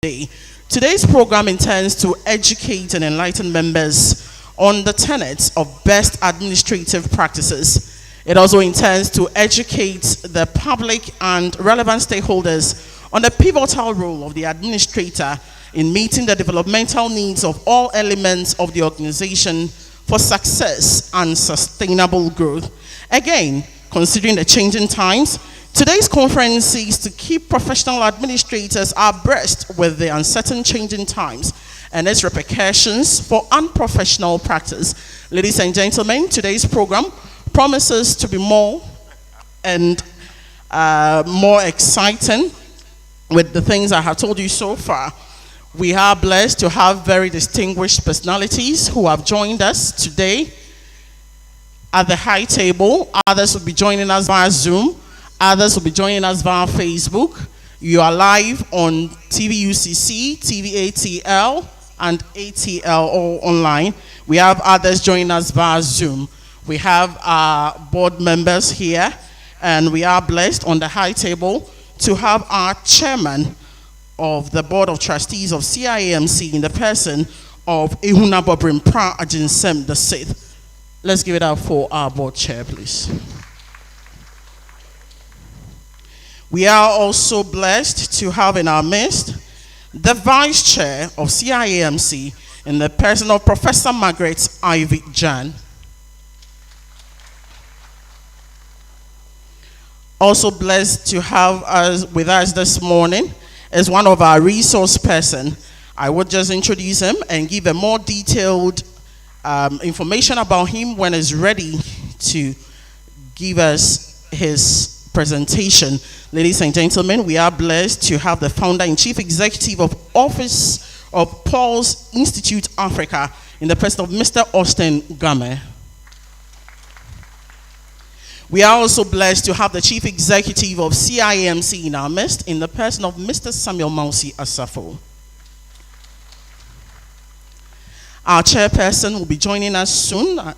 today. Today's program intends to educate and enlighten members on the tenets of best administrative practices. It also intends to educate the public and relevant stakeholders on the pivotal role of the administrator in meeting the developmental needs of all elements of the organization for success and sustainable growth. Again, considering the changing times, today's conference seeks to keep professional administrators abreast with the uncertain changing times and its repercussions for unprofessional practice. Ladies and gentlemen, today's program promises to be more and more exciting with the things I have told you so far. We are blessed to have very distinguished personalities who have joined us today at the high table. Others will be joining us via Zoom. Others will be joining us via Facebook. You are live on TV UCC, TV ATL, and ATL all online. We have others joining us via Zoom. We have our board members here, and we are blessed on the high table to have our chairman of the Board of Trustees of CIAMC in the person of Ehuna Bobrim Pra Ajinsem the Sixth. Let's give it up for our board chair, please. We are also blessed to have in our midst the vice chair of CIAMC in the person of Professor Margaret Ivy Jan. Also blessed to have us with us this morning is one of our resource person. I would just introduce him and give a more detailed information about him when he's ready to give us his presentation. Ladies and gentlemen, we are blessed to have the founder and chief executive of Office of Paul's Institute Africa in the person of Mr. Austin Game. We are also blessed to have the chief executive of CIAMC in our midst in the person of Mr. Samuel Mausi Asafo. Our chairperson will be joining us soon. Our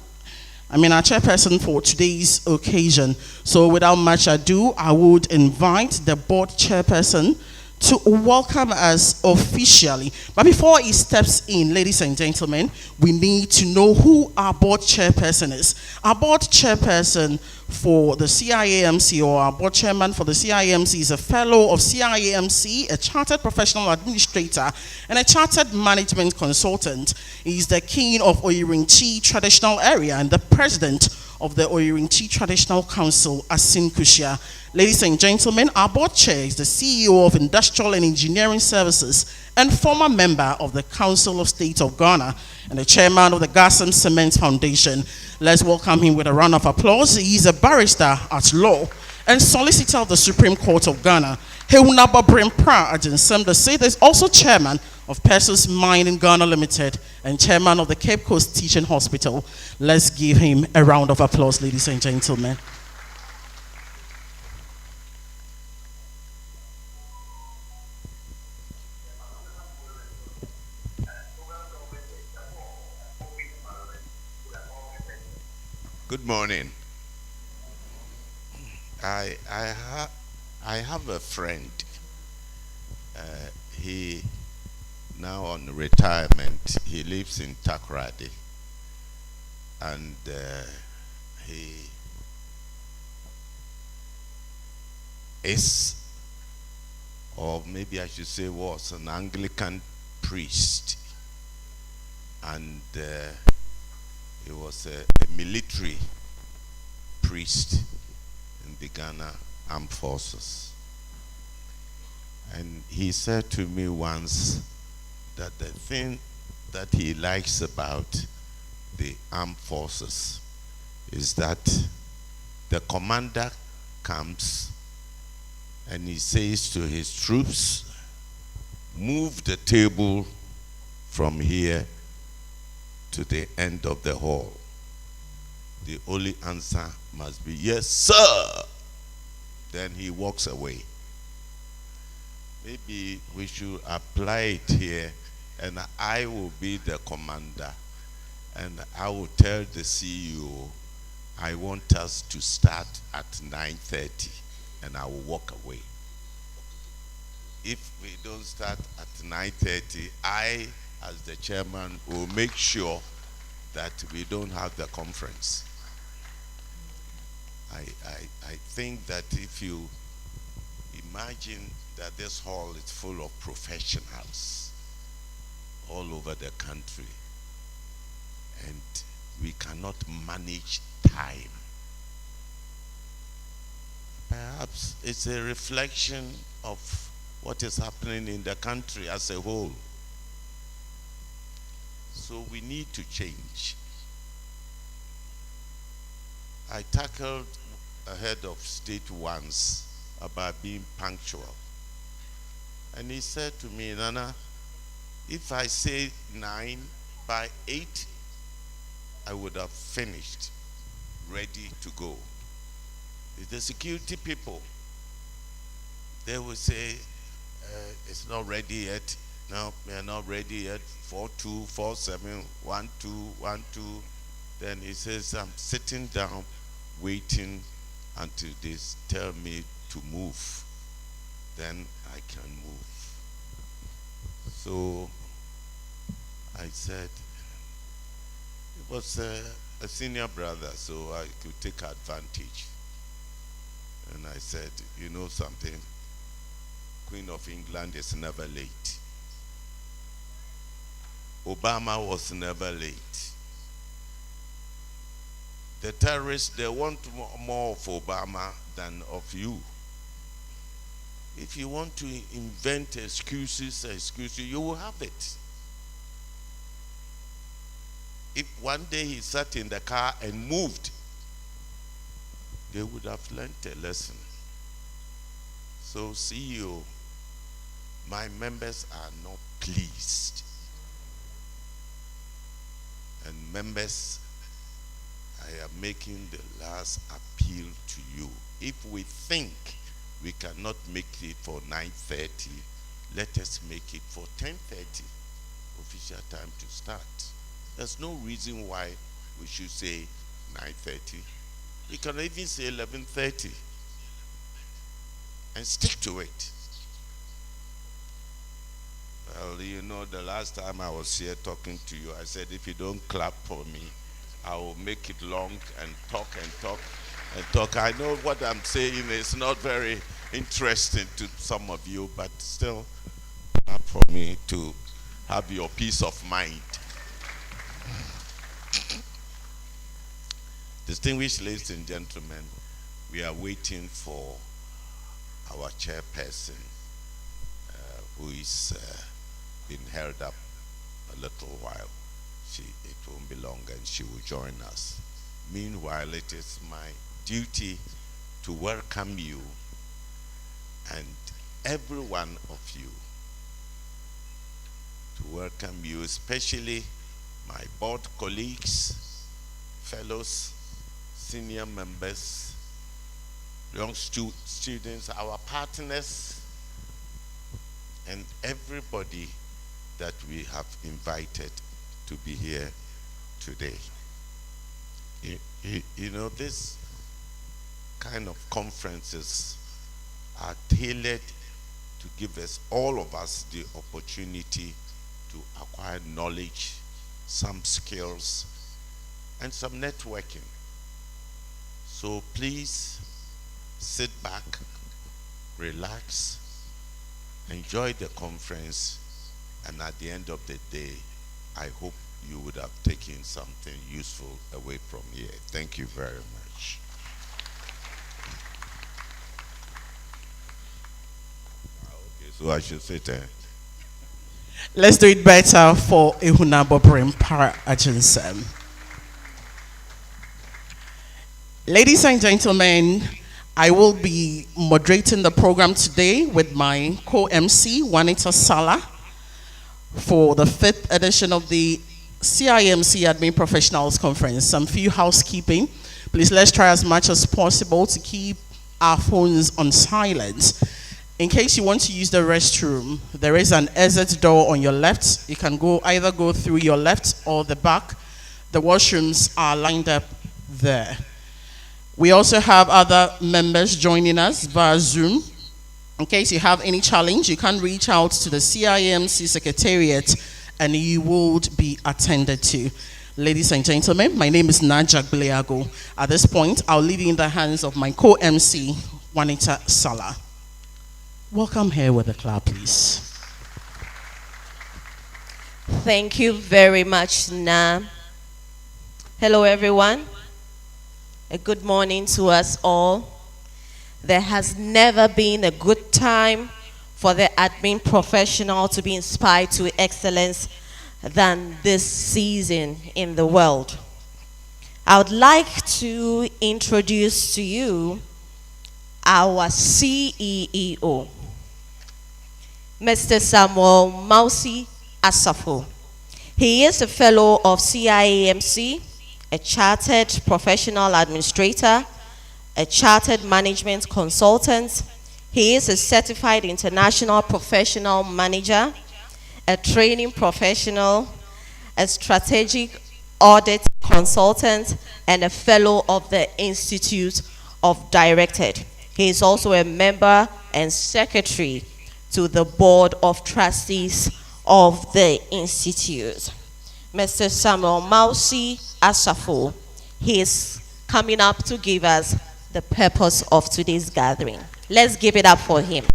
chairperson for today's occasion. So without much ado, I would invite the board chairperson to welcome us officially. But before he steps in, ladies and gentlemen, we need to know who our board chairperson is. Our board chairperson for the CIAMC, or our board chairman for the CIAMC, is a fellow of CIAMC, a chartered professional administrator, and a chartered management consultant. He is the king of Oyirinchi traditional area and the president of the Oyirinchi Traditional Council, Asin Kushia. Ladies and gentlemen, our board chair is the CEO of Industrial and Engineering Services and former member of the Council of State of Ghana and the chairman of the Gassam Cement Foundation. Let's welcome him with a round of applause. He is a barrister at law and solicitor of the Supreme Court of Ghana. Ehuna Bobrim Pra Ajinsem the Sixth is also chairman of Persus Mining Ghana Limited and chairman of the Cape Coast Teaching Hospital. Let's give him a round of applause, ladies and gentlemen. Good morning. I have a friend. He now on retirement. He lives in Takoradi, and he is, or maybe I should say was, an Anglican priest, and he was a military priest in the Ghana Armed Forces. And he said to me once that the thing that he likes about the armed forces is that the commander comes and he says to his troops, move the table from here to the end of the hall. The only answer must be, yes, sir. Then he walks away. Maybe we should apply it here, and I will be the commander, and I will tell the CEO, I want us to start at 9:30, and I will walk away. if we don't start at 9:30, I, as the chairman, will make sure that we don't have the conference. I think that if you imagine that this hall is full of professionals all over the country, and we cannot manage time, perhaps it's a reflection of what is happening in the country as a whole. So we need to change. I tackled a head of state once about being punctual. And he said to me, Nana, if I say 9, by 8, I would have finished, ready to go. The security people, they will say, it's not ready yet. No, we are not ready yet. 42, 47, 12, 12. Then he says, I'm sitting down, waiting until they tell me to move. Then I can move. So I said, it was a senior brother, so I could take advantage. And I said, you know something? Queen of England is never late. Obama was never late. The terrorists, they want more of Obama than of you. If you want to invent excuses, you will have it. If one day he sat in the car and moved, they would have learned a lesson. So CEO, my members are not pleased. And members, I am making the last appeal to you. If we think we cannot make it for 9:30, let us make it for 10:30, official time to start. There's no reason why we should say 9:30. We can even say 11:30 and stick to it. Well, you know, the last time I was here talking to you, I said, if you don't clap for me, I will make it long and talk and talk and talk. I know what I'm saying is not very interesting to some of you, but still, clap for me to have your peace of mind. Distinguished ladies and gentlemen, we are waiting for our chairperson, who is been held up a little while. It won't be long and she will join us. Meanwhile, it is my duty to welcome you and every one of you, to welcome you, especially my board colleagues, fellows, senior members, young students, our partners, and everybody that we have invited to be here today. You know, this kind of conferences are tailored to give us, all of us, the opportunity to acquire knowledge, some skills, and some networking. So please sit back, relax, enjoy the conference, and at the end of the day, I hope you would have taken something useful away from here. Thank you very much. Okay, so I should sit there. Let's do it better for Ehuna Bobrim Para Ajinsem. Ladies and gentlemen, I will be moderating the program today with my co-MC, Juanita Sala, for the 5th edition of the CIMC Admin Professionals Conference. Some few housekeeping. Please, let's try as much as possible to keep our phones on silent. In case you want to use the restroom, there is an exit door on your left. You can either go through your left or the back. The washrooms are lined up there. We also have other members joining us via Zoom. In case you have any challenge, you can reach out to the CIMC Secretariat and you would be attended to. Ladies and gentlemen, my name is Najak Bileago. At this point, I'll leave you in the hands of my co-MC, Juanita Sala. Welcome here with a clap, please. Thank you very much, Na. Hello, everyone. A good morning to us all. There has never been a good time for the admin professional to be inspired to excellence than this season in the world. I would like to introduce to you our CEO, Mr. Samuel Mausi Asafo. He is a fellow of CIAMC, a chartered professional administrator, a chartered management consultant. He is a certified international professional manager, a training professional, a strategic audit consultant, and a fellow of the Institute of Directed. He is also a member and secretary to the Board of Trustees of the Institute. Mr. Samuel Mausi Asafo, he is coming up to give us the purpose of today's gathering. Let's give it up for him.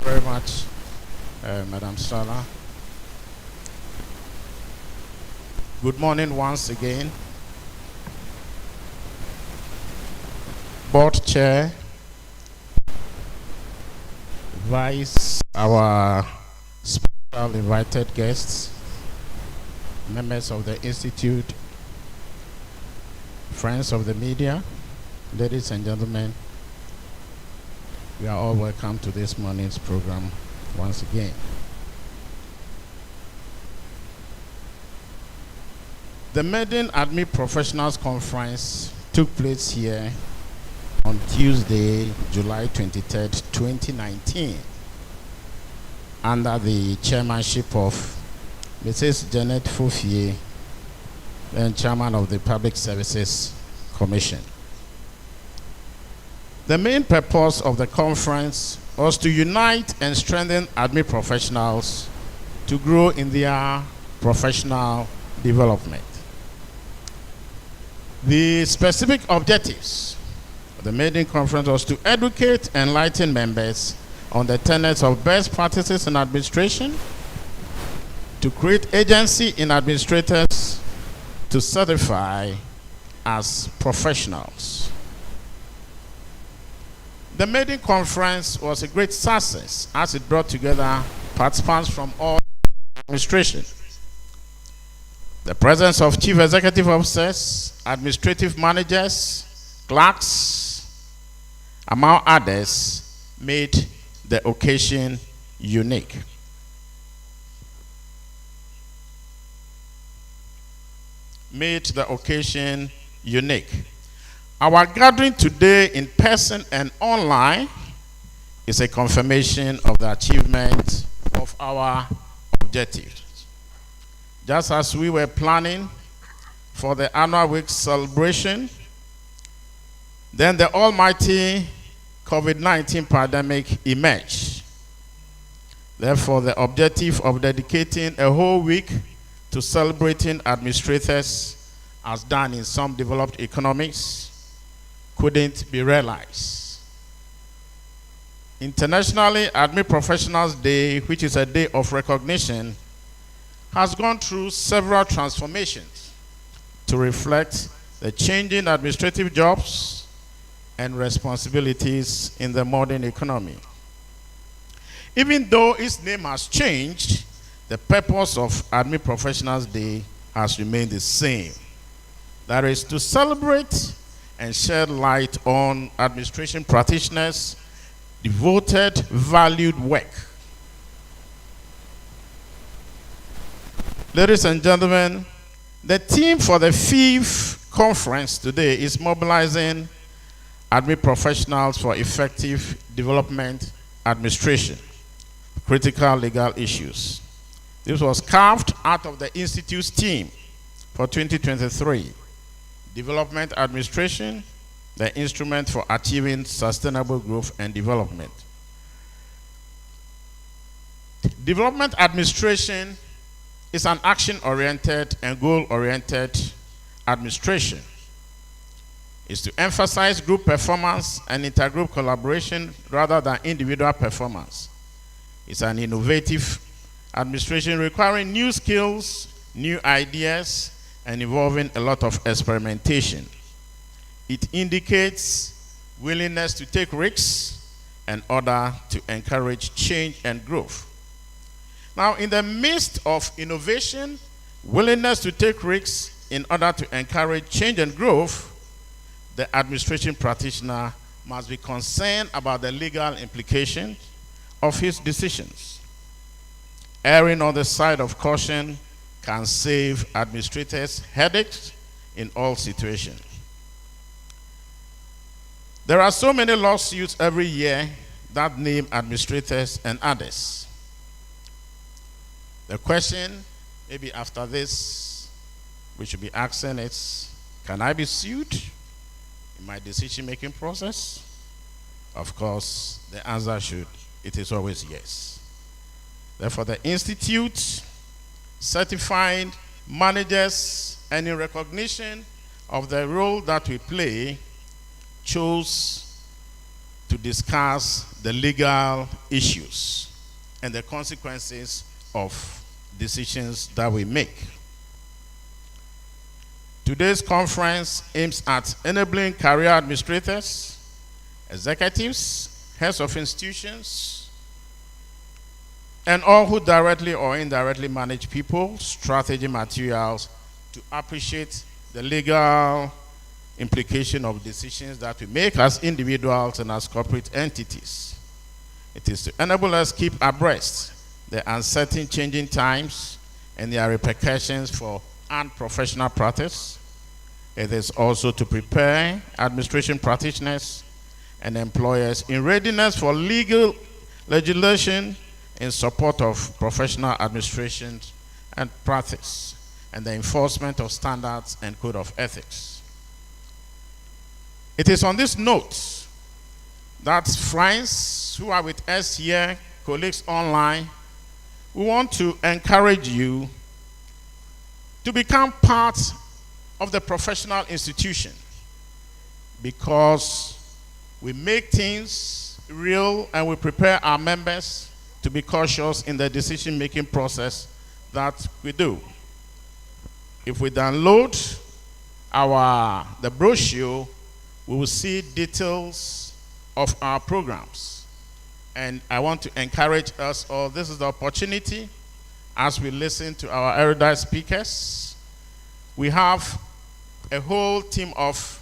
Very much, Madam Sala. Good morning once again. Board Chair, Vice, our special invited guests, members of the Institute, friends of the media, ladies and gentlemen, we are all welcome to this morning's program once again. The Maiden Admin Professionals Conference took place here on Tuesday, July 23rd, 2019, under the chairmanship of Mrs. Janet Fofie, then chairman of the Public Services Commission. The main purpose of the conference was to unite and strengthen admin professionals to grow in their professional development. The specific objectives of the maiden conference was to educate and enlighten members on the tenets of best practices in administration, to create agency in administrators to certify as professionals. The maiden conference was a great success as it brought together participants from all administration. The presence of chief executive officers, administrative managers, clerks, among others, made the occasion unique. Our gathering today in person and online is a confirmation of the achievement of our objectives. Just as we were planning for the annual week celebration, then the almighty COVID-19 pandemic emerged. Therefore, the objective of dedicating a whole week to celebrating administrators, as done in some developed economies, couldn't be realized. Internationally, Admin Professionals Day, which is a day of recognition, has gone through several transformations to reflect the changing administrative jobs and responsibilities in the modern economy. Even though its name has changed, the purpose of Admin Professionals Day has remained the same. That is to celebrate and shed light on administration practitioners' devoted, valued work. Ladies and gentlemen, the theme for the 5th conference today is mobilizing admin professionals for effective development administration, critical legal issues. This was carved out of the Institute's theme for 2023, Development Administration, the instrument for achieving sustainable growth and development. Development administration is an action-oriented and goal-oriented administration. It's to emphasize group performance and intergroup collaboration rather than individual performance. It's an innovative administration requiring new skills, new ideas, and involving a lot of experimentation. It indicates willingness to take risks in order to encourage change and growth. Now, in the midst of innovation, willingness to take risks in order to encourage change and growth, the administration practitioner must be concerned about the legal implications of his decisions. Erring on the side of caution can save administrators headaches in all situations. There are so many lawsuits every year that name administrators and others. The question, maybe after this, we should be asking is, can I be sued in my decision-making process? Of course, the answer it is always yes. Therefore, the Institute certified managers, and in recognition of the role that we play, chose to discuss the legal issues and the consequences of decisions that we make. Today's conference aims at enabling career administrators, executives, heads of institutions, and all who directly or indirectly manage people, strategy materials, to appreciate the legal implication of decisions that we make as individuals and as corporate entities. It is to enable us keep abreast the uncertain changing times and their repercussions for unprofessional practice. It is also to prepare administration practitioners and employers in readiness for legal legislation in support of professional administration and practice and the enforcement of standards and code of ethics. It is on this note that friends who are with us here, colleagues online, we want to encourage you to become part of the professional institution, because we make things real and we prepare our members to be cautious in the decision-making process that we do. If we download the brochure, we will see details of our programs. And I want to encourage us all, this is the opportunity as we listen to our erudite speakers. We have a whole team of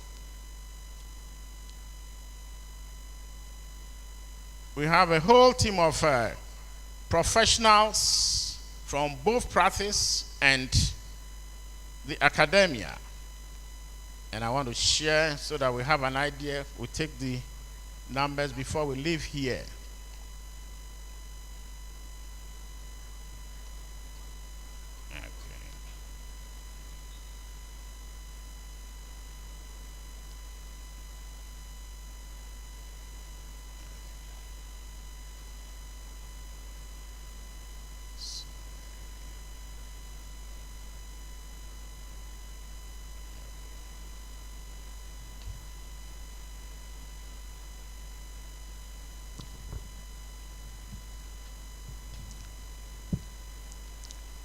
professionals from both practice and the academia. And I want to share so that we have an idea. We'll take the numbers before we leave here.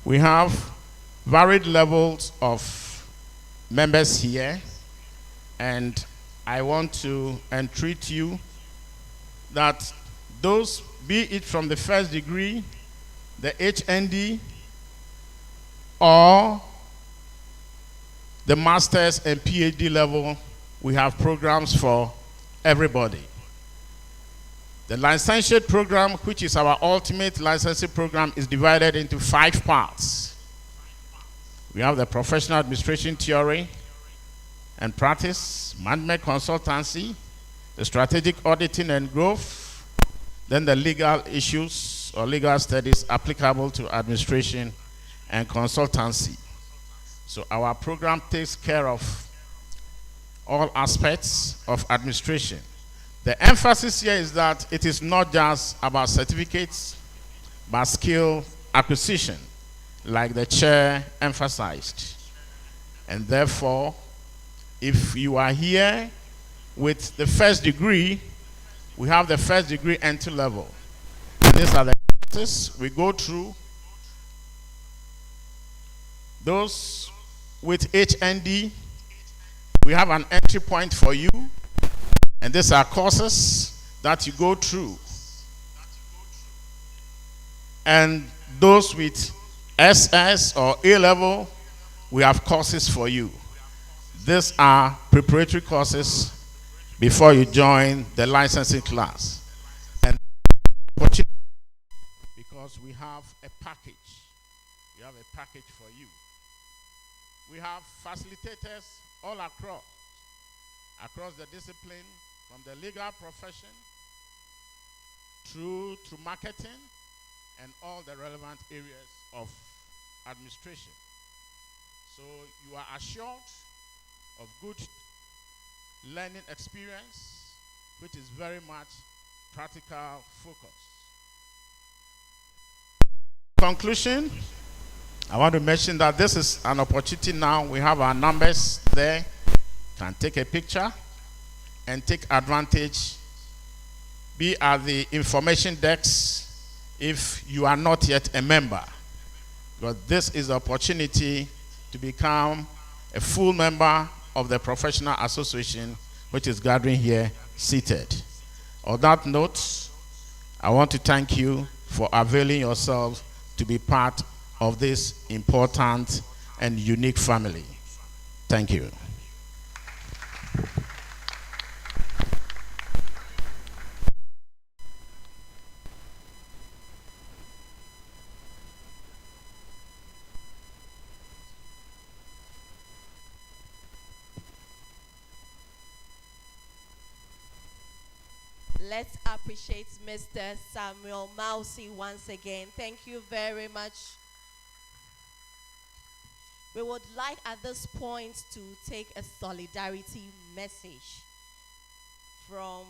We have varied levels of members here, and I want to entreat you that those, be it from the first degree, the HND, or the master's and PhD level, we have programs for everybody. The licentiate program, which is our ultimate licensing program, is divided into 5 parts. We have the professional administration theory and practice, management consultancy, the strategic auditing and growth, then the legal issues or legal studies applicable to administration and consultancy. So our program takes care of all aspects of administration. The emphasis here is that it is not just about certificates, but skill acquisition, like the chair emphasized. And therefore, if you are here with the first degree, we have the first degree entry level. And these are the classes we go through. Those with HND, we have an entry point for you. And these are courses that you go through. And those with SS or A level, we have courses for you. These are preparatory courses before you join the licensing class. And because we have a package. We have a package for you. We have facilitators all across the discipline, from the legal profession through to marketing and all the relevant areas of administration. So you are assured of good learning experience, which is very much practical focused. Conclusion, I want to mention that this is an opportunity now. We have our numbers there. Can take a picture and take advantage. Be at the information desks if you are not yet a member. Because this is the opportunity to become a full member of the professional association, which is gathering here seated. On that note, I want to thank you for availing yourselves to be part of this important and unique family. Thank you. Let's appreciate Mr. Samuel Mousy once again. Thank you very much. We would like at this point to take a solidarity message from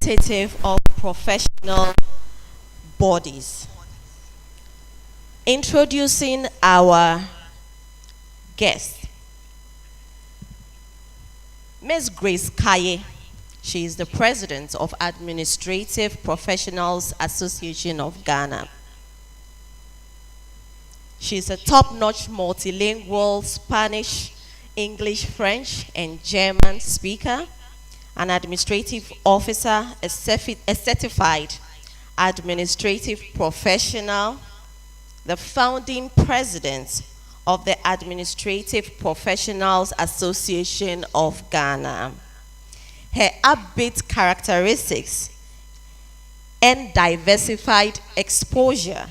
representative of professional bodies. Introducing our guest, Ms. Grace Kaye. She is the president of Administrative Professionals Association of Ghana. She is a top-notch multilingual Spanish, English, French, and German speaker, an administrative officer, a certified administrative professional, the founding president of the Administrative Professionals Association of Ghana. Her upbeat characteristics and diversified exposure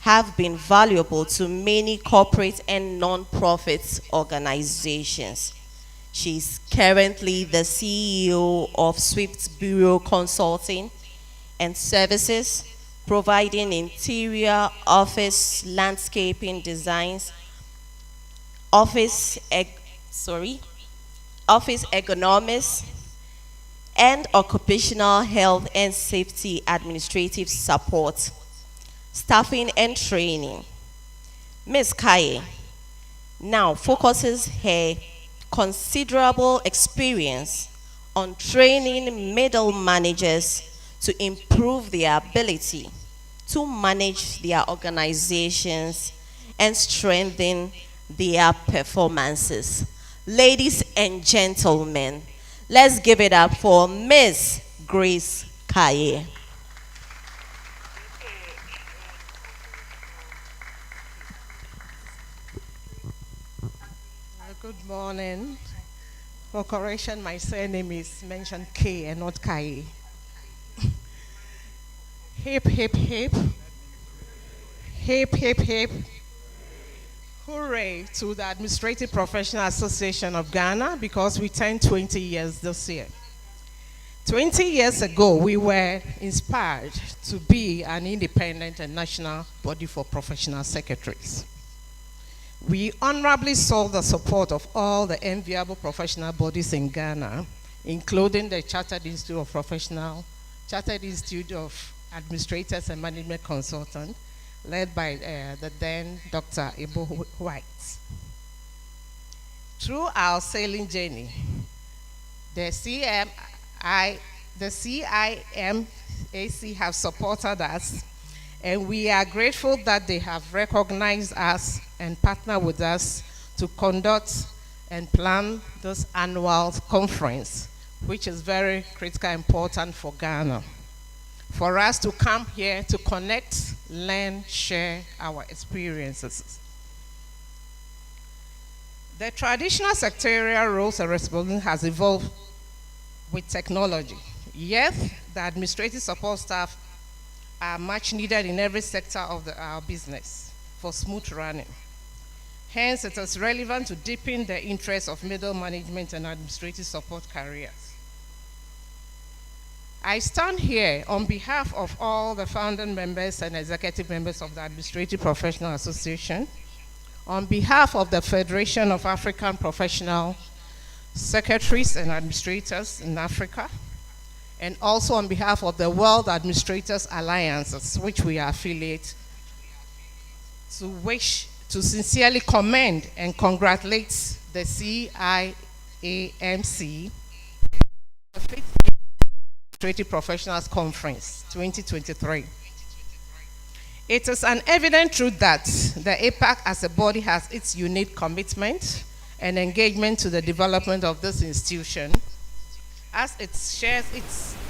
have been valuable to many corporate and non-profit organizations. She is currently the CEO of Swift Bureau Consulting and Services, providing interior office landscaping designs, office ergonomics, and occupational health and safety administrative support, staffing and training. Ms. Kaye now focuses her considerable experience on training middle managers to improve their ability to manage their organizations and strengthen their performances. Ladies and gentlemen, let's give it up for Ms. Grace Kaye. Good Morning. For correction, my surname is mentioned K and not Kai. Hip, hip, hip. Hip, hip, hip. Hooray to the Administrative Professional Association of Ghana because we turned 20 years this year. 20 years ago, we were inspired to be an independent and national body for professional secretaries. We honorably sought the support of all the enviable professional bodies in Ghana, including the Chartered Institute of Administrators and Management Consultants, led by the then Dr. Ibo White. Through our sailing journey, the CIMAC have supported us, and we are grateful that they have recognized us and partnered with us to conduct and plan this annual conference, which is very critical and important for Ghana. For us to come here to connect, learn, share our experiences. The traditional secretarial roles and responsibilities has evolved with technology. Yet, the administrative support staff are much needed in every sector of our business for smooth running. Hence, it is relevant to deepen the interest of middle management and administrative support careers. I stand here on behalf of all the founding members and executive members of the Administrative Professional Association, on behalf of the Federation of African Professional Secretaries and Administrators in Africa, and also on behalf of the World Administrators Alliances, which we are affiliated, to wish to sincerely commend and congratulate the CIAMC Administrative Professionals Conference 2023. It is an evident truth that the APAC as a body has its unique commitment and engagement to the development of this institution, as it shares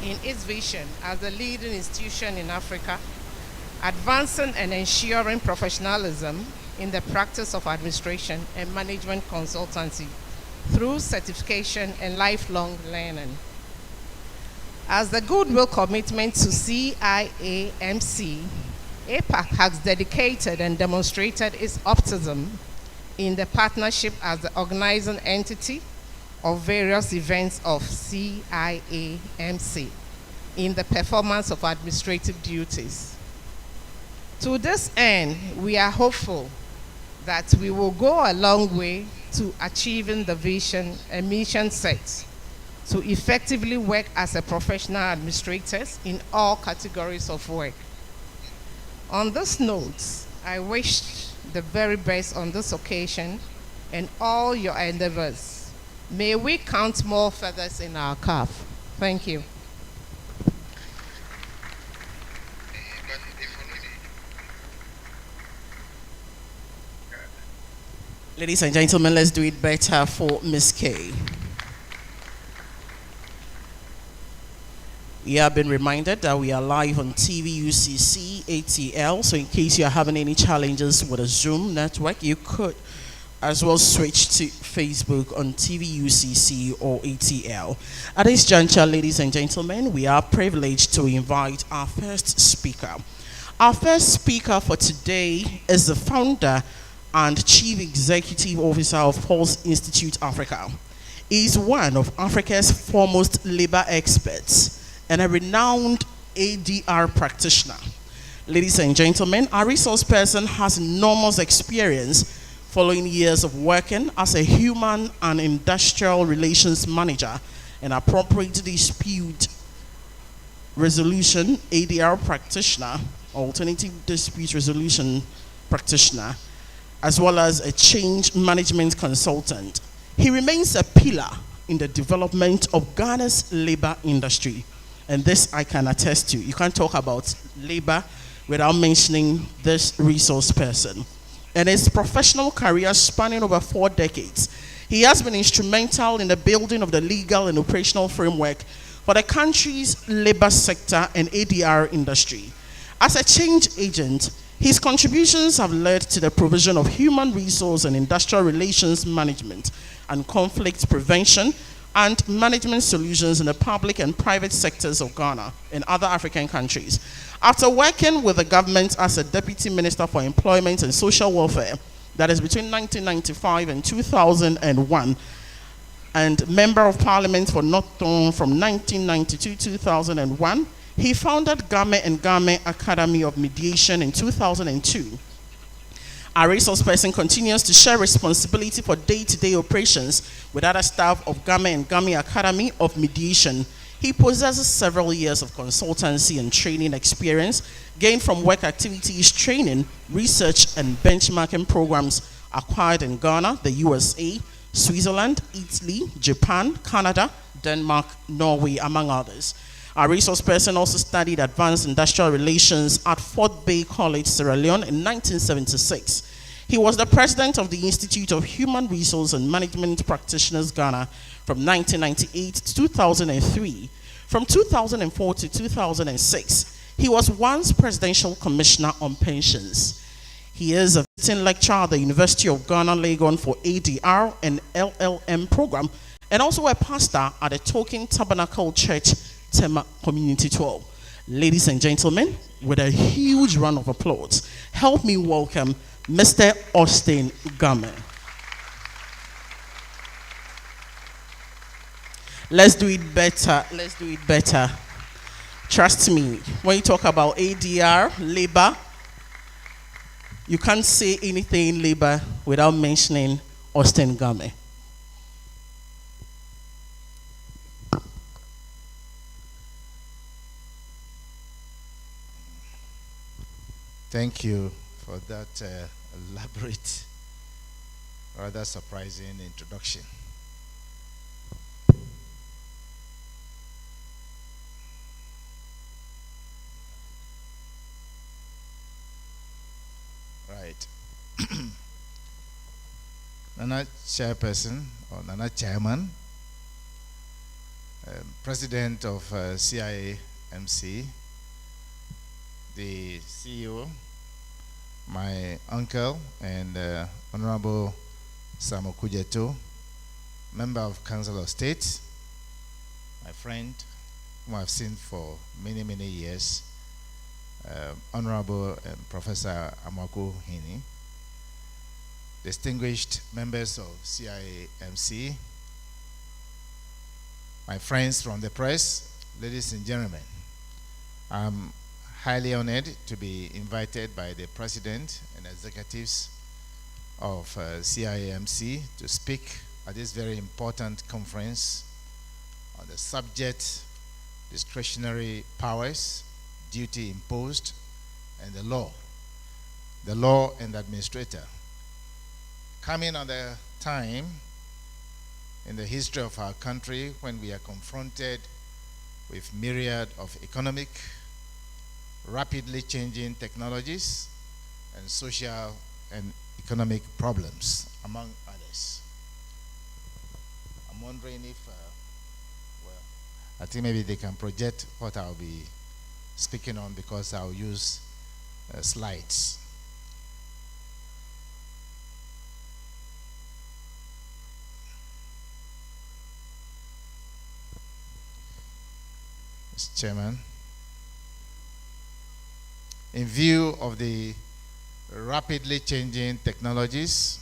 in its vision as a leading institution in Africa, advancing and ensuring professionalism in the practice of administration and management consultancy through certification and lifelong learning. As the goodwill commitment to CIAMC, APAC has dedicated and demonstrated its optimism in the partnership as the organizing entity of various events of CIAMC in the performance of administrative duties. To this end, we are hopeful that we will go a long way to achieving the vision and mission set to effectively work as a professional administrators in all categories of work. On this note, I wish the very best on this occasion and all your endeavors. May we count more feathers in our cap. Thank you. Ladies and gentlemen, let's do it better for Miss K. You have been reminded that we are live on TV UCC ATL, so in case you are having any challenges with a Zoom network, you could as well switch to Facebook on TV UCC or ATL. At this juncture, ladies and gentlemen, we are privileged to invite our first speaker. Our first speaker for today is the founder and Chief Executive Officer of Pulse Institute Africa. He is one of Africa's foremost labor experts and a renowned ADR practitioner. Ladies and gentlemen, our resource person has enormous experience following years of working as a human and industrial relations manager and appropriate dispute resolution ADR practitioner, alternative dispute resolution practitioner, as well as a change management consultant. He remains a pillar in the development of Ghana's labor industry. And this I can attest to. You can't talk about labor without mentioning this resource person. And his professional career spanning over 4 decades, he has been instrumental in the building of the legal and operational framework for the country's labor sector and ADR industry. As a change agent, His contributions have led to the provision of human resource and industrial relations management and conflict prevention and management solutions in the public and private sectors of Ghana and other African countries. After working with the government as a Deputy Minister for Employment and Social Welfare, that is between 1995 and 2001, and Member of Parliament for North Thorn from 1992-2001, he founded Game and Game Academy of Mediation in 2002. Our resource person continues to share responsibility for day-to-day operations with other staff of Game and Game Academy of Mediation. He possesses several years of consultancy and training experience gained from work activities, training, research, and benchmarking programs acquired in Ghana, the USA, Switzerland, Italy, Japan, Canada, Denmark, Norway, among others. Our resource person also studied advanced industrial relations at Fort Bay College, Sierra Leone in 1976. He was the president of the Institute of Human Resource and Management Practitioners, Ghana, from 1998 to 2003. From 2004 to 2006, he was once Presidential Commissioner on Pensions. He is a visiting lecturer at the University of Ghana, Legon for ADR and LLM program, and also a pastor at the Token Tabernacle Church, Tema Community 12. Ladies and gentlemen, with a huge round of applause, help me welcome Mr. Austin Game. Let's do it better. Let's do it better. Trust me, when you talk about ADR, labor, you can't say anything labor without mentioning Austin Game. Thank you for that elaborate, rather surprising introduction. Right. Nana Chairperson, or Nana Chairman, President of CIMC, the CEO, my uncle and Honorable Samo Kujeto, Member of Council of State, my friend whom I've seen for many, many years, Honorable Professor Amaku Hini, distinguished members of CIMC, my friends from the press, ladies and gentlemen, I'm highly honored to be invited by the President and executives of CIMC to speak at this very important conference on the subject discretionary powers, duty imposed, and the law and the administrator. Coming on the time in the history of our country when we are confronted with myriad of economic, rapidly changing technologies, and social and economic problems, among others. I'm wondering if, I think maybe they can project what I'll be speaking on because I'll use slides. Mr. Chairman, in view of the rapidly changing technologies,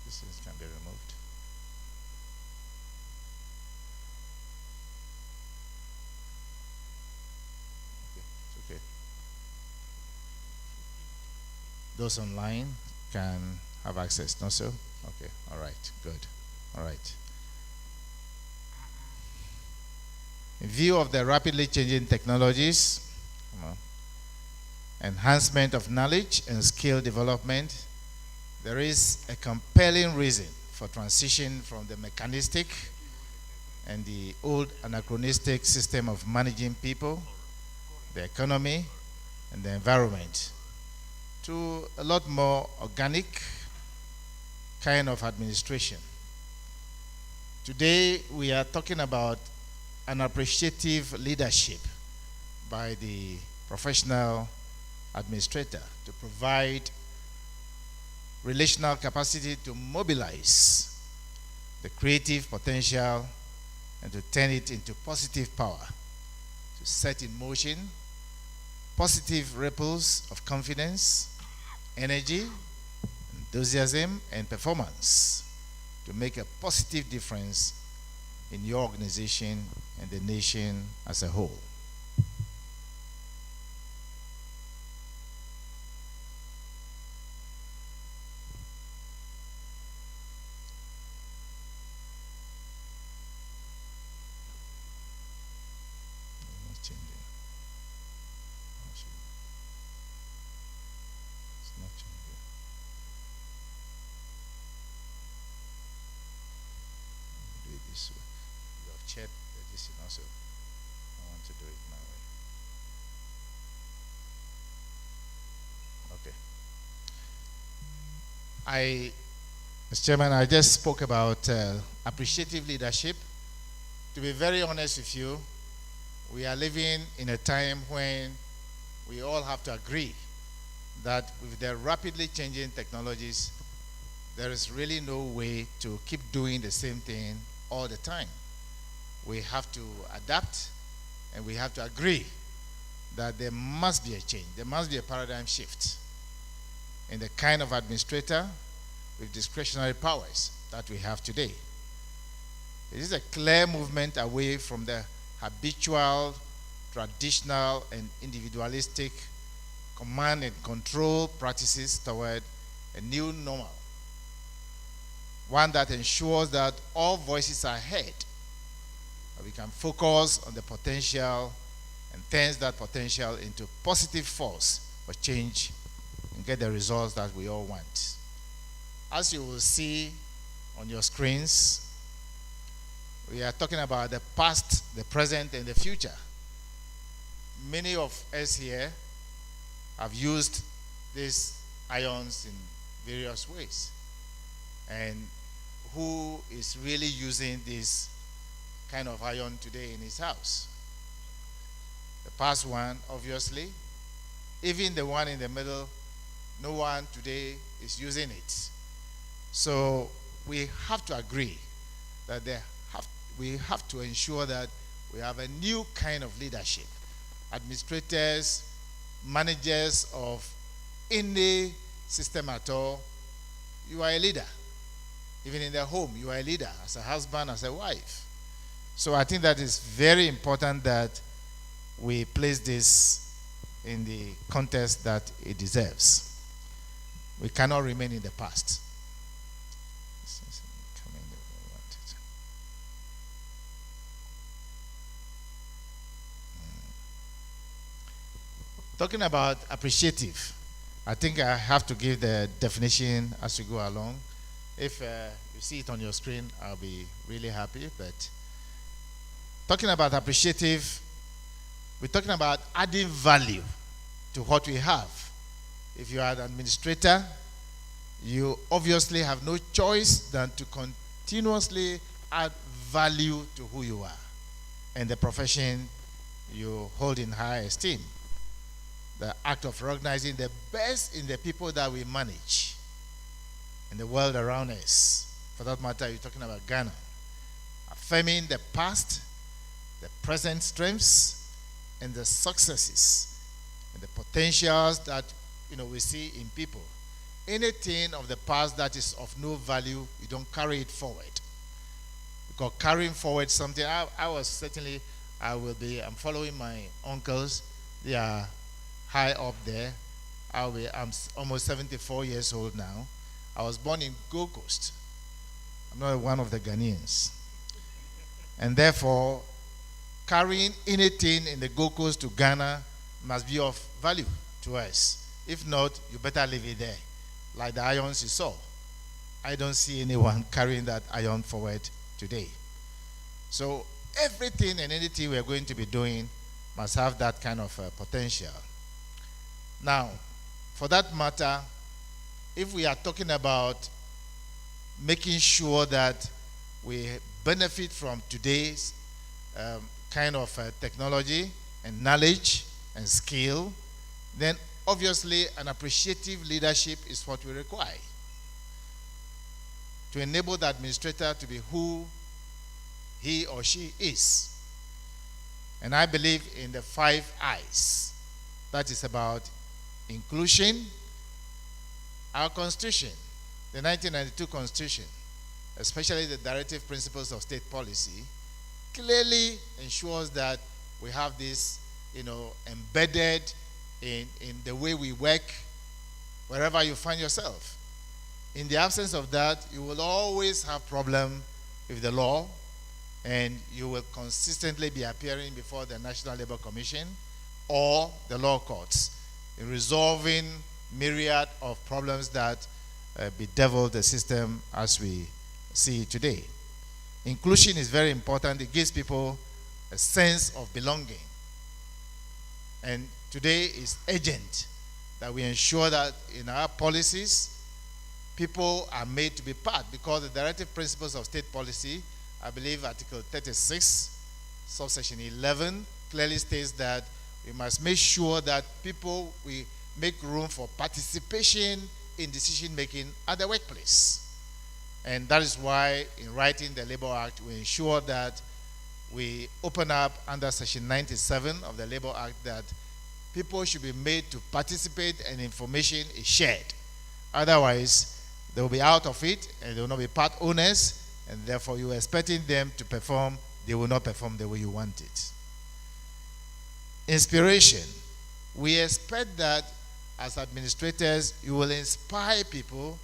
this can be removed. Okay, it's okay. Those online can have access, not so? Okay, all right, good, all right. In view of the rapidly changing technologies, enhancement of knowledge and skill development, there is a compelling reason for transition from the mechanistic and the old anachronistic system of managing people, the economy, and the environment to a lot more organic kind of administration. Today we are talking about an appreciative leadership by the professional administrator to provide relational capacity to mobilize the creative potential and to turn it into positive power, to set in motion positive ripples of confidence, energy, enthusiasm, and performance to make a positive difference in your organization and the nation as a whole. Mr. Chairman, I just spoke about appreciative leadership. To be very honest with you, we are living in a time when we all have to agree that with the rapidly changing technologies, there is really no way to keep doing the same thing all the time. We have to adapt, and we have to agree that there must be a change. There must be a paradigm shift in the kind of administrator with discretionary powers that we have today. It is a clear movement away from the habitual, traditional, and individualistic command and control practices toward a new normal, one that ensures that all voices are heard, that we can focus on the potential and turns that potential into positive force for change and get the results that we all want. As you will see on your screens, we are talking about the past, the present, and the future. Many of us here have used these ions in various ways. And who is really using this kind of ion today in his house? The past one, obviously. Even the one in the middle, no one today is using it. So we have to agree that we have to ensure that we have a new kind of leadership. Administrators, managers of any system at all, you are a leader. Even in the home, you are a leader, as a husband, as a wife. So I think that is very important that we place this in the context that it deserves. We cannot remain in the past. Talking about appreciative, I think I have to give the definition as we go along. If you see it on your screen, I'll be really happy. But talking about appreciative, we're talking about adding value to what we have. If you are an administrator, you obviously have no choice than to continuously add value to who you are and the profession you hold in high esteem. The act of recognizing the best in the people that we manage in the world around us. For that matter, you're talking about Ghana. Affirming the past, the present strengths, and the successes, and the potentials that we see in people. Anything of the past that is of no value, you don't carry it forward. Because carrying forward something, I'm following my uncles. They are high up there. I'm almost 74 years old now. I was born in Gold Coast. I'm not one of the Ghanaians. And therefore, carrying anything in the Gold Coast to Ghana must be of value to us. If not, you better leave it there. Like the ions you saw. I don't see anyone carrying that ion forward today. So everything and anything we're going to be doing must have that kind of potential. Now, for that matter, if we are talking about making sure that we benefit from today's kind of technology and knowledge and skill, then obviously an appreciative leadership is what we require to enable the administrator to be who he or she is. And I believe in the 5 I's. That is about inclusion. Our Constitution, the 1992 Constitution, especially the directive principles of state policy, clearly ensures that we have this, embedded in the way we work wherever you find yourself. In the absence of that, you will always have problem with the law, and you will consistently be appearing before the National Labor Commission or the law courts in resolving myriad of problems that bedevil the system as we see it today. Inclusion is very important. It gives people a sense of belonging. And today is urgent that we ensure that in our policies, people are made to be part, because the directive principles of state policy, I believe Article 36, subsection 11, clearly states that we must make sure that we make room for participation in decision making at the workplace. And that is why in writing the Labor Act, we ensure that we open up under section 97 of the Labor Act that people should be made to participate and information is shared. Otherwise, they will be out of it and they will not be part owners, and therefore you are expecting them to perform, they will not perform the way you want it. Inspiration. We expect that as administrators, you will inspire people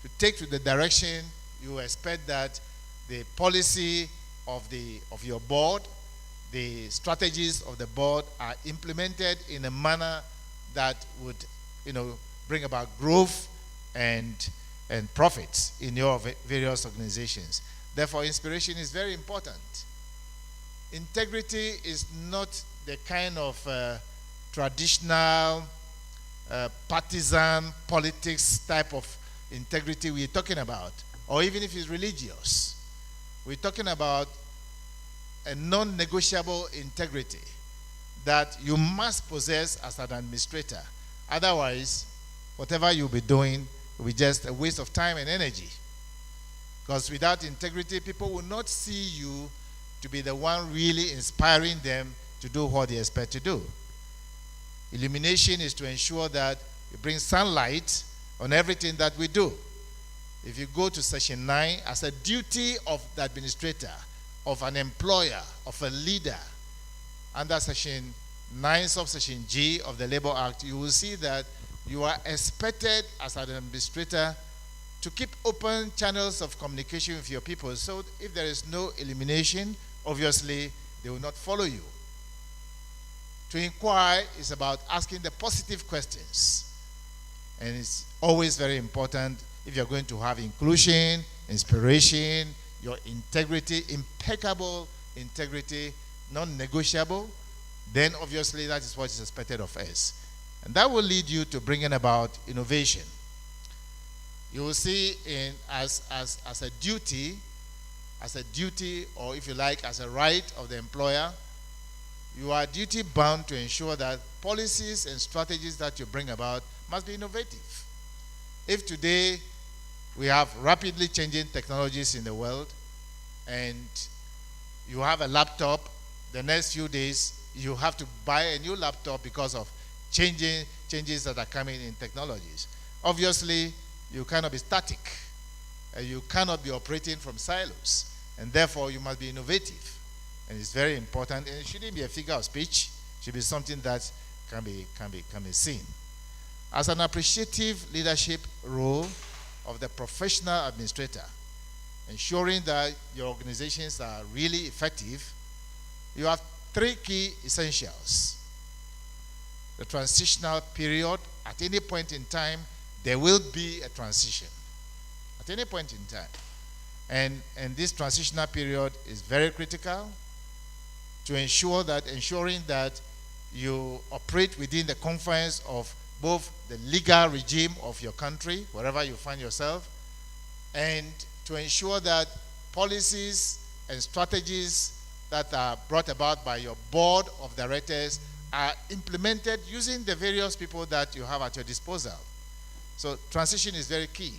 to take to the direction. You expect that the policy of your board, the strategies of the board are implemented in a manner that would, bring about growth and profits in your various organizations. Therefore, inspiration is very important. Integrity is not the kind of traditional partisan politics type of integrity we're talking about, or even if it's religious. We're talking about a non-negotiable integrity that you must possess as an administrator. Otherwise, whatever you'll be doing will be just a waste of time and energy. Because without integrity, people will not see you to be the one really inspiring them to do what they expect to do. Illumination is to ensure that you bring sunlight on everything that we do. If you go to section 9, as a duty of the administrator, of an employer, of a leader, under section 9, subsection G of the Labor Act, you will see that you are expected as an administrator to keep open channels of communication with your people. So if there is no illumination, obviously they will not follow you. To inquire is about asking the positive questions. And it's always very important if you're going to have inclusion, inspiration, your integrity, impeccable integrity, non-negotiable, then obviously that is what is expected of us. And that will lead you to bringing about innovation. You will see as a duty, or if you like, as a right of the employer, you are duty bound to ensure that policies and strategies that you bring about must be innovative. If today we have rapidly changing technologies in the world, and you have a laptop, the next few days you have to buy a new laptop because of changes that are coming in technologies. Obviously, you cannot be static. You cannot be operating from silos, and therefore you must be innovative. And it's very important, and it shouldn't be a figure of speech. It should be something that can be seen. As an appreciative leadership role of the professional administrator, ensuring that your organizations are really effective, you have 3 key essentials. The transitional period. At any point in time, there will be a transition. At any point in time. And this transitional period is very critical to ensuring that you operate within the confines of both the legal regime of your country, wherever you find yourself, and to ensure that policies and strategies that are brought about by your board of directors are implemented using the various people that you have at your disposal. So transition is very key,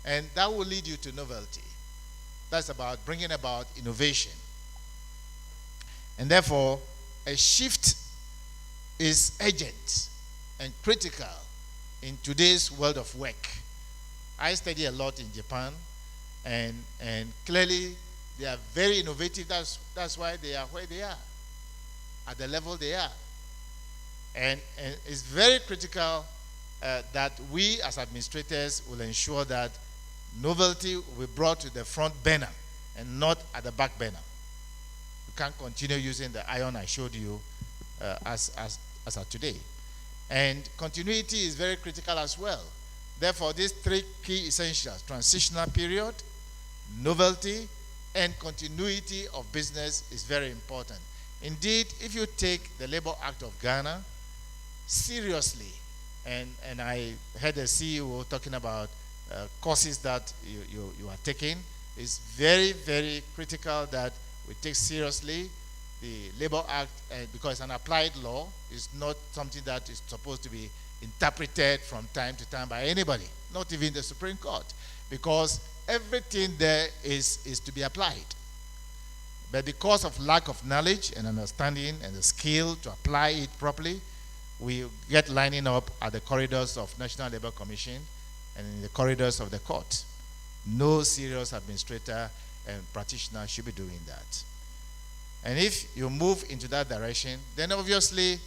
and that will lead you to novelty. That's about bringing about innovation. And therefore, a shift is urgent and critical in today's world of work. I study a lot in Japan, and clearly they are very innovative. That's why they are where they are, at the level they are. And it's very critical that we as administrators will ensure that novelty will be brought to the front burner and not at the back burner. You can't continue using the iron I showed you as of today. And continuity is very critical as well. Therefore, these three key essentials: transitional period, novelty, and continuity of business is very important. Indeed, if you take the Labor Act of Ghana seriously, and I heard a CEO talking about courses that you are taking, it's very, very critical that we take seriously the Labor Act, because it's an applied law. It's not something that is supposed to be interpreted from time to time by anybody, not even the Supreme Court, because everything there is to be applied. But because of lack of knowledge and understanding and the skill to apply it properly, we get lining up at the corridors of National Labor Commission and in the corridors of the court. No serious administrator and practitioner should be doing that. And if you move into that direction, then obviously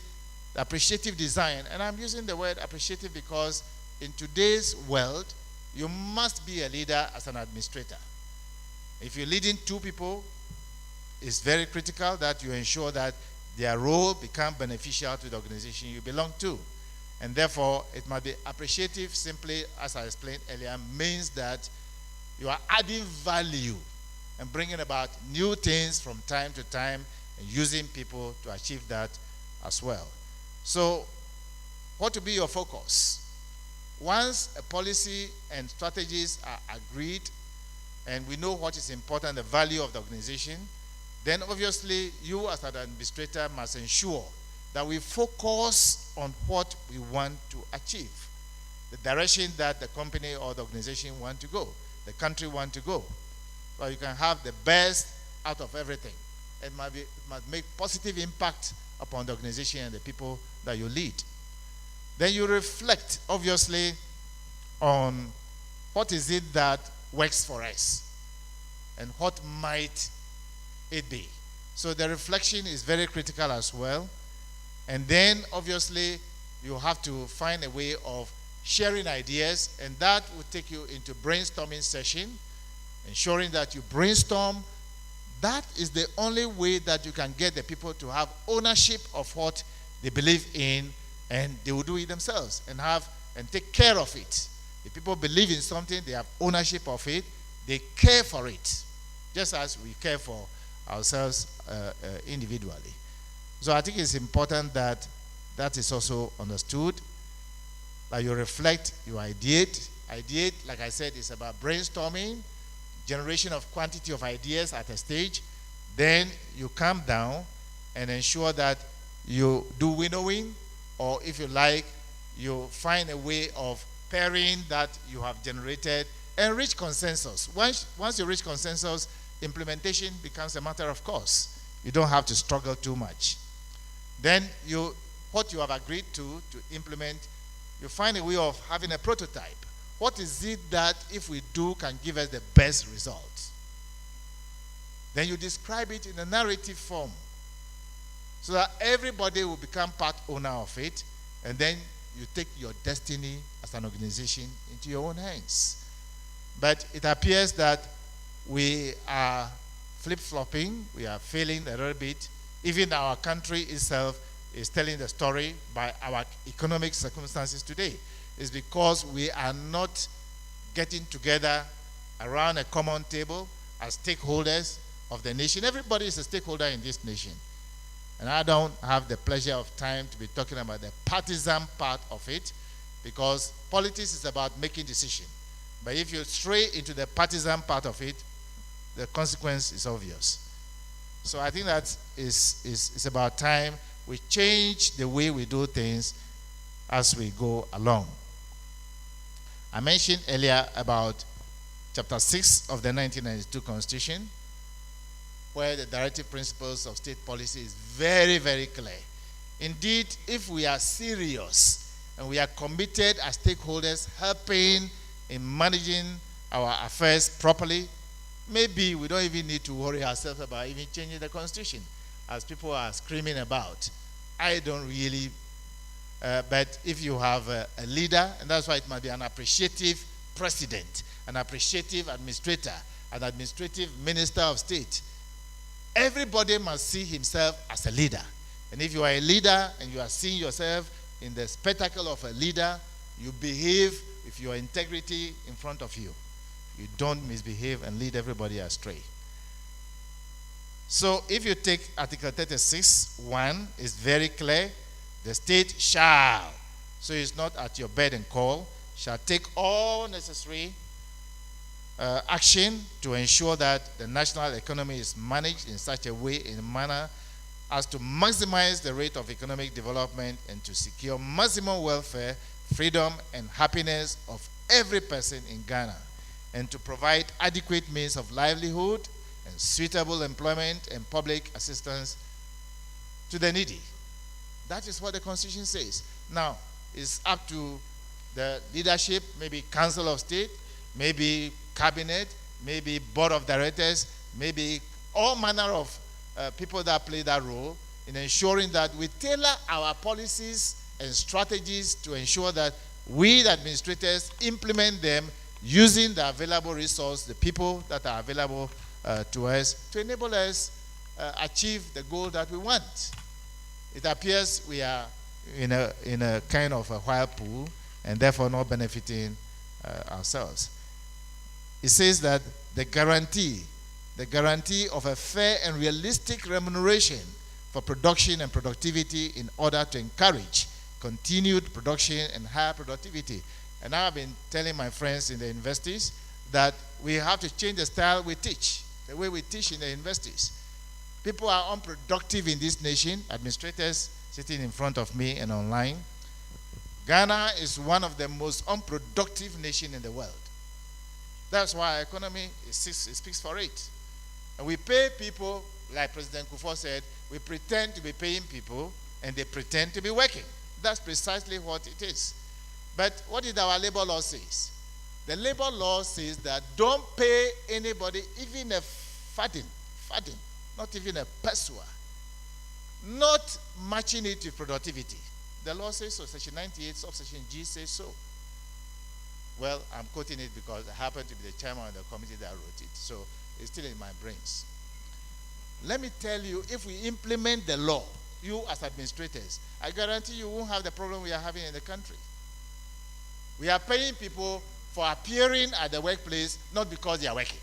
appreciative design, and I'm using the word appreciative because in today's world, you must be a leader as an administrator. If you're leading two people, it's very critical that you ensure that their role become beneficial to the organization you belong to. And therefore, it must be appreciative. Simply, as I explained earlier, means that you are adding value and bringing about new things from time to time and using people to achieve that as well. So, what will be your focus? Once a policy and strategies are agreed and we know what is important, the value of the organization, then obviously you as an administrator must ensure that we focus on what we want to achieve, the direction that the company or the organization want to go, the country want to go. Well, you can have the best out of everything. It must make positive impact upon the organization and the people that you lead. Then you reflect, obviously, on what is it that works for us and what might it be. So the reflection is very critical as well. And then, obviously, you have to find a way of sharing ideas, and that will take you into brainstorming session, ensuring that you brainstorm. That is the only way that you can get the people to have ownership of what they believe in, and they will do it themselves and take care of it. If people believe in something, they have ownership of it, they care for it, just as we care for ourselves individually. So I think it's important that that is also understood, that you reflect, you ideate. Ideate, like I said, is about brainstorming, generation of quantity of ideas at a stage. Then you calm down and ensure that you do winnowing, or if you like, you find a way of pairing that you have generated and reach consensus. Once you reach consensus, implementation becomes a matter of course. You don't have to struggle too much. Then what you have agreed to implement, you find a way of having a prototype. What is it that, if we do, can give us the best result? Then you describe it in a narrative form so that everybody will become part owner of it, and then you take your destiny as an organization into your own hands. But it appears that we are flip-flopping, we are failing a little bit. Even our country itself is telling the story by our economic circumstances today. It's because we are not getting together around a common table as stakeholders of the nation. Everybody is a stakeholder in this nation. And I don't have the pleasure of time to be talking about the partisan part of it, because politics is about making decisions. But if you stray into the partisan part of it, the consequence is obvious. So I think that is about time we change the way we do things as we go along. I mentioned earlier about chapter 6 of the 1992 Constitution, where the directive principles of state policy is very, very clear. Indeed, if we are serious and we are committed as stakeholders helping in managing our affairs properly, maybe we don't even need to worry ourselves about even changing the Constitution, as people are screaming about. I don't really, but if you have a leader, and that's why it might be an appreciative president, an appreciative administrator, an administrative minister of state, everybody must see himself as a leader. And if you are a leader and you are seeing yourself in the spectacle of a leader, you behave with your integrity in front of you. You don't misbehave and lead everybody astray. So if you take Article 36(1), it's very clear. The state shall, so it's not at your beck and call, shall take all necessary action to ensure that the national economy is managed in such a way, in a manner as to maximize the rate of economic development and to secure maximum welfare, freedom, and happiness of every person in Ghana, and to provide adequate means of livelihood and suitable employment and public assistance to the needy. That is what the Constitution says. Now, it's up to the leadership, maybe Council of State, maybe Cabinet, maybe Board of Directors, maybe all manner of people that play that role in ensuring that we tailor our policies and strategies to ensure that we, the administrators, implement them using the available resource, the people that are available to us, to enable us achieve the goal that we want. It appears we are in a kind of a whirlpool and therefore not benefiting ourselves. It says that the guarantee of a fair and realistic remuneration for production and productivity in order to encourage continued production and higher productivity. And I've been telling my friends in the universities that we have to change the style we teach, the way we teach in the universities. People are unproductive in this nation, administrators sitting in front of me and online. Ghana is one of the most unproductive nations in the world. That's why our economy speaks for it. And we pay people, like President Kufuor said, we pretend to be paying people and they pretend to be working. That's precisely what it is. But what did our labor law say? The labor law says that don't pay anybody even a fadding, not even a peswa, not matching it with productivity. The law says so. Section 98, subsection G says so. Well, I'm quoting it because I happen to be the chairman of the committee that wrote it, so it's still in my brains. Let me tell you, if we implement the law, you as administrators, I guarantee you won't have the problem we are having in the country. We are paying people for appearing at the workplace, not because they are working.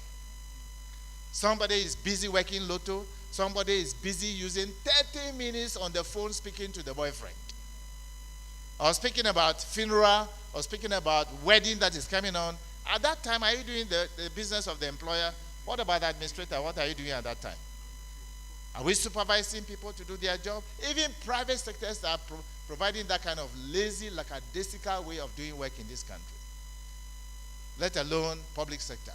Somebody is busy working lotto, somebody is busy using 30 minutes on the phone speaking to the boyfriend, or speaking about funeral, or speaking about wedding that is coming on. At that time, are you doing the business of the employer? What about the administrator? What are you doing at that time? Are we supervising people to do their job? Even private sectors are providing that kind of lazy, lackadaisical way of doing work in this country, let alone public sector.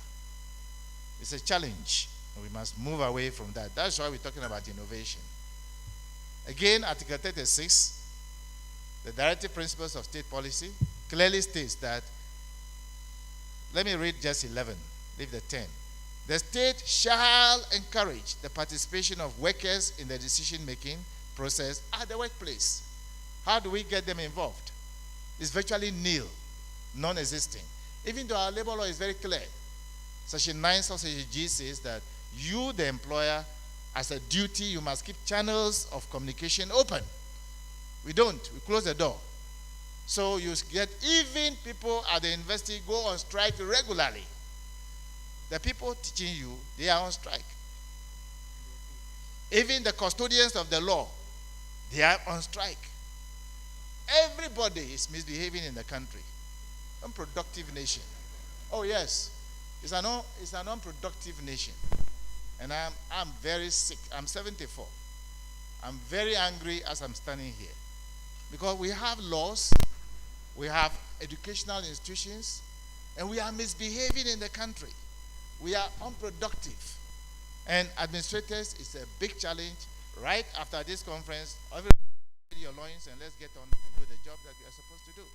It's a challenge, and we must move away from that. That's why we're talking about innovation. Again, Article 36, the Directive Principles of State Policy, clearly states that, let me read just 11, leave the 10. The state shall encourage the participation of workers in the decision-making process at the workplace. How do we get them involved? It's virtually nil, non-existing. Even though our labor law is very clear. Section 9, subsection G says that you, the employer, as a duty, you must keep channels of communication open. We don't. We close the door. So you get, even people at the university go on strike regularly. The people teaching you, they are on strike. Even the custodians of the law, they are on strike. Everybody is misbehaving in the country. Unproductive nation. Oh yes, it's an unproductive nation. And I'm very sick. I'm 74. I'm very angry as I'm standing here. Because we have laws, we have educational institutions, and we are misbehaving in the country. We are unproductive. And administrators is a big challenge. Right after this conference, everybody your loins and let's get on and do the job that we are supposed to do.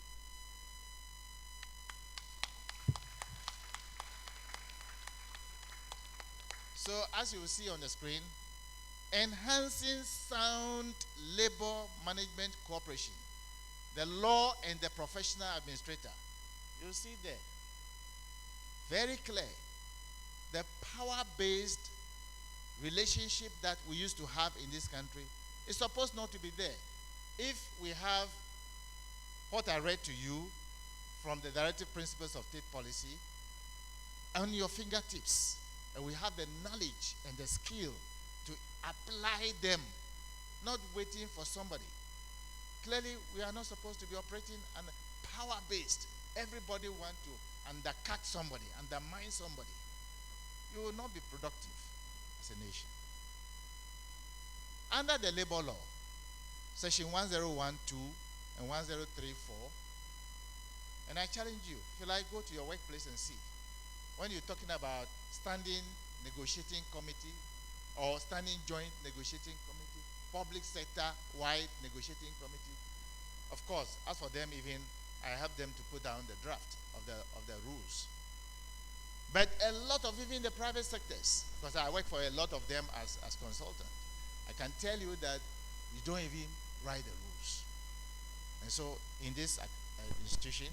So as you will see on the screen, enhancing sound labor management cooperation, the law and the professional administrator. You'll see there, very clear, the power-based relationship that we used to have in this country is supposed not to be there. If we have what I read to you from the directive principles of state policy on your fingertips, and we have the knowledge and the skill to apply them, not waiting for somebody. Clearly, we are not supposed to be operating on power-based. Everybody want to undercut somebody, undermine somebody. You will not be productive as a nation. Under the labor law, section 1012 and 1034, and I challenge you, if you like, go to your workplace and see. When you're talking about standing negotiating committee or standing joint negotiating committee, public sector wide negotiating committee, of course, as for them, even I help them to put down the draft of the rules. But a lot of even the private sectors, because I work for a lot of them as consultant, I can tell you that you don't even write the rules. And so in this institution,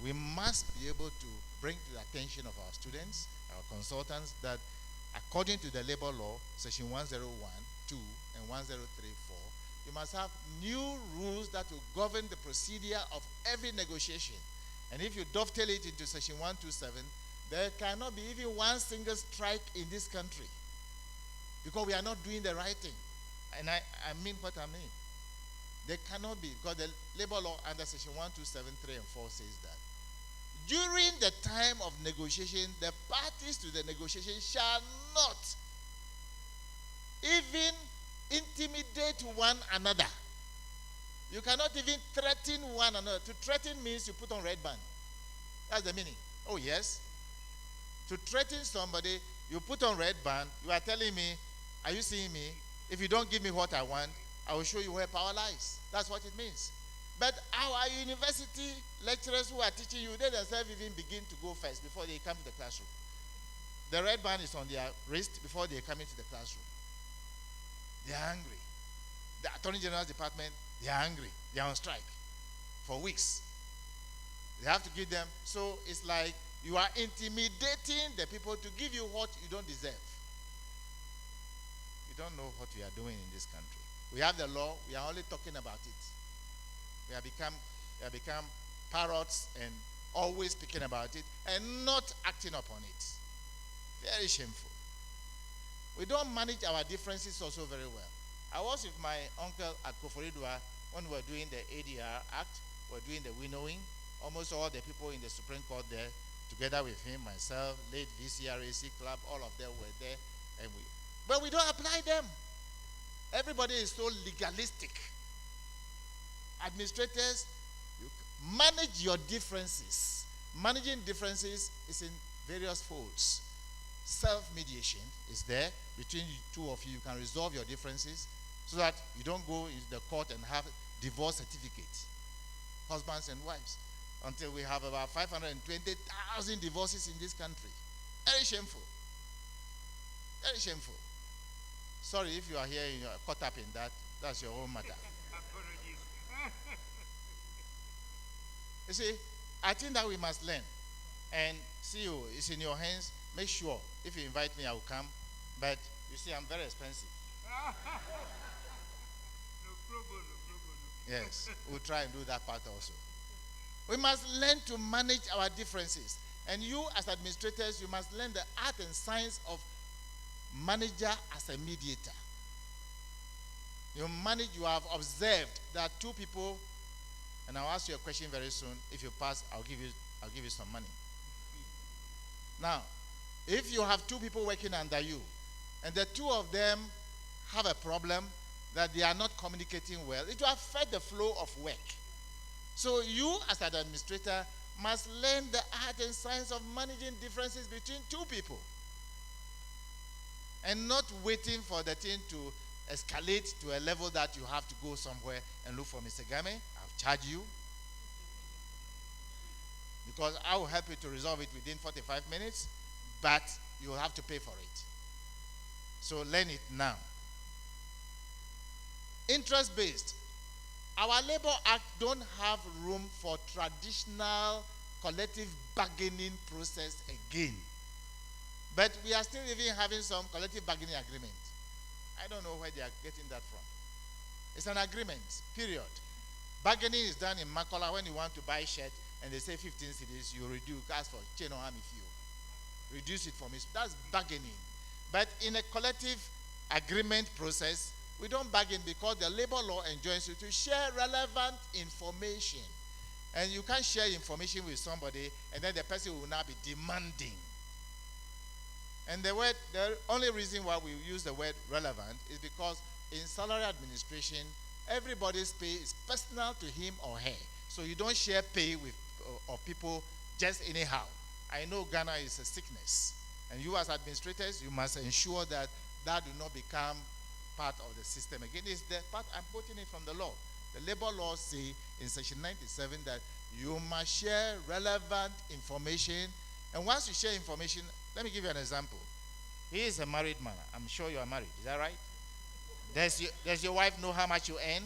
we must be able to bring to the attention of our students, our consultants, that according to the labor law, section 1012 and 1034, you must have new rules that will govern the procedure of every negotiation. And if you dovetail it into section 127, there cannot be even one single strike in this country because we are not doing the right thing. And I mean what I mean. There cannot be, because the labor law under section 127, 3 and 4 says that during the time of negotiation, the parties to the negotiation shall not even intimidate one another. You cannot even threaten one another. To threaten means you put on red band. That's the meaning. Oh yes. To threaten somebody, you put on red band. You are telling me, are you seeing me? If you don't give me what I want, I will show you where power lies. That's what it means. But our university lecturers who are teaching you, they themselves even begin to go first before they come to the classroom. The red band is on their wrist before they come into the classroom. They are angry. The Attorney General's department, they are angry. They are on strike for weeks. They have to give them. So it's like you are intimidating the people to give you what you don't deserve. You don't know what we are doing in this country. We have the law. We are only talking about it. We have become parrots and always speaking about it and not acting upon it. Very shameful. We don't manage our differences also very well. I was with my uncle at Koforidua when we were doing the ADR Act, we were doing the winnowing. Almost all the people in the Supreme Court there, together with him, myself, late VCRAC club, all of them were there. But we don't apply them. Everybody is so legalistic. Administrators, you manage your differences. Managing differences is in various folds. Self-mediation is there between the two of you. You can resolve your differences so that you don't go into the court and have divorce certificates, husbands and wives, until we have about 520,000 divorces in this country. Very shameful. Very shameful. Sorry if you are here and you are caught up in that. That's your own matter. You see, I think that we must learn. And CEO, it's in your hands. Make sure, if you invite me, I will come. But you see, I'm very expensive. No problem. Yes, we'll try and do that part also. We must learn to manage our differences. And you, as administrators, you must learn the art and science of manager as a mediator. You have observed that two people, and I'll ask you a question very soon. If you pass, I'll give you some money. Now, if you have two people working under you, and the two of them have a problem that they are not communicating well, it will affect the flow of work. So you, as an administrator, must learn the art and science of managing differences between two people, and not waiting for the thing to escalate to a level that you have to go somewhere and look for Mr. Game. I'll charge you, because I will help you to resolve it within 45 minutes, but you will have to pay for it. So learn it now. Interest-based. Our Labor Act don't have room for traditional collective bargaining process again. But we are still even having some collective bargaining agreement. I don't know where they are getting that from. It's an agreement, period. Bargaining is done in Makola when you want to buy shirt and they say 15 cedis, you reduce, ask for chain or if you reduce it for me. That's bargaining. But in a collective agreement process, we don't bargain because the labor law enjoins you to share relevant information. And you can't share information with somebody and then the person will now be demanding. And the only reason why we use the word relevant is because in salary administration, everybody's pay is personal to him or her. So you don't share pay with of people just anyhow. I know Ghana is a sickness. And you as administrators, you must ensure that that do not become part of the system. Again, it's the part, I'm quoting it from the law. The labor laws say in section 97 that you must share relevant information. And once you share information, let me give you an example. He is a married man. I'm sure you are married. Is that right? Does your wife know how much you earn?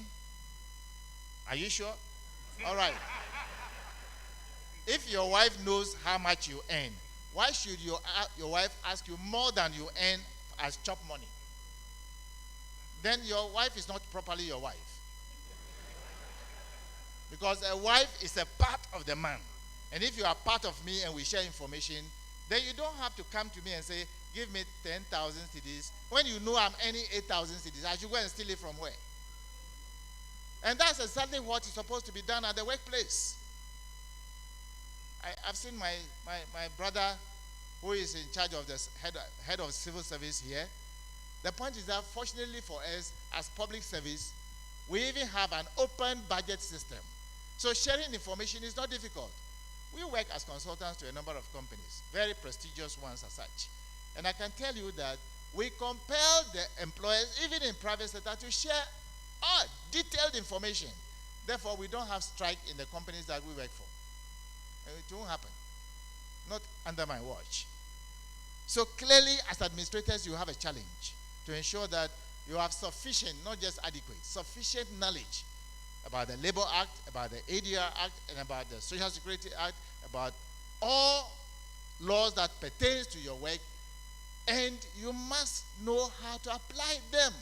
Are you sure? All right. If your wife knows how much you earn, why should your wife ask you more than you earn as chop money? Then your wife is not properly your wife. Because a wife is a part of the man. And if you are part of me and we share information, then you don't have to come to me and say, give me 10,000 cedis. When you know I'm earning 8,000 cedis, I should go and steal it from where? And that's exactly what is supposed to be done at the workplace. I've seen my brother who is in charge of the head of civil service here. The point is that fortunately for us as public service, we even have an open budget system. So sharing information is not difficult. We work as consultants to a number of companies, very prestigious ones as such. And I can tell you that we compel the employers, even in private sector, to share all detailed information. Therefore, we don't have strike in the companies that we work for. And it won't happen. Not under my watch. So clearly, as administrators, you have a challenge to ensure that you have sufficient, not just adequate, sufficient knowledge about the Labor Act, about the ADR Act, and about the Social Security Act, about all laws that pertains to your work, and you must know how to apply them.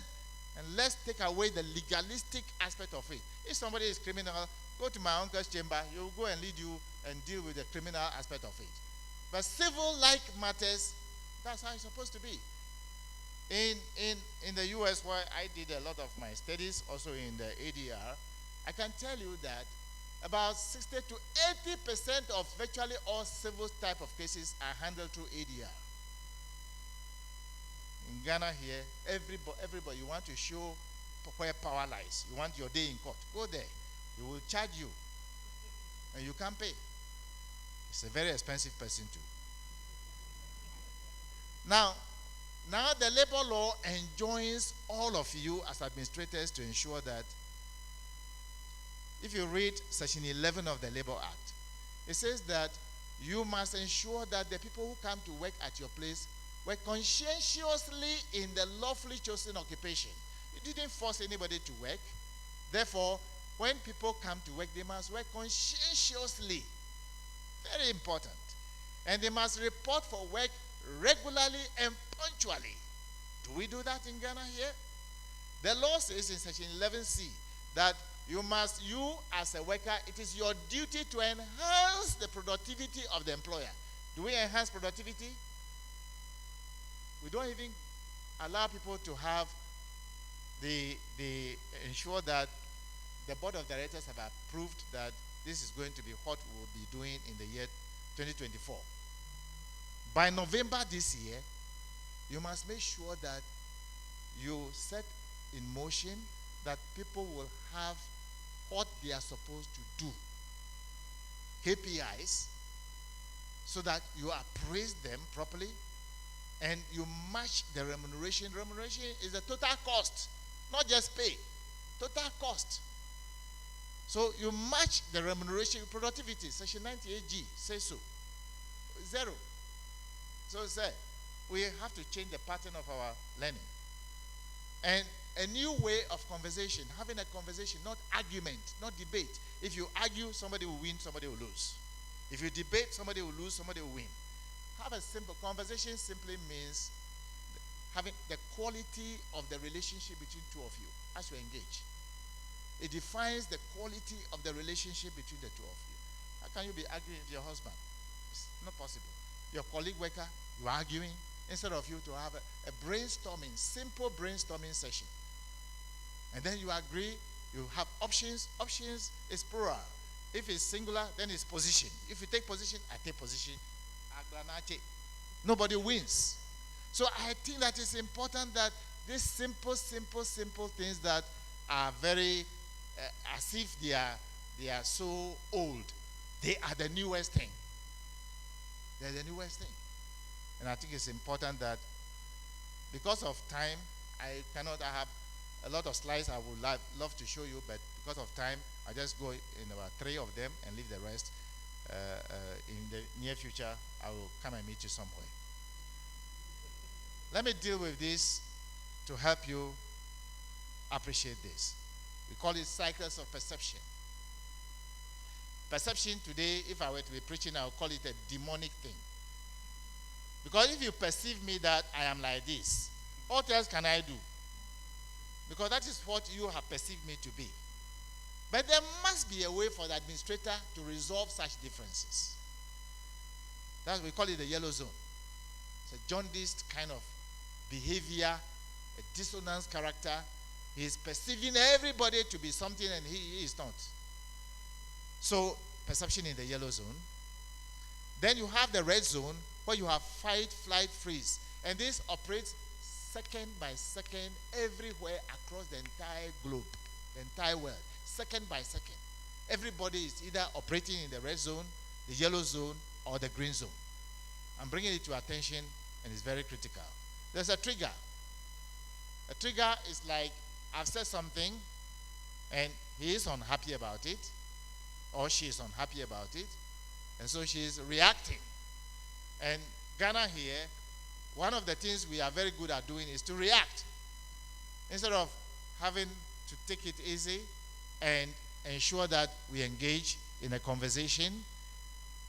And let's take away the legalistic aspect of it. If somebody is criminal, go to my uncle's chamber, he will go and lead you and deal with the criminal aspect of it. But civil-like matters, that's how it's supposed to be. In the US, where I did a lot of my studies, also in the ADR, I can tell you that about 60 to 80% of virtually all civil type of cases are handled through ADR. In Ghana here, everybody, you want to show where power lies. You want your day in court. Go there. They will charge you. And you can't pay. It's a very expensive person too. Now the labor law enjoins all of you as administrators to ensure that if you read section 11 of the Labor Act, it says that you must ensure that the people who come to work at your place work conscientiously in the lawfully chosen occupation. You didn't force anybody to work. Therefore, when people come to work, they must work conscientiously. Very important. And they must report for work regularly and punctually. Do we do that in Ghana here? The law says in section 11C that you as a worker, it is your duty to enhance the productivity of the employer. Do we enhance productivity? We don't even allow people to have ensure that the board of directors have approved that this is going to be what we will be doing in the year 2024. By November this year, You must make sure that you set in motion that people will have what they are supposed to do. KPIs, so that you appraise them properly and you match the remuneration. Remuneration is the total cost, not just pay. Total cost. So you match the remuneration with productivity. Section 98G says so. Zero. So say we have to change the pattern of our learning. And a new way of conversation, having a conversation, not argument, not debate. If you argue, somebody will win, somebody will lose. If you debate, somebody will lose, somebody will win. Have a simple conversation. Simply means having the quality of the relationship between two of you as you engage. It defines the quality of the relationship between the two of you. How can you be arguing with your husband? It's not possible. Your colleague worker, you are arguing, instead of you to have a brainstorming, simple brainstorming session. And then you agree, you have options. Options is plural. If it's singular, then it's position. If you take position, I take position. Nobody wins. So I think that it's important that these simple things that are very as if they are so old, they are the newest thing. They're the newest thing. And I think it's important that because of time, I have a lot of slides I would love to show you, but because of time, I just go in about 3 of them and leave the rest. In the near future, I will come and meet you somewhere. Let me deal with this to help you appreciate this. We call it cycles of perception. Perception today, if I were to be preaching, I would call it a demonic thing. Because if you perceive me that I am like this, what else can I do? Because that is what you have perceived me to be. But there must be a way for the administrator to resolve such differences. That's what we call it the yellow zone. It's a jaundiced kind of behavior, a dissonance character. He is perceiving everybody to be something and he is not. So, perception in the yellow zone. Then you have the red zone where you have fight, flight, freeze. And this operates second by second everywhere across the entire globe, the entire world. Second by second. Everybody is either operating in the red zone, the yellow zone, or the green zone. I'm bringing it to your attention, and it's very critical. There's a trigger. A trigger is like, I've said something, and he is unhappy about it, or she is unhappy about it, and so she is reacting. And Ghana here, one of the things we are very good at doing is to react. Instead of having to take it easy and ensure that we engage in a conversation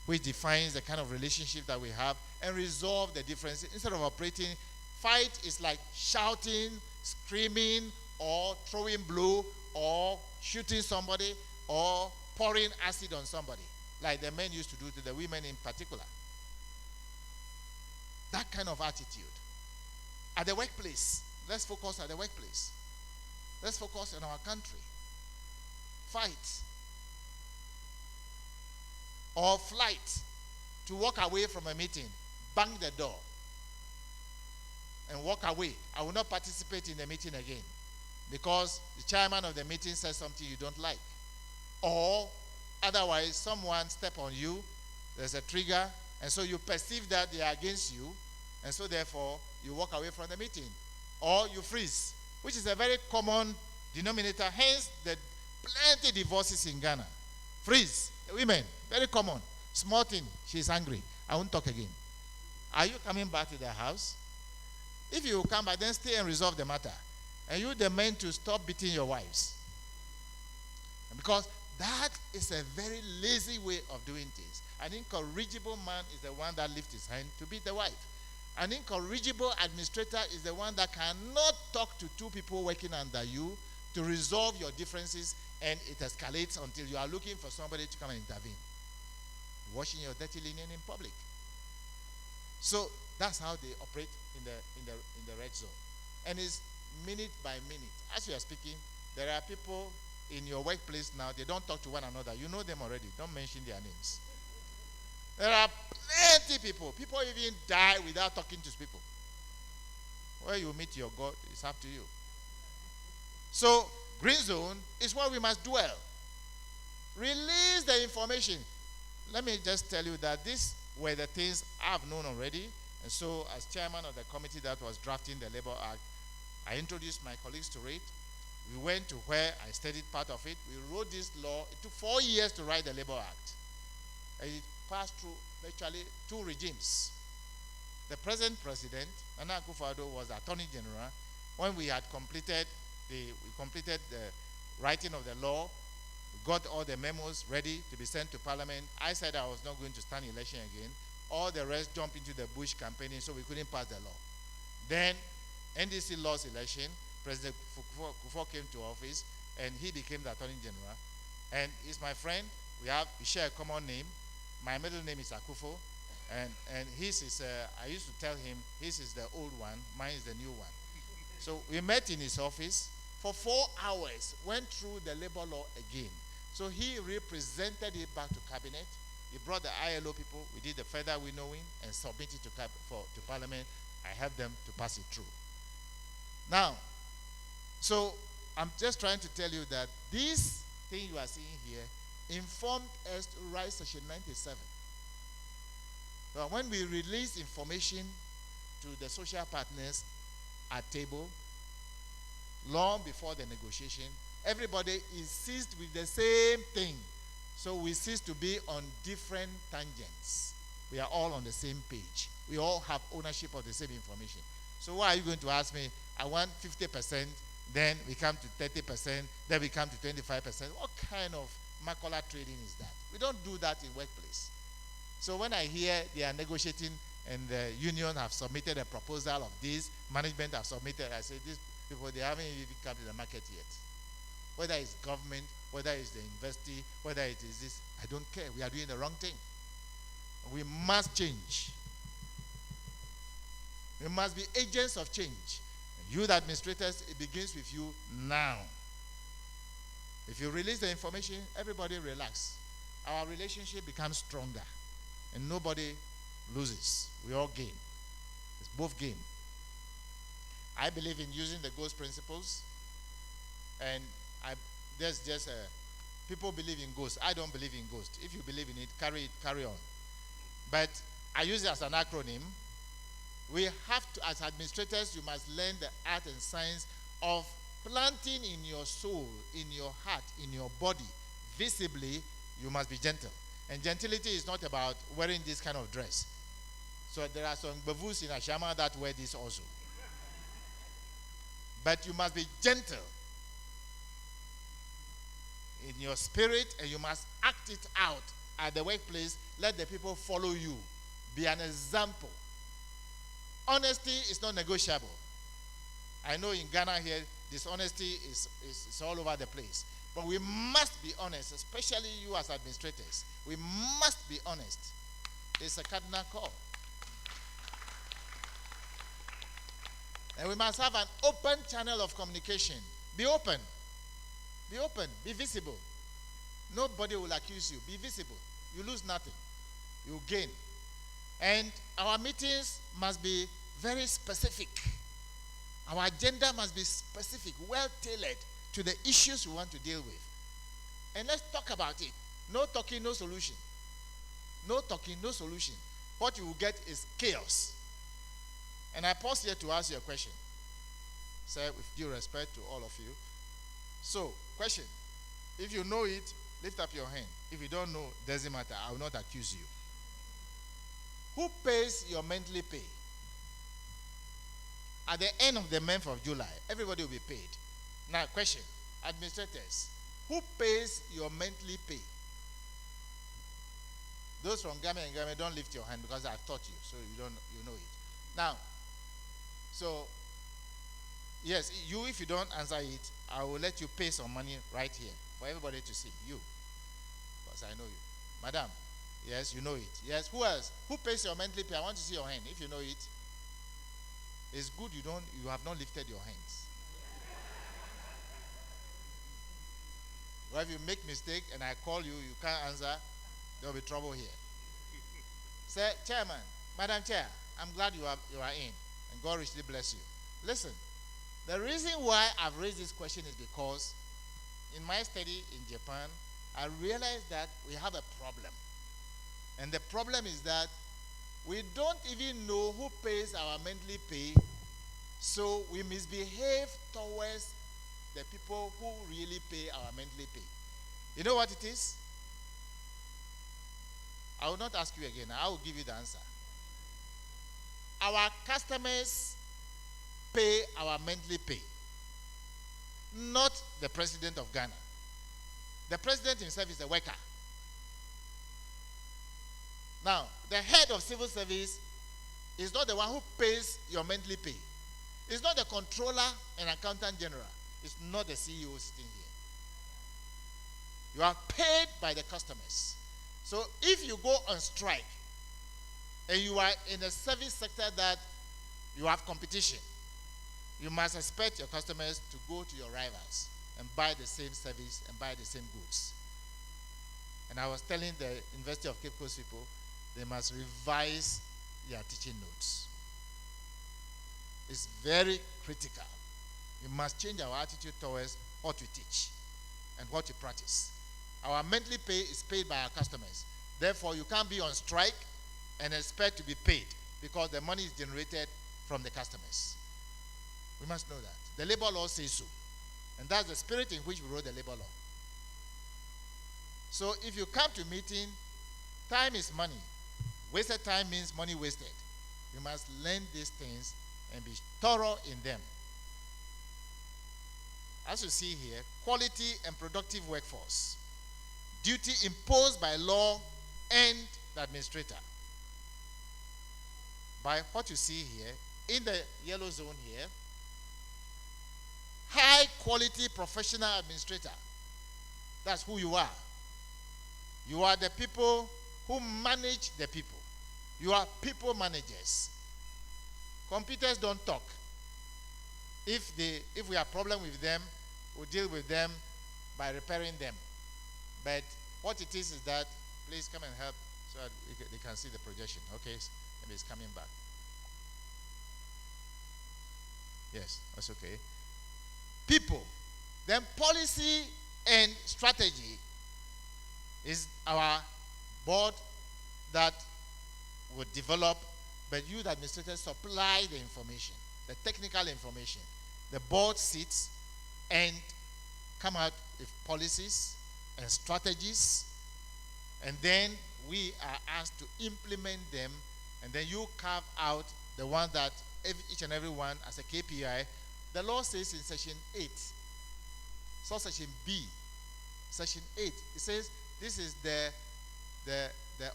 which defines the kind of relationship that we have and resolve the differences. Instead of operating, fight is like shouting, screaming, or throwing blow, or shooting somebody, or pouring acid on somebody, like the men used to do to the women in particular. That kind of attitude. At the workplace, let's focus at the workplace. Let's focus on our country. Fight or flight, to walk away from a meeting, bang the door, and walk away. I will not participate in the meeting again because the chairman of the meeting says something you don't like. Or otherwise, someone step on you, there's a trigger, and so you perceive that they are against you, and so therefore you walk away from the meeting. Or you freeze, which is a very common denominator, hence the plenty divorces in Ghana. Freeze. Women, very common. Small thing, she's angry. I won't talk again. Are you coming back to the house? If you come back, then stay and resolve the matter. And you the men to stop beating your wives. Because that is a very lazy way of doing things. An incorrigible man is the one that lifts his hand to beat the wife. An incorrigible administrator is the one that cannot talk to two people working under you to resolve your differences, and it escalates until you are looking for somebody to come and intervene. Washing your dirty linen in public. So that's how they operate in the red zone. And it's minute by minute. As we are speaking, there are people in your workplace now, they don't talk to one another. You know them already. Don't mention their names. There are plenty people. People even die without talking to people. Where you meet your God is up to you. So, green zone is where we must dwell. Release the information. Let me just tell you that these were the things I've known already. And so, as chairman of the committee that was drafting the Labor Act, I introduced my colleagues to it. We went to where I studied part of it. We wrote this law. It took 4 years to write the Labor Act. And it passed through virtually 2 regimes. The present president, Nana Akufo-Addo, was the Attorney General. When we had completed the writing of the law, we got all the memos ready to be sent to Parliament. I said I was not going to stand election again. All the rest jumped into the Bush campaigning, so we couldn't pass the law. Then NDC lost election. President Kufuor came to office, and he became the Attorney General. And he's my friend. We share a common name. My middle name is Akufo. And his is, I used to tell him, his is the old one, mine is the new one. So we met in his office for 4 hours, went through the labor law again. So he represented it back to cabinet. He brought the ILO people, we did the further winnowing and submitted to Parliament. I helped them to pass it through. Now, so I'm just trying to tell you that this thing you are seeing here informed us to write Section 97. But when we release information to the social partners at table, long before the negotiation, everybody is seized with the same thing. So we cease to be on different tangents. We are all on the same page. We all have ownership of the same information. So why are you going to ask me, I want 50%, then we come to 30%, then we come to 25%? What kind of Makola trading is that? We don't do that in workplace. So when I hear they are negotiating and the union have submitted a proposal of this, management have submitted, I say, these people, they haven't even come to the market yet. Whether it's government, whether it's the university, whether it is this, I don't care. We are doing the wrong thing. We must change. We must be agents of change. You, the administrators, it begins with you now. If you release the information, everybody relax. Our relationship becomes stronger. And nobody loses. We all gain. It's both gain. I believe in using the ghost principles. And there's just people believe in ghosts. I don't believe in ghosts. If you believe in it, carry on. But I use it as an acronym. We have to, as administrators, you must learn the art and science of planting in your soul, in your heart, in your body. Visibly, you must be gentle. And gentility is not about wearing this kind of dress. So there are some bavus in Ashama that wear this also. But you must be gentle in your spirit, and you must act it out at the workplace. Let the people follow you. Be an example. Honesty is not negotiable. I know in Ghana here, dishonesty is all over the place. But we must be honest, especially you as administrators. We must be honest. It's a cardinal call. And we must have an open channel of communication. Be open. Be open. Be visible. Nobody will accuse you. Be visible. You lose nothing. You gain. And our meetings must be very specific. Our agenda must be specific, well tailored to the issues we want to deal with. And let's talk about it. No talking, no solution. No talking, no solution. What you will get is chaos. And I pause here to ask you a question. Sir, with due respect to all of you. So, question. If you know it, lift up your hand. If you don't know, doesn't matter. I will not accuse you. Who pays your monthly pay? At the end of the month of July, everybody will be paid. Now, question. Administrators, who pays your monthly pay? Those from Ghana and Ghana, don't lift your hand because I've taught you, so you know it. Now, so, yes, you, if you don't answer it, I will let you pay some money right here for everybody to see. You, because I know you. Madam, yes, you know it. Yes, who else? Who pays your monthly pay? I want to see your hand. If you know it, it's good you have not lifted your hands. Well, if you make mistake and I call you, you can't answer, there will be trouble here. Say, Chairman, Madam Chair, I'm glad you are in, and God richly bless you. Listen, the reason why I've raised this question is because in my study in Japan, I realized that we have a problem. And the problem is that we don't even know who pays our monthly pay, so we misbehave towards the people who really pay our monthly pay. You know what it is? I will not ask you again. I will give you the answer. Our customers pay our monthly pay, not the president of Ghana. The president himself is a worker. Now, the head of civil service is not the one who pays your monthly pay. It's not the controller and accountant general. It's not the CEO sitting here. You are paid by the customers. So if you go on strike and you are in a service sector that you have competition, you must expect your customers to go to your rivals and buy the same service and buy the same goods. And I was telling the University of Cape Coast people, they must revise their teaching notes. It's very critical. We must change our attitude towards what we teach and what we practice. Our monthly pay is paid by our customers. Therefore, you can't be on strike and expect to be paid because the money is generated from the customers. We must know that. The labor law says so. And that's the spirit in which we wrote the labor law. So if you come to meeting, time is money. Wasted time means money wasted. You must learn these things and be thorough in them. As you see here, quality and productive workforce. Duty imposed by law and the administrator. By what you see here, in the yellow zone here, high quality professional administrator. That's who you are. You are the people who manage the people. You are people managers. Computers don't talk. If we have problem with them, we'll deal with them by repairing them. But what it is that, please come and help so that they can see the projection. Okay, maybe it's coming back. Yes, that's okay. People. Then policy and strategy is our board that will develop, but you, the administrators, supply the information, the technical information. The board sits and come out with policies and strategies, and then we are asked to implement them, and then you carve out the one that each and every one as a KPI. The law says in section 8, so section B, section 8, it says this is the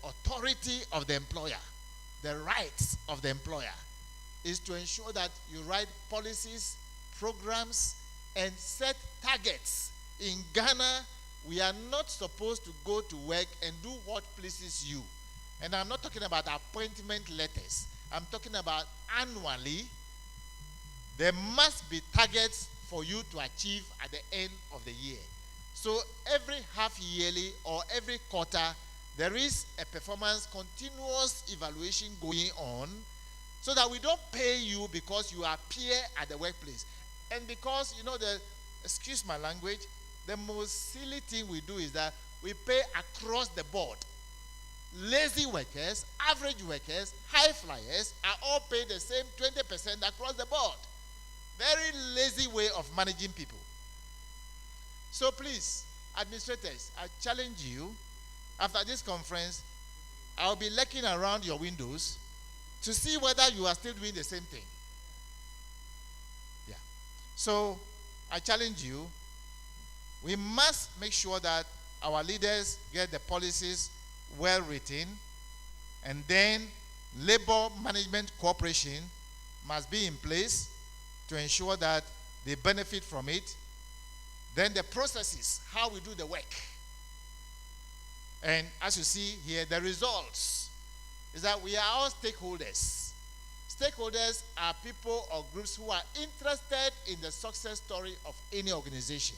authority of the employer, the rights of the employer is to ensure that you write policies, programs, and set targets. In Ghana, we are not supposed to go to work and do what pleases you. And I'm not talking about appointment letters. I'm talking about annually. There must be targets for you to achieve at the end of the year. So every half yearly or every quarter, there is a performance continuous evaluation going on so that we don't pay you because you appear at the workplace. And because, excuse my language, the most silly thing we do is that we pay across the board. Lazy workers, average workers, high flyers are all paid the same 20% across the board. Very lazy way of managing people. So please, administrators, I challenge you, after this conference, I'll be looking around your windows to see whether you are still doing the same thing. Yeah. So I challenge you, we must make sure that our leaders get the policies well written, and then labor management cooperation must be in place to ensure that they benefit from it. Then the processes, how we do the work. And as you see here, the results is that we are all stakeholders. Stakeholders are people or groups who are interested in the success story of any organization.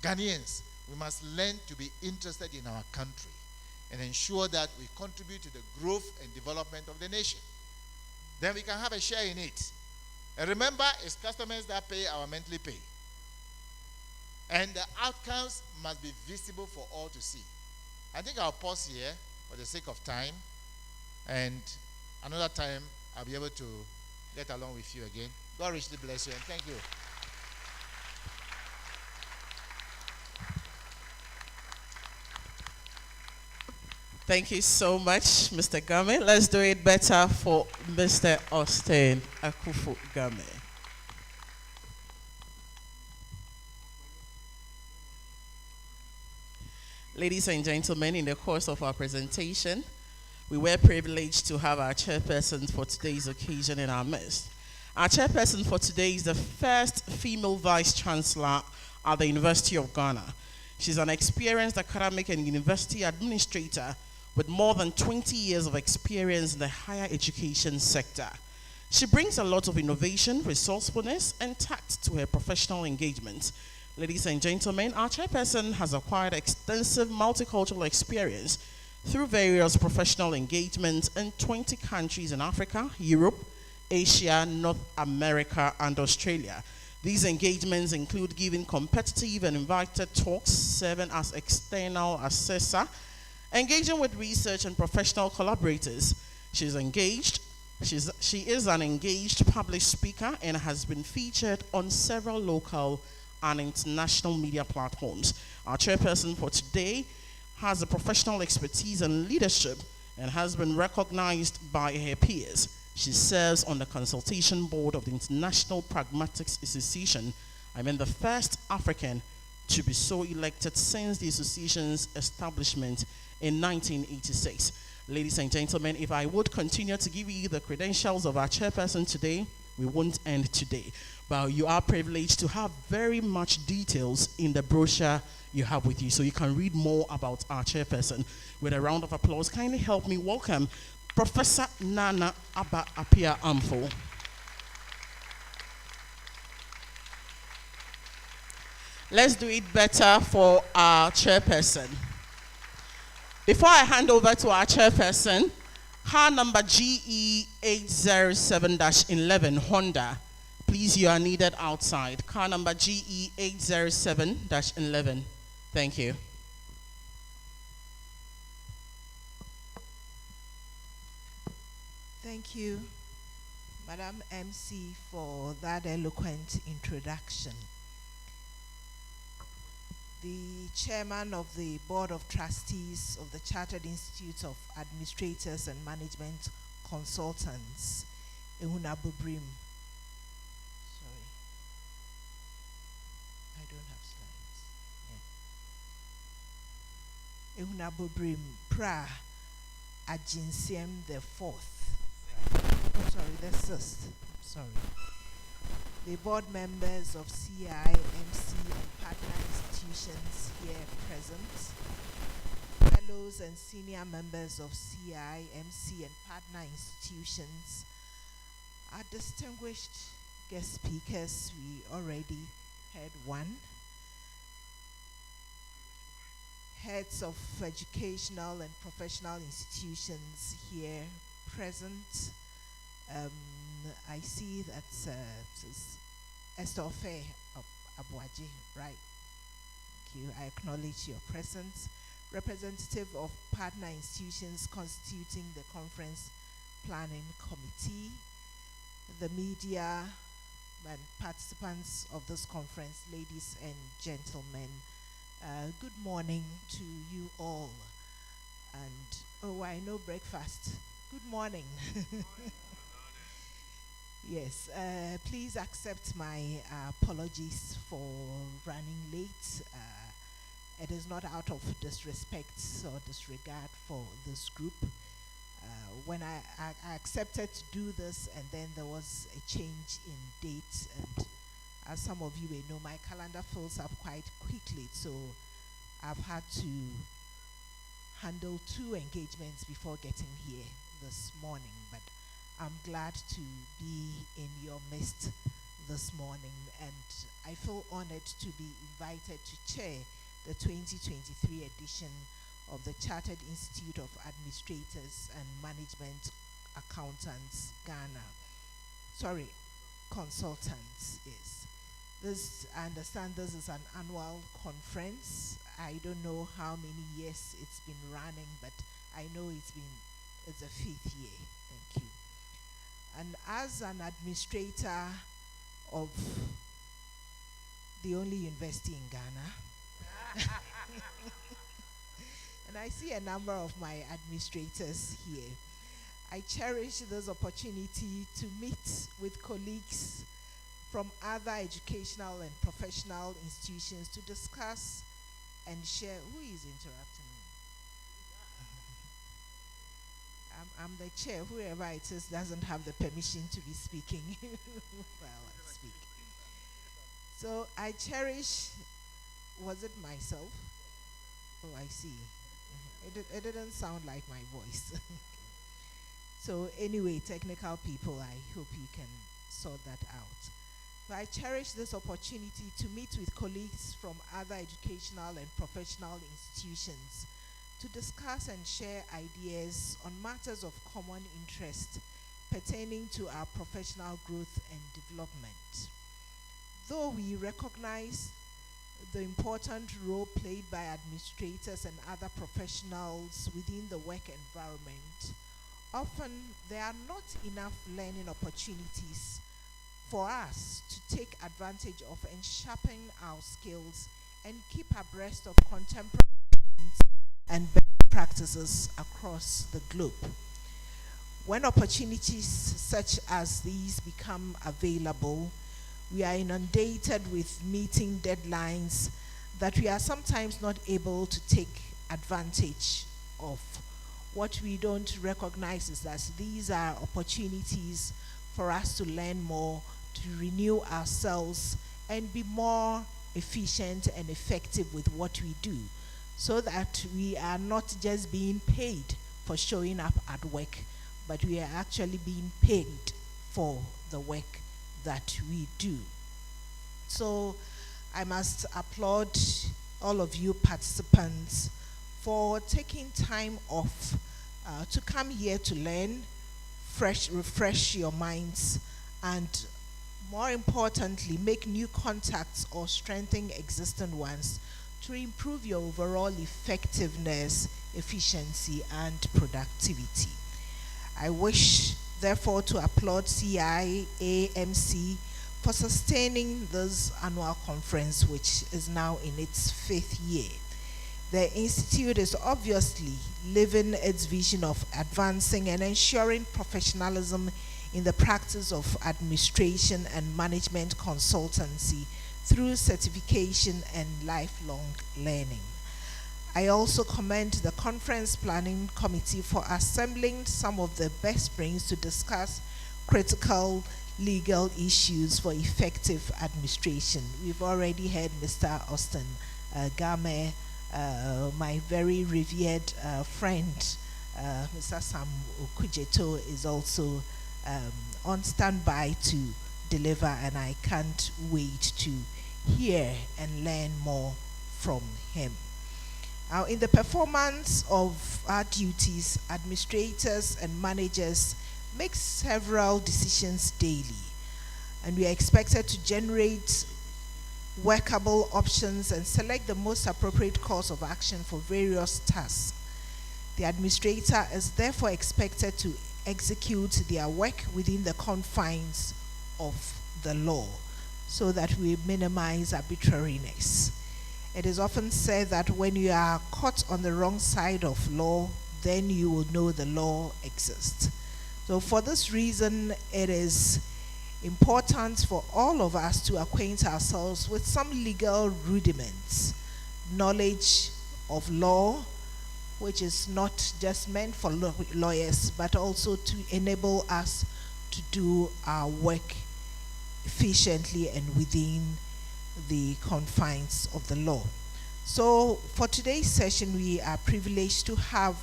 Ghanaians, we must learn to be interested in our country and ensure that we contribute to the growth and development of the nation. Then we can have a share in it. And remember, it's customers that pay our monthly pay. And the outcomes must be visible for all to see. I think I'll pause here for the sake of time. And another time, I'll be able to get along with you again. God richly bless you and thank you. Thank you so much, Mr. Game. Let's do it better for Mr. Austin Akufu Game. Ladies and gentlemen, in the course of our presentation, we were privileged to have our chairperson for today's occasion in our midst. Our chairperson for today is the first female vice chancellor at the University of Ghana. She's an experienced academic and university administrator with more than 20 years of experience in the higher education sector. She brings a lot of innovation, resourcefulness, and tact to her professional engagement. Ladies and gentlemen, our chairperson has acquired extensive multicultural experience through various professional engagements in 20 countries in Africa, Europe, Asia, North America, and Australia. These engagements include giving competitive and invited talks, serving as external assessor, engaging with research and professional collaborators. She is an engaged public speaker and has been featured on several local and international media platforms. Our chairperson for today has a professional expertise and leadership and has been recognized by her peers. She serves on the consultation board of the International Pragmatics Association. The first African to be so elected since the association's establishment in 1986. Ladies and gentlemen, if I would continue to give you the credentials of our chairperson today, we won't end today. But you are privileged to have very much details in the brochure you have with you, so you can read more about our chairperson. With a round of applause, kindly help me welcome Professor Nana Abba Apia Amfo. Let's do it better for our chairperson. Before I hand over to our chairperson, car number GE807-11 Honda. Please, you are needed outside. Car number GE807-11. Thank you. Thank you, Madam MC, for that eloquent introduction. The chairman of the Board of Trustees of the Chartered Institute of Administrators and Management Consultants, Ehuna Bobrim. Sorry, I don't have slides. Yeah. Ehuna Bobrim, Pra Ajinsiem the Fourth. Oh, sorry, the sixth. Sorry. The board members of CIMC and partner institutions here present, fellows and senior members of CIMC and partner institutions, our distinguished guest speakers, we already heard one, heads of educational and professional institutions here present. I see that's Esther Ofe Abuaji, right? Thank you. I acknowledge your presence. Representative of partner institutions constituting the conference planning committee, the media and participants of this conference, ladies and gentlemen, good morning to you all. And, oh, I know breakfast. Good morning. Yes, please accept my apologies for running late. It is not out of disrespect or disregard for this group. When I accepted to do this, and then there was a change in date, and as some of you may know, my calendar fills up quite quickly, so I've had to handle 2 engagements before getting here this morning, but I'm glad to be in your midst this morning, and I feel honored to be invited to chair the 2023 edition of the Chartered Institute of Administrators and Management Accountants, Ghana. Sorry, consultants is. I understand this is an annual conference. I don't know how many years it's been running, but I know it's the 5th year. Thank you. And as an administrator of the only university in Ghana, and I see a number of my administrators here, I cherish this opportunity to meet with colleagues from other educational and professional institutions to discuss and share. Who is interrupting me? I'm the chair. Whoever it is doesn't have the permission to be speaking. Well, I speak. So I cherish, was it myself? Oh, I see. It didn't sound like my voice. So anyway, technical people, I hope you can sort that out. But I cherish this opportunity to meet with colleagues from other educational and professional institutions to discuss and share ideas on matters of common interest pertaining to our professional growth and development. Though we recognize the important role played by administrators and other professionals within the work environment, often there are not enough learning opportunities for us to take advantage of and sharpen our skills and keep abreast of contemporary trends and best practices across the globe. When opportunities such as these become available, we are inundated with meeting deadlines that we are sometimes not able to take advantage of. What we don't recognize is that these are opportunities for us to learn more, to renew ourselves, and be more efficient and effective with what we do, so that we are not just being paid for showing up at work, but we are actually being paid for the work that we do. So I must applaud all of you participants for taking time off to come here to learn, refresh your minds, and more importantly, make new contacts or strengthen existing ones to improve your overall effectiveness, efficiency, and productivity. I wish, therefore, to applaud CIAMC for sustaining this annual conference, which is now in its 5th year. The Institute is obviously living its vision of advancing and ensuring professionalism in the practice of administration and management consultancy through certification and lifelong learning. I also commend the Conference Planning Committee for assembling some of the best brains to discuss critical legal issues for effective administration. We've already heard Mr. Austin Game, my very revered friend, Mr. Sam Okujeto, is also on standby to deliver, and I can't wait to hear and learn more from him. Now, in the performance of our duties, administrators and managers make several decisions daily, and we are expected to generate workable options and select the most appropriate course of action for various tasks. The administrator is therefore expected to execute their work within the confines of the law so that we minimize arbitrariness. It is often said that when you are caught on the wrong side of law, then you will know the law exists. So for this reason, it is important for all of us to acquaint ourselves with some legal rudiments, knowledge of law, which is not just meant for lawyers, but also to enable us to do our work efficiently and within the confines of the law. So for today's session, we are privileged to have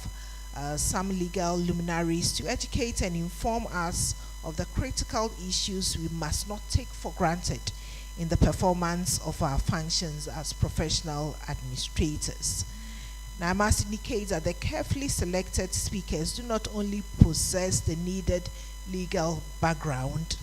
some legal luminaries to educate and inform us of the critical issues we must not take for granted in the performance of our functions as professional administrators. Now, I must indicate that the carefully selected speakers do not only possess the needed legal background,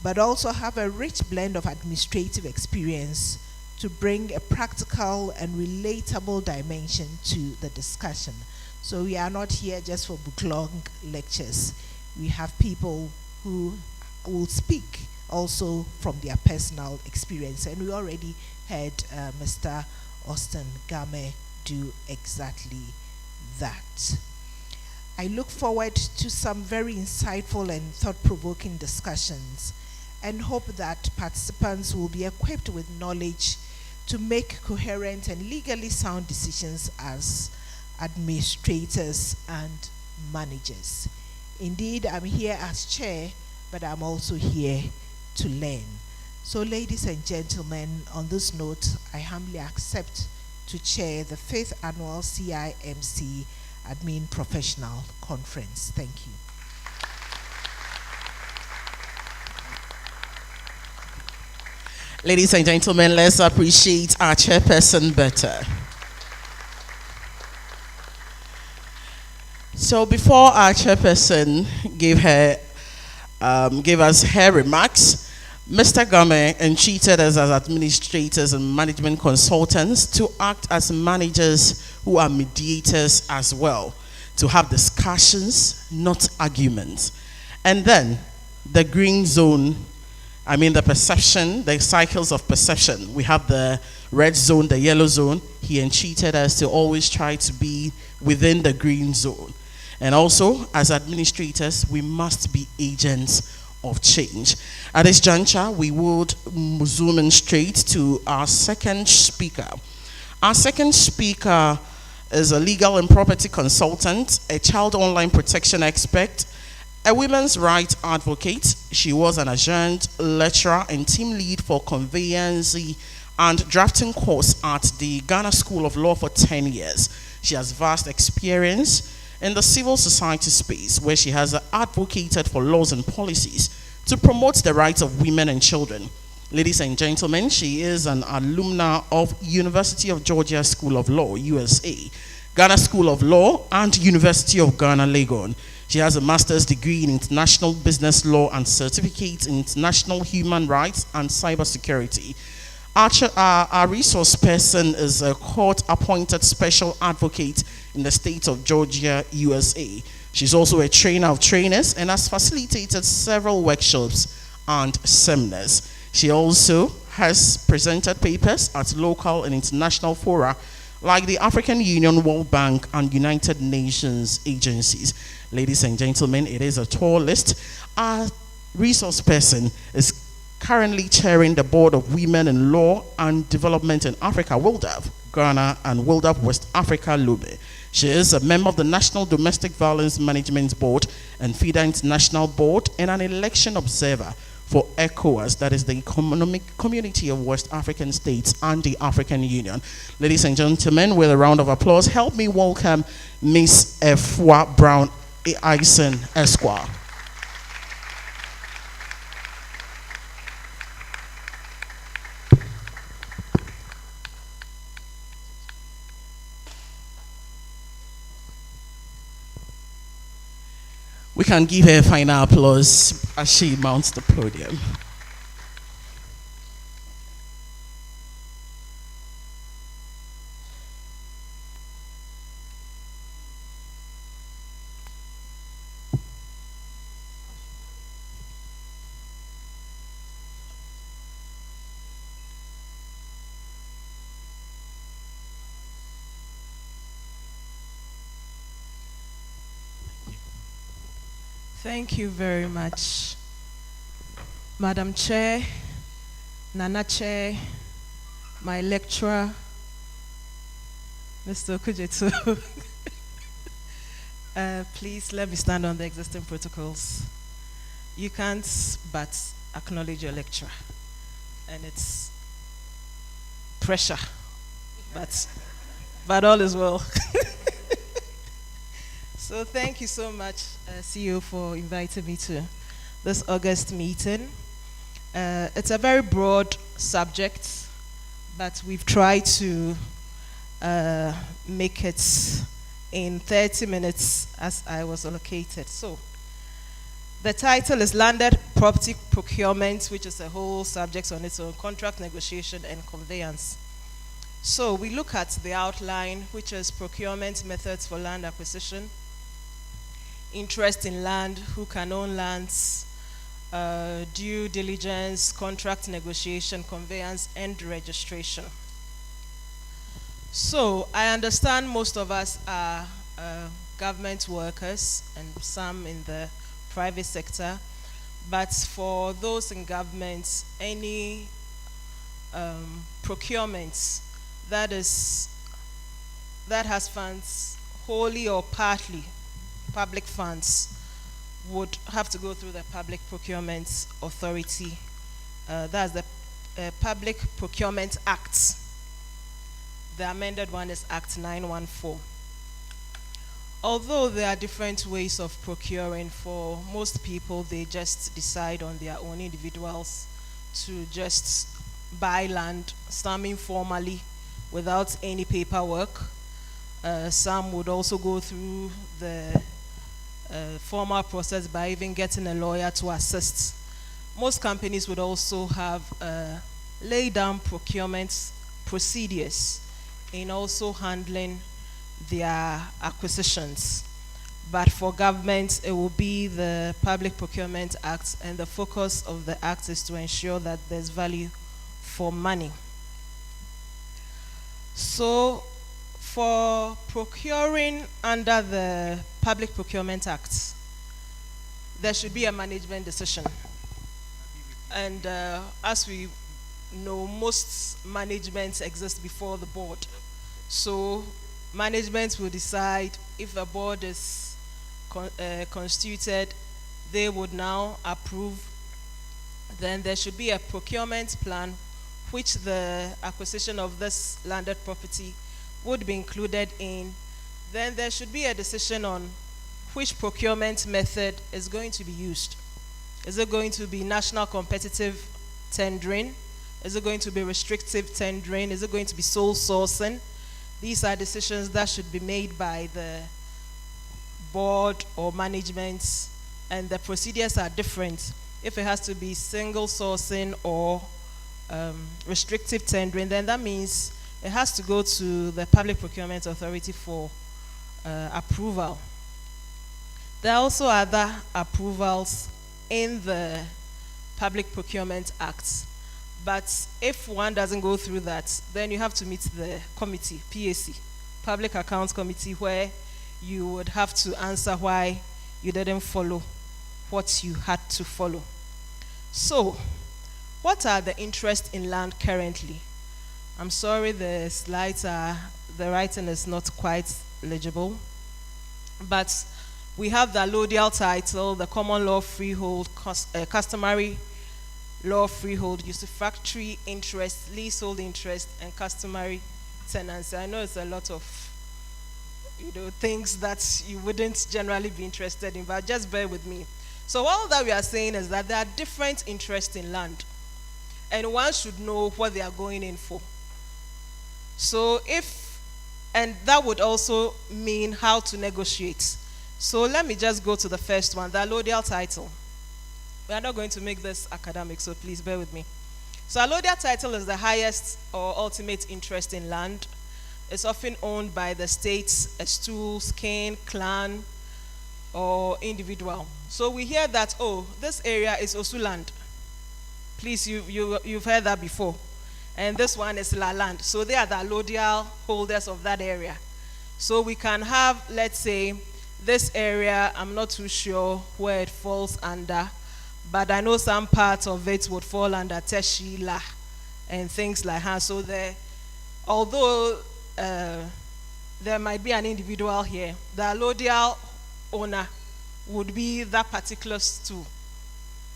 but also have a rich blend of administrative experience to bring a practical and relatable dimension to the discussion. So we are not here just for book-long lectures. We have people who will speak also from their personal experience, and we already heard Mr. Austin Game do exactly that. I look forward to some very insightful and thought-provoking discussions and hope that participants will be equipped with knowledge to make coherent and legally sound decisions as administrators and managers. Indeed, I'm here as chair, but I'm also here to learn. So, ladies and gentlemen, on this note, I humbly accept to chair the 5th Annual CIMC Admin Professional Conference. Thank you. Ladies and gentlemen, let's appreciate our chairperson better. So before our chairperson gave us her remarks, Mr. Game entreated us as administrators and management consultants to act as managers who are mediators as well, to have discussions, not arguments. And then the green zone, the perception, the cycles of perception. We have the red zone, the yellow zone. He entreated us to always try to be within the green zone. And also, as administrators, we must be agents of change. At this juncture, we would zoom in straight to our second speaker. Our second speaker is a legal and property consultant, a child online protection expert, a women's rights advocate. She was an adjunct lecturer and team lead for conveyancing and drafting course at the Ghana School of Law for 10 years. She has vast experience in the civil society space, where she has advocated for laws and policies to promote the rights of women and children. Ladies and gentlemen, she is an alumna of University of Georgia School of Law, USA, Ghana School of Law, and University of Ghana, Legon. She has a master's degree in international business law and certificate in international human rights and cybersecurity. Our resource person is a court-appointed special advocate in the state of Georgia, USA. She's also a trainer of trainers and has facilitated several workshops and seminars. She also has presented papers at local and international fora like the African Union, World Bank, and United Nations agencies. Ladies and gentlemen, it is a tall list. Our resource person is currently chairing the Board of Women in Law and Development in Africa, WILDAV, Ghana, and WILDAV West Africa, Lube. She is a member of the National Domestic Violence Management Board and FIDA International Board, and an election observer for ECOWAS, that is the Economic Community of West African States, and the African Union. Ladies and gentlemen, with a round of applause, help me welcome Miss Efwa Brown Eisen Esquire. We can give her a final applause as she mounts the podium. Thank you very much, Madam Chair, Nana Chair, my lecturer, Mr. Okujetu. Please let me stand on the existing protocols. You can't but acknowledge your lecturer, and it's pressure, but all is well. So thank you so much, CEO, for inviting me to this August meeting. It's a very broad subject, but we've tried to make it in 30 minutes as I was allocated. So The title is Landed Property Procurement, which is a whole subject on its own, contract negotiation and conveyance. So we look at the outline, which is procurement methods for land acquisition, interest in land, who can own lands, due diligence, contract negotiation, conveyance, and registration. So I understand most of us are government workers and some in the private sector, but for those in government, any procurement that has funds wholly or partly public funds would have to go through the Public Procurement Authority. That's the Public Procurement Act. The amended one is Act 914. Although there are different ways of procuring, for most people, they just decide on their own, individuals, to just buy land, some informally, without any paperwork. Some would also go through the formal process by even getting a lawyer to assist. Most companies would also have laid down procurement procedures in also handling their acquisitions. But for government, it will be the Public Procurement Act, and the focus of the act is to ensure that there's value for money. So for procuring under the Public Procurement Act, there should be a management decision. And as we know, most managements exist before the board. So management will decide if the board is constituted, they would now approve. Then there should be a procurement plan, which the acquisition of this landed property would be included in. Then there should be a decision on which procurement method is going to be used. Is it going to be national competitive tendering? Is it going to be restrictive tendering? Is it going to be sole sourcing? These are decisions that should be made by the board or management, and the procedures are different. If it has to be single sourcing or restrictive tendering, then that means it has to go to the Public Procurement Authority for approval. There are also other approvals in the Public Procurement Act. But if one doesn't go through that, then you have to meet the committee, PAC, Public Accounts Committee, where you would have to answer why you didn't follow what you had to follow. So, what are the interests in land currently? I'm sorry, the slides the writing is not quite legible. But we have the allodial title, the common law freehold, customary law freehold, usufructory interest, leasehold interest, and customary tenancy. I know it's a lot of things that you wouldn't generally be interested in, but just bear with me. So all that we are saying is that there are different interests in land, and one should know what they are going in for. So and that would also mean how to negotiate. So let me just go to the first one, the allodial title. We are not going to make this academic, so please bear with me. So allodial title is the highest or ultimate interest in land. It's often owned by the states, a stool, skin, clan, or individual. So we hear that, oh, this area is Osu land. Please, you've heard that before. And this one is La land. So they are the allodial holders of that area. So we can have, let's say, this area, I'm not too sure where it falls under, but I know some parts of it would fall under Teshila and things like that. So although there might be an individual here, the allodial owner would be that particular stool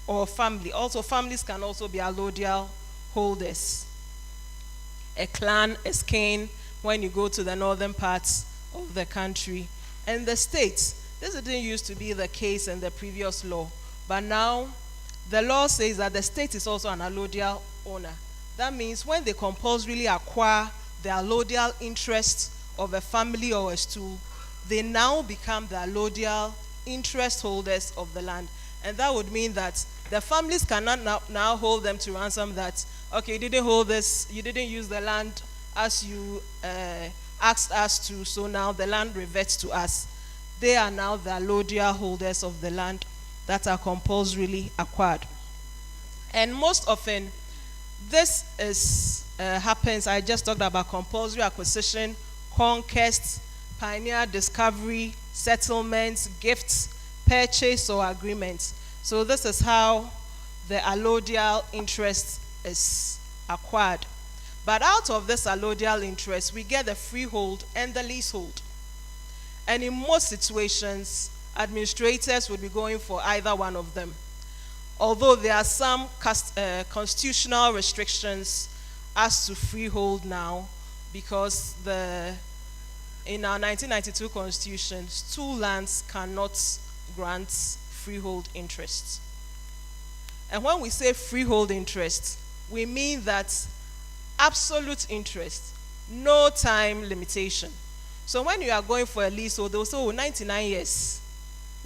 or family. Also, families can also be allodial holders. A clan, a skin, when you go to the northern parts of the country. And the states, this didn't used to be the case in the previous law, but now the law says that the state is also an allodial owner. That means when they compulsorily acquire the allodial interest of a family or a stool, they now become the allodial interest holders of the land. And that would mean that the families cannot now hold them to ransom that, okay, you didn't hold this, you didn't use the land as you asked us to, so now the land reverts to us. They are now the allodial holders of the land that are compulsorily acquired. And most often, this happens, I just talked about compulsory acquisition, conquest, pioneer discovery, settlements, gifts, purchase, or agreements. So this is how the allodial interest is acquired. But out of this allodial interest, we get the freehold and the leasehold. And in most situations, administrators would be going for either one of them. Although there are some constitutional restrictions as to freehold now, because in our 1992 Constitution, two lands cannot grant freehold interest. And when we say freehold interest, we mean that absolute interest, no time limitation. So when you are going for a leasehold, they'll say, 99 years.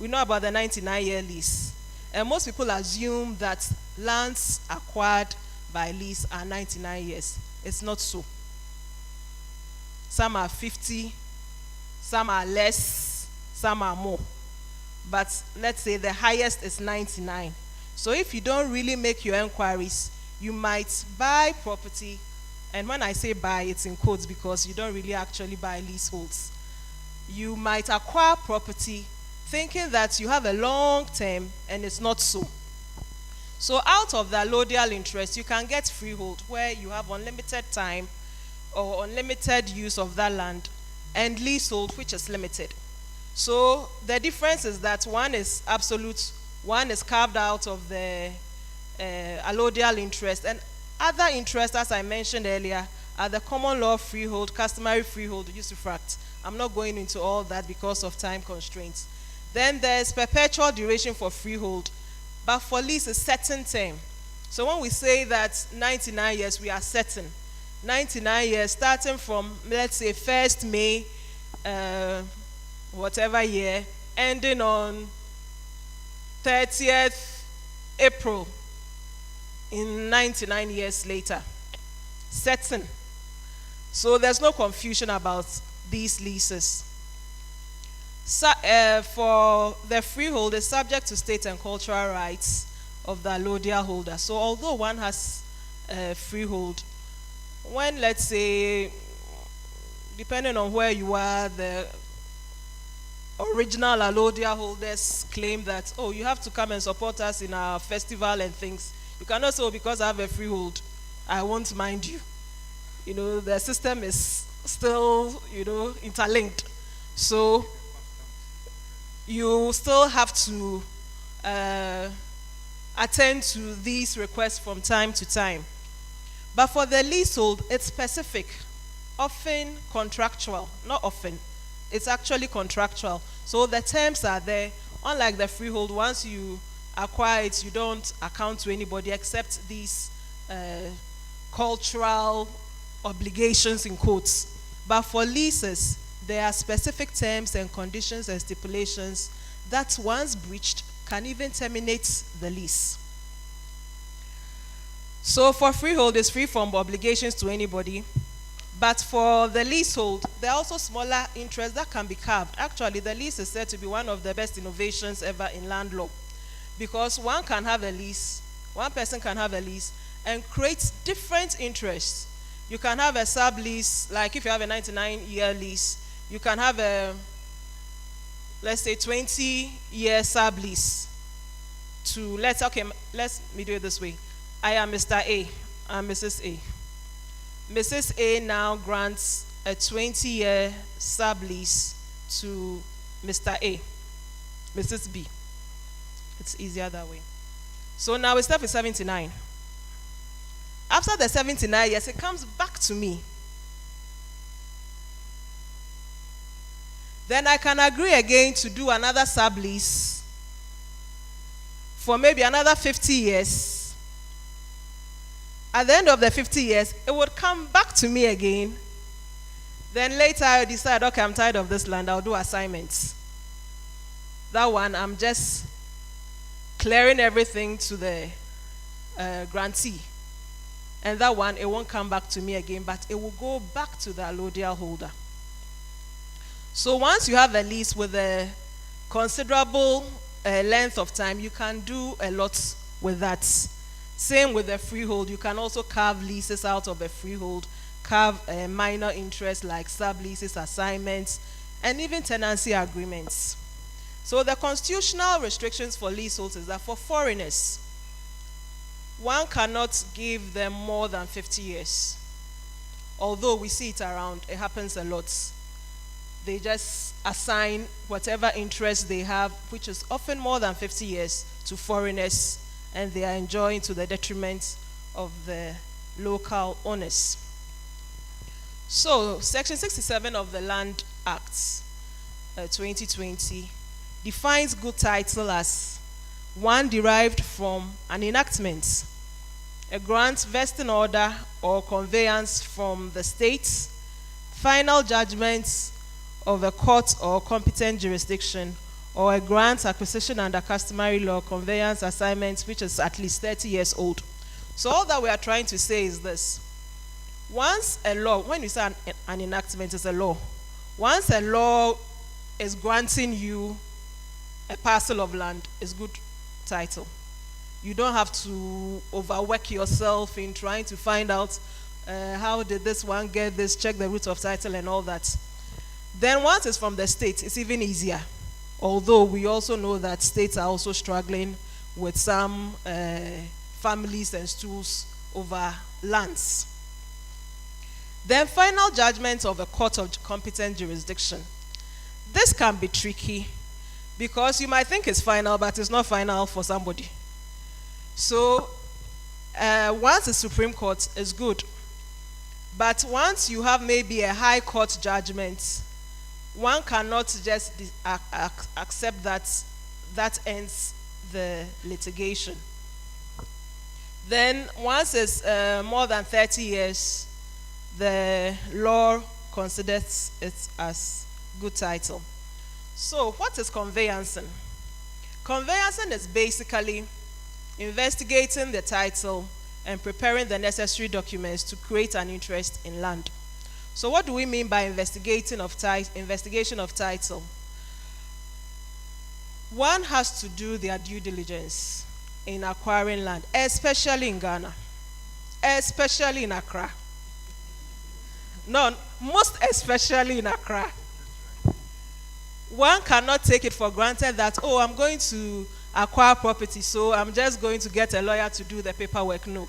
We know about the 99-year lease. And most people assume that lands acquired by lease are 99 years. It's not so. Some are 50, some are less, some are more. But let's say the highest is 99. So if you don't really make your inquiries, you might buy property. And when I say buy, it's in quotes because you don't really actually buy leaseholds. You might acquire property thinking that you have a long term, and it's not so. So out of the allodial interest, you can get freehold where you have unlimited time or unlimited use of that land, and leasehold, which is limited. So the difference is that one is absolute, one is carved out of the allodial interest, and other interests, as I mentioned earlier, are the common law freehold, customary freehold, usufruct. I'm not going into all that because of time constraints. Then there's perpetual duration for freehold, but for lease a certain term. So when we say that 99 years, we are certain. 99 years starting from, let's say, 1st May, whatever year, ending on 30th April in 99 years later. Certain. So there's no confusion about these leases. So, for the freehold is subject to state and cultural rights of the allodial holder. So although one has freehold, when, let's say, depending on where you are, the original allodial holders claim that, oh, you have to come and support us in our festival and things. You cannot say, oh, because I have a freehold, I won't mind you. You know, the system is still, interlinked. So you still have to attend to these requests from time to time. But for the leasehold, it's specific, often contractual. Not often, it's actually contractual. So the terms are there. Unlike the freehold, once you acquire it, you don't account to anybody except these cultural obligations in quotes. But for leases, there are specific terms and conditions and stipulations that once breached can even terminate the lease. So for freehold, it's free from obligations to anybody. But for the leasehold, there are also smaller interests that can be carved. Actually, the lease is said to be one of the best innovations ever in land law. Because one can have a lease, one person can have a lease and create different interests. You can have a sublease, like if you have a 99-year lease, you can have a, let's say, 20-year sublease to, let me do it this way. I am Mr. A, I'm Mrs. A. Mrs. A now grants a 20-year sublease to Mr. A, Mrs. B. It's easier that way. So now we start with 79. After the 79 years, it comes back to me. Then I can agree again to do another sublease for maybe another 50 years. At the end of the 50 years, it would come back to me again. Then later I decide, okay, I'm tired of this land, I'll do assignments. That one, I'm just clearing everything to the grantee. And that one, it won't come back to me again, but it will go back to the allodial holder. So once you have a lease with a considerable length of time, you can do a lot with that. Same with the freehold. You can also carve leases out of a freehold, carve minor interest like sub-leases, assignments, and even tenancy agreements. So the constitutional restrictions for leaseholds is that for foreigners, one cannot give them more than 50 years. Although we see it around, it happens a lot. They just assign whatever interest they have, which is often more than 50 years, to foreigners, and they are enjoying to the detriment of the local owners. So, Section 67 of the Land Act 2020 defines good title as one derived from an enactment, a grant, vesting order, or conveyance from the state, final judgments of a court or competent jurisdiction, or a grant, acquisition under customary law, conveyance, assignment, which is at least 30 years old. So all that we are trying to say is this. Once a law, when you say an enactment is a law, once a law is granting you a parcel of land, is good title. You don't have to overwork yourself in trying to find out how did this one get this, check the root of title and all that. Then once it's from the state, it's even easier. Although we also know that states are also struggling with some families and stools over lands. Then final judgment of a court of competent jurisdiction. This can be tricky because you might think it's final, but it's not final for somebody. So once the Supreme Court is good, but once you have maybe a high court judgment, one cannot just accept that ends the litigation. Then once it's more than 30 years, the law considers it as good title. So what is conveyancing? Conveyancing is basically investigating the title and preparing the necessary documents to create an interest in land. So what do we mean by investigation of title? One has to do their due diligence in acquiring land, especially in Ghana, especially in Accra. No, most especially in Accra. One cannot take it for granted that, oh, I'm going to acquire property, so I'm just going to get a lawyer to do the paperwork. No.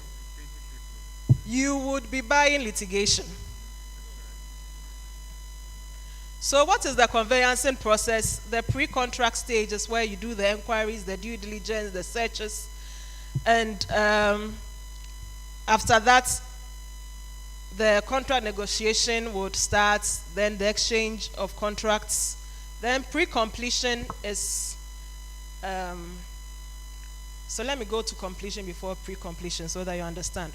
You would be buying litigation. So what is the conveyancing process? The pre-contract stage is where you do the inquiries, the due diligence, the searches, and after that, the contract negotiation would start, then the exchange of contracts. Then pre-completion is, so let me go to completion before pre-completion so that you understand.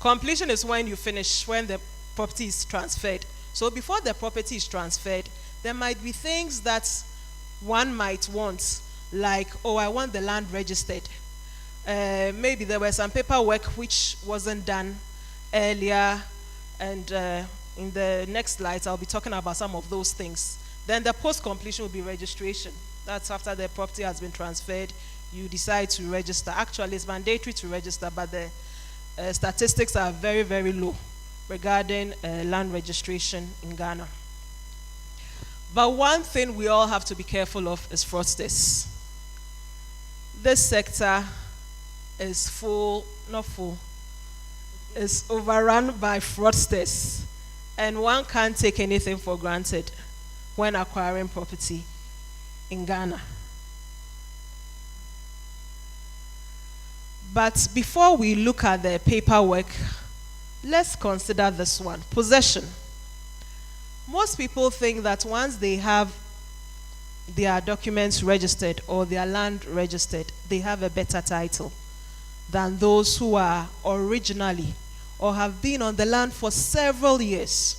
Completion is when you finish, when the property is transferred. So before the property is transferred, there might be things that one might want, like, oh, I want the land registered. Maybe there were some paperwork which wasn't done earlier, and in the next slides, I'll be talking about some of those things. Then the post-completion will be registration. That's after the property has been transferred, you decide to register. Actually, it's mandatory to register, but the statistics are very, very low regarding land registration in Ghana. But one thing we all have to be careful of is fraudsters. This sector is is overrun by fraudsters, and one can't take anything for granted when acquiring property in Ghana. But before we look at the paperwork, let's consider this one, possession. Most people think that once they have their documents registered or their land registered, they have a better title than those who are originally or have been on the land for several years.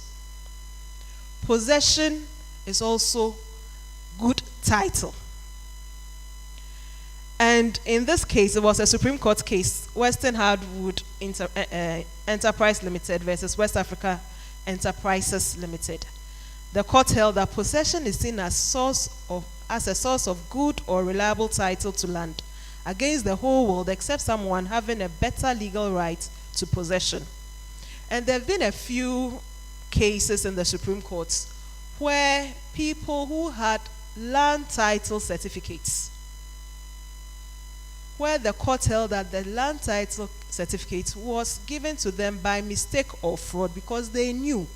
Possession is also good title. And in this case, it was a Supreme Court case, Western Hardwood Enterprise Limited versus West Africa Enterprises Limited. The court held that possession is seen as a source of good or reliable title to land against the whole world except someone having a better legal right to possession. And there have been a few cases in the Supreme Court where people who had land title certificates, where the court held that the land title certificate was given to them by mistake or fraud because they knew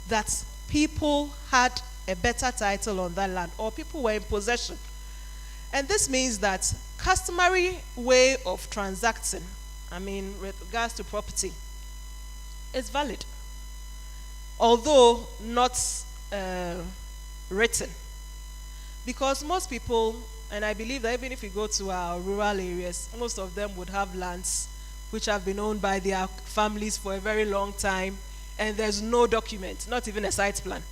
that people had a better title on that land or people were in possession. And this means that customary way of transacting, with regards to property, is valid, although not written. Because most people, and I believe that even if you go to our rural areas, most of them would have lands which have been owned by their families for a very long time, and there's no document, not even a site plan.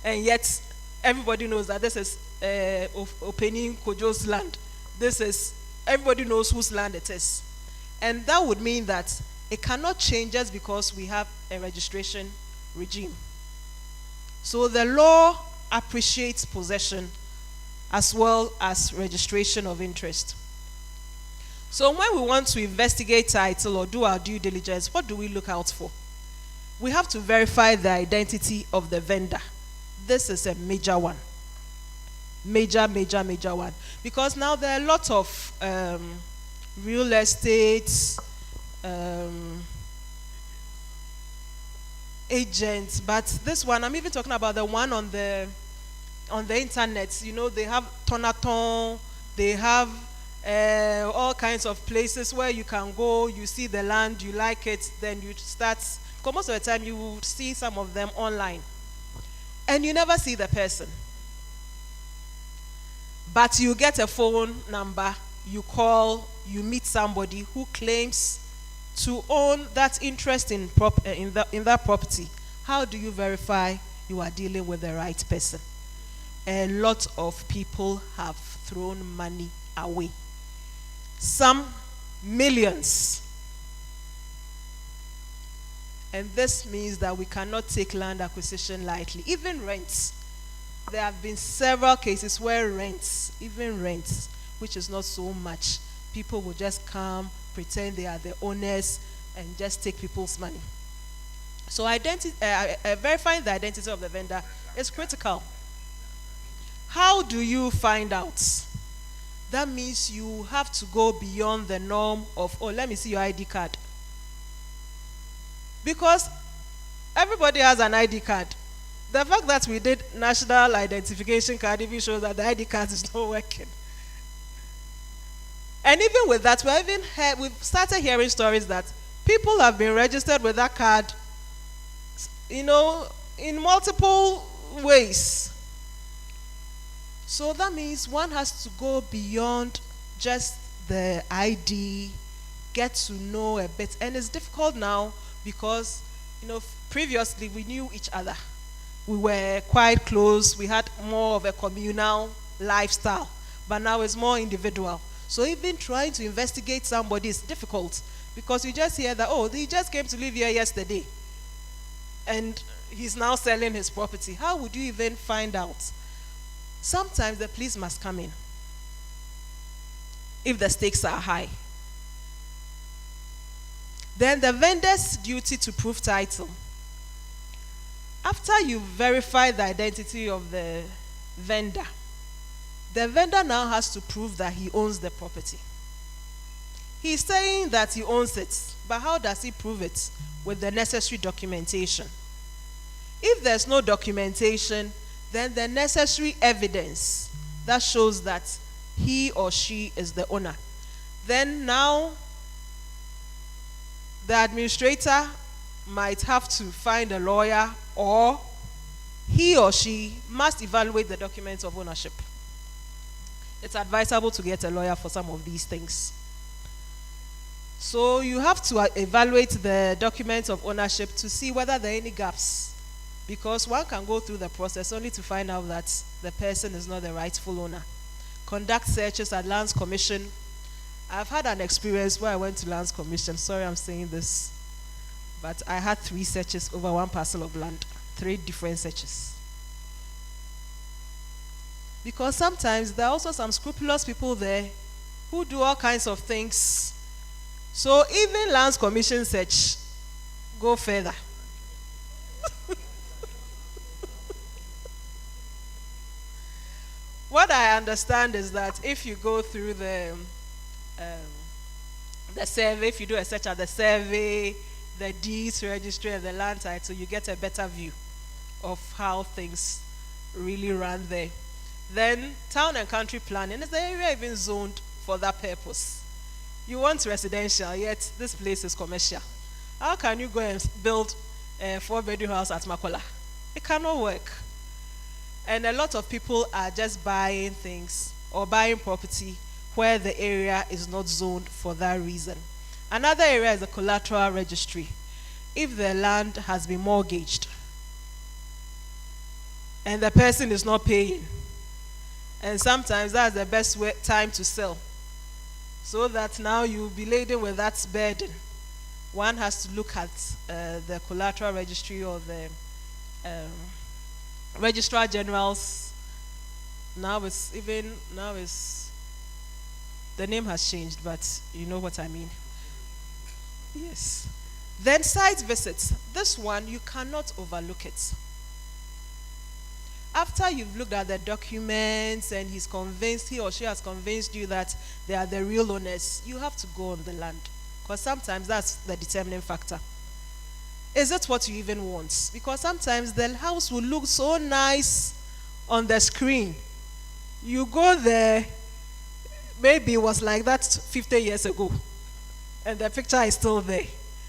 And yet, everybody knows that this is Openi Kojo's land. Everybody knows whose land it is. And that would mean that it cannot change just because we have a registration regime. So the law appreciates possession as well as registration of interest. So when we want to investigate title or do our due diligence, what do we look out for? We have to verify the identity of the vendor. This is a major one. Major one. Because now there are a lot of real estate agents, but this one, I'm even talking about the one on the internet. They have Tonaton, they have all kinds of places where you can go, you see the land, you like it, then you start, because most of the time you will see some of them online. And you never see the person. But you get a phone number, you call, you meet somebody who claims to own that interest in that property. How do you verify you are dealing with the right person? A lot of people have thrown money away. Some millions. And this means that we cannot take land acquisition lightly. Even rents. There have been several cases where rents, which is not so much, people will just come, pretend they are the owners, and just take people's money. So verifying the identity of the vendor is critical. How do you find out? That means you have to go beyond the norm of, let me see your ID card. Because everybody has an ID card. The fact that we did national identification card even shows that the ID card is not working. And even with that, we've started hearing stories that people have been registered with that card, in multiple ways. So that means one has to go beyond just the ID, get to know a bit. And it's difficult now because, previously we knew each other. We were quite close. We had more of a communal lifestyle. But now it's more individual. So even trying to investigate somebody is difficult because you just hear that, he just came to live here yesterday and he's now selling his property. How would you even find out? Sometimes the police must come in if the stakes are high. Then the vendor's duty to prove title. After you verify the identity of the vendor now has to prove that he owns the property. He's saying that he owns it, but how does he prove it? With the necessary documentation. If there's no documentation, then the necessary evidence that shows that he or she is the owner. Then now, the administrator might have to find a lawyer, or he or she must evaluate the documents of ownership. It's advisable to get a lawyer for some of these things. So you have to evaluate the documents of ownership to see whether there are any gaps, because one can go through the process only to find out that the person is not the rightful owner. conduct searches at Lands Commission. I've had an experience where I went to Lands Commission. Sorry I'm saying this. But I had 3 searches over 1 parcel of land. 3 different searches. Because sometimes there are also some scrupulous people there who do all kinds of things. So even Lands Commission search, go further. What I understand is that if you go through the survey, if you do a search at the survey, the deeds registry, and the land title, you get a better view of how things really run there. Then town and country planning, is the area even zoned for that purpose? You want residential, yet this place is commercial. How can you go and build a 4-bedroom house at Makola? It cannot work. And a lot of people are just buying things or buying property where the area is not zoned for that reason. Another area is the collateral registry. If the land has been mortgaged and the person is not paying, and sometimes that's the best time to sell, so that now you'll be laden with that burden. One has to look at the collateral registry or the Registrar General's. Now the name has changed, but you know what I mean. Yes. Then site visits. This one, you cannot overlook it. After you've looked at the documents and he or she has convinced you that they are the real owners, you have to go on the land. Because sometimes that's the determining factor. Is it what you even want? Because sometimes the house will look so nice on the screen. You go there, maybe it was like that 50 years ago, and the picture is still there.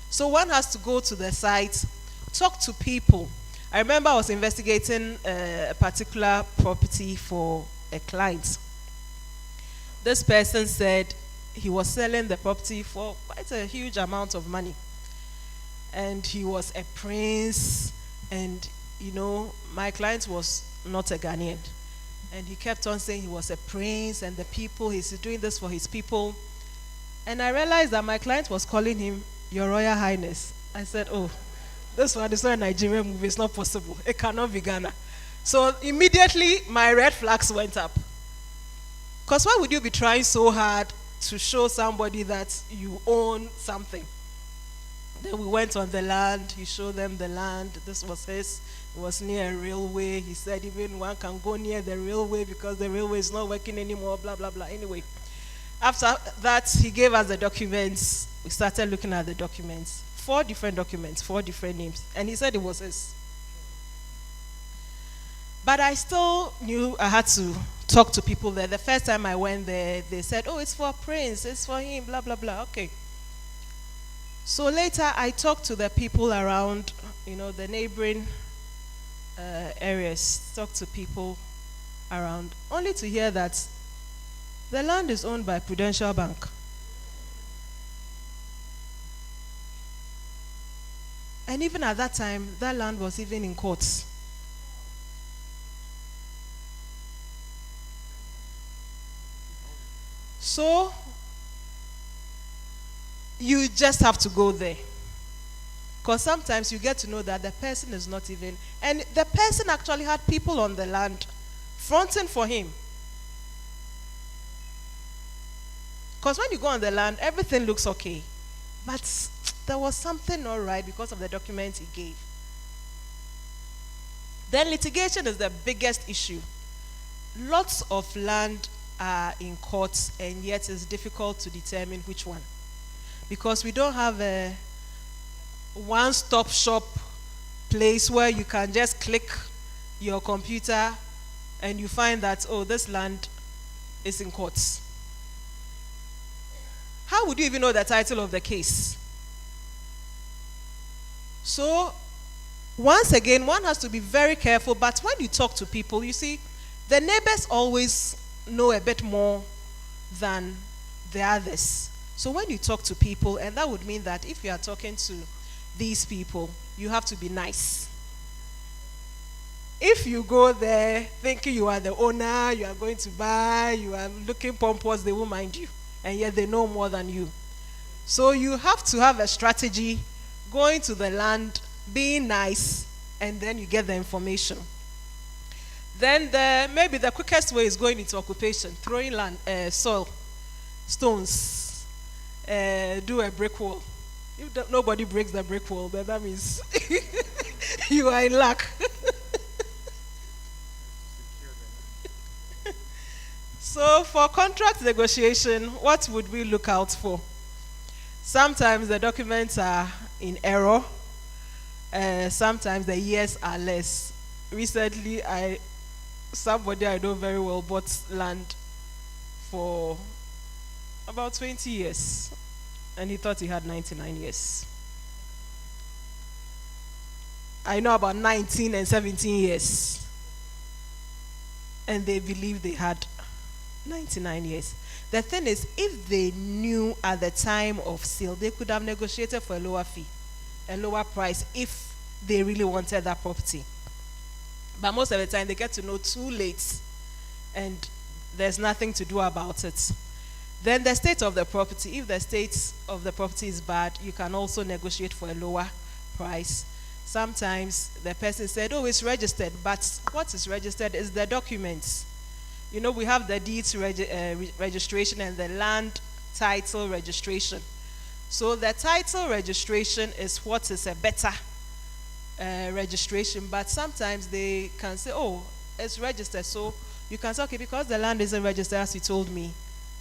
So one has to go to the site, talk to people. I remember I was investigating a particular property for a client. This person said he was selling the property for quite a huge amount of money. And he was a prince, and my client was not a Ghanaian. And he kept on saying he was a prince, and the people, he's doing this for his people. And I realized that my client was calling him Your Royal Highness. I said, oh, this one is not a Nigerian movie, it's not possible. It cannot be Ghana. So immediately my red flags went up. Because why would you be trying so hard to show somebody that you own something? Then we went on the land. He showed them the land. This was his. It was near a railway. He said even one can go near the railway because the railway is not working anymore, blah, blah, blah. Anyway, after that, he gave us the documents. We started looking at the documents. 4 different documents, 4 different names. And he said it was his. But I still knew I had to talk to people there. The first time I went there, they said, oh, it's for Prince, it's for him, blah, blah, blah. Okay. So later, I talked to the people around, the neighboring areas, talked to people around, only to hear that the land is owned by Prudential Bank. And even at that time, that land was even in courts. So, you just have to go there. Because sometimes you get to know that the person is not even, and the person actually had people on the land fronting for him. Because when you go on the land, everything looks okay. But there was something not right because of the documents he gave. Then litigation is the biggest issue. Lots of land are in courts, and yet it's difficult to determine which one. Because we don't have a one-stop shop place where you can just click your computer and you find that, oh, this land is in courts. How would you even know the title of the case? So, once again, one has to be very careful. But when you talk to people, you see, the neighbors always know a bit more than the others. So when you talk to people, and that would mean that if you are talking to these people, you have to be nice. If you go there thinking you are the owner, you are going to buy, you are looking pompous, they won't mind you. And yet they know more than you. So you have to have a strategy, going to the land, being nice, and then you get the information. Then maybe the quickest way is going into occupation, throwing land, soil, stones, do a brick wall. If nobody breaks the brick wall, then that means you are in luck. So for contract negotiation, what would we look out for? Sometimes the documents are in error. Sometimes the years are less. Recently, somebody I know very well bought land for about 20 years, and he thought he had 99 years. I know about 19 and 17 years, and they believed they had 99 years. The thing is, if they knew at the time of sale, they could have negotiated for a lower fee, a lower price, if they really wanted that property. But most of the time, they get to know too late, and there's nothing to do about it. Then the state of the property. If the state of the property is bad, you can also negotiate for a lower price. Sometimes the person said, oh, it's registered, but what is registered is the documents. You know, we have the deeds registration and the land title registration. So the title registration is what is a better registration, but sometimes they can say, oh, it's registered. So you can say, okay, because the land isn't registered as you told me,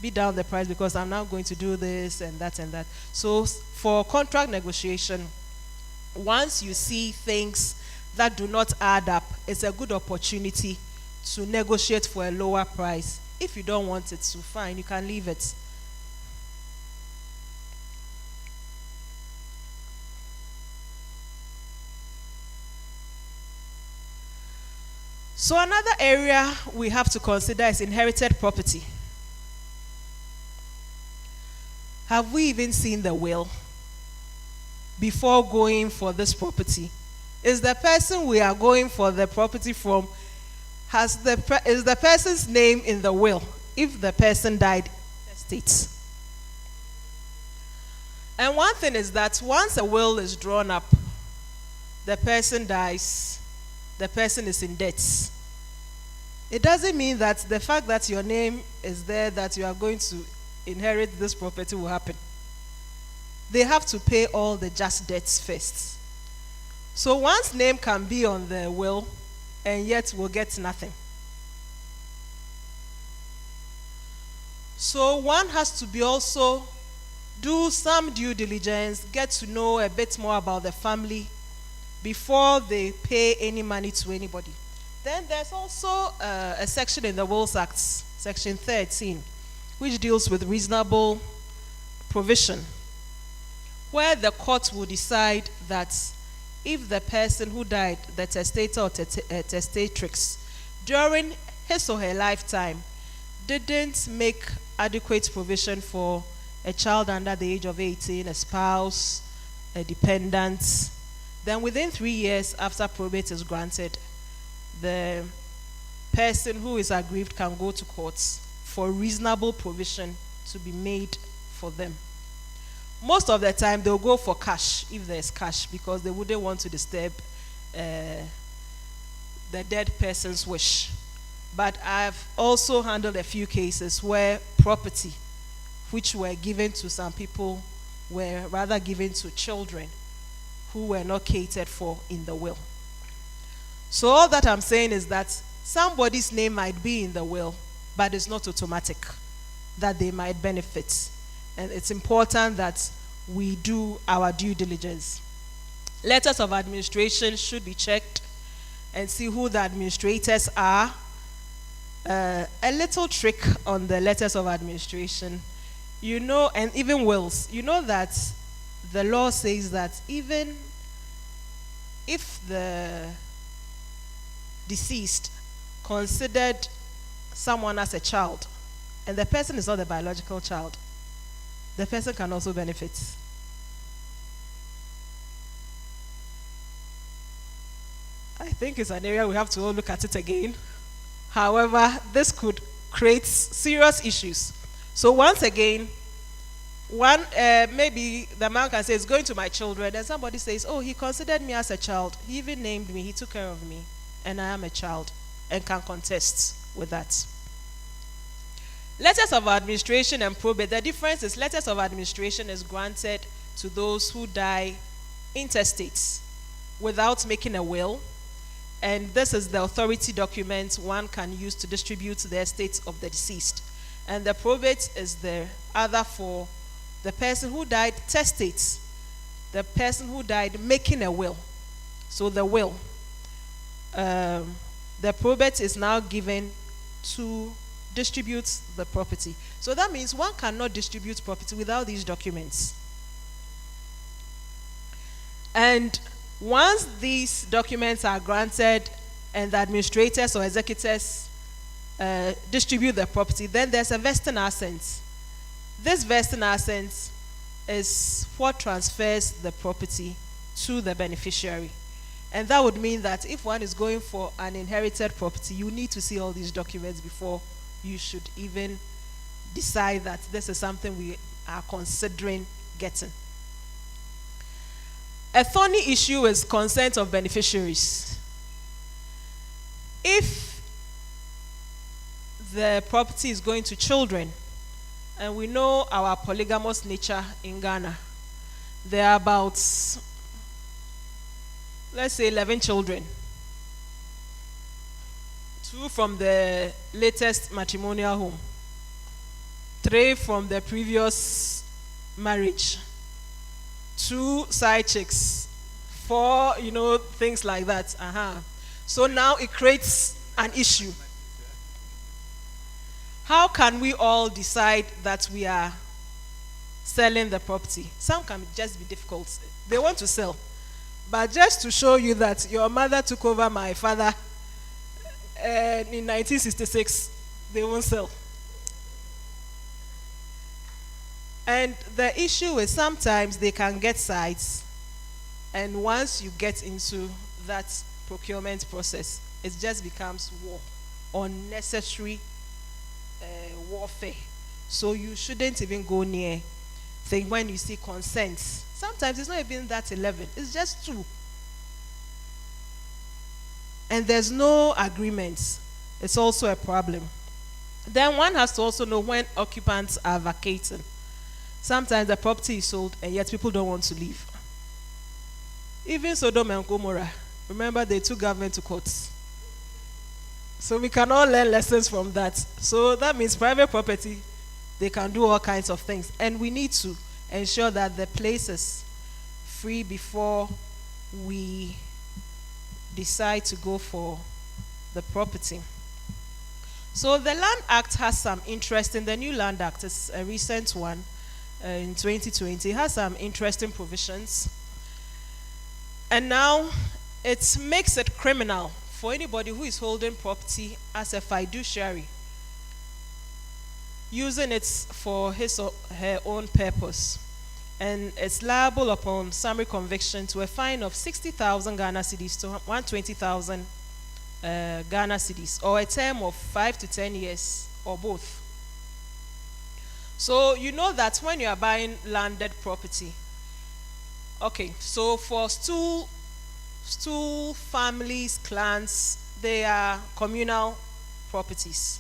bid down the price because I'm now going to do this and that and that. So for contract negotiation, once you see things that do not add up, it's a good opportunity to negotiate for a lower price. If you don't want it, so fine, you can leave it. So another area we have to consider is inherited property. Have we even seen the will before going for this property? Is the person we are going for the property from, is the person's name in the will if the person died in the state? And one thing is that once a will is drawn up, the person dies, the person is in debt. It doesn't mean that the fact that your name is there, that you are going to inherit this property will happen. They have to pay all the just debts first. So one's name can be on the will and yet will get nothing. So one has to be also do some due diligence, get to know a bit more about the family before they pay any money to anybody. Then there's also a section in the Wills Act, section 13, which deals with reasonable provision, where the court will decide that if the person who died, the testator or testatrix, during his or her lifetime didn't make adequate provision for a child under the age of 18, a spouse, a dependent, then within 3 years after probate is granted, the person who is aggrieved can go to courts for reasonable provision to be made for them. Most of the time, they'll go for cash, if there's cash, because they wouldn't want to disturb the dead person's wish. But I've also handled a few cases where property, which were given to some people, were rather given to children who were not catered for in the will. So all that I'm saying is that somebody's name might be in the will, but it's not automatic that they might benefit. And it's important that we do our due diligence. Letters of administration should be checked and see who the administrators are. A little trick on the letters of administration, you know, and even wills, you know that the law says that even if the deceased considered someone as a child and the person is not the biological child, the person can also benefit. I think it's an area we have to all look at it again. However, this could create serious issues. So once again, maybe the man can say, it's going to my children, and somebody says, oh, he considered me as a child. He even named me. He took care of me, and I am a child, and can contest with that. Letters of administration and probate. The difference is letters of administration is granted to those who die intestate without making a will. And this is the authority document one can use to distribute the estate of the deceased. And the probate is the other for the person who died testate, the person who died making a will. So the will. The probate is now given to distribute the property. So that means one cannot distribute property without these documents. And once these documents are granted and the administrators or executors distribute the property, then there's a vesting assent. This vesting assent is what transfers the property to the beneficiary. And that would mean that if one is going for an inherited property, you need to see all these documents before you should even decide that this is something we are considering getting. A thorny issue is consent of beneficiaries. If the property is going to children, and we know our polygamous nature in Ghana, there are about, let's say, 11 children. 2 from the latest matrimonial home, 3 from the previous marriage, 2 side chicks, 4, things like that. So now it creates an issue. How can we all decide that we are selling the property? Some can just be difficult. They want to sell. But just to show you that your mother took over my father in 1966, they won't sell. And the issue is sometimes they can get sides, and once you get into that procurement process, it just becomes war, unnecessary warfare. So you shouldn't even go near thing when you see consent. Sometimes it's not even that 11, it's just 2. And there's no agreement. It's also a problem. Then one has to also know when occupants are vacating. Sometimes the property is sold and yet people don't want to leave. Even Sodom and Gomorrah, remember they took government to court. So we can all learn lessons from that. So that means private property, they can do all kinds of things. And we need to ensure that the place is free before we decide to go for the property. So the Land Act has some interest in the new Land Act. It's a recent one in 2020. It has some interesting provisions. And now it makes it criminal for anybody who is holding property as a fiduciary, using it for his or her own purpose. And it's liable upon summary conviction to a fine of 60,000 Ghana cedis to 120,000 Ghana cedis, or a term of 5 to 10 years, or both. So you know that when you are buying landed property, okay, so for stool families, clans, they are communal properties.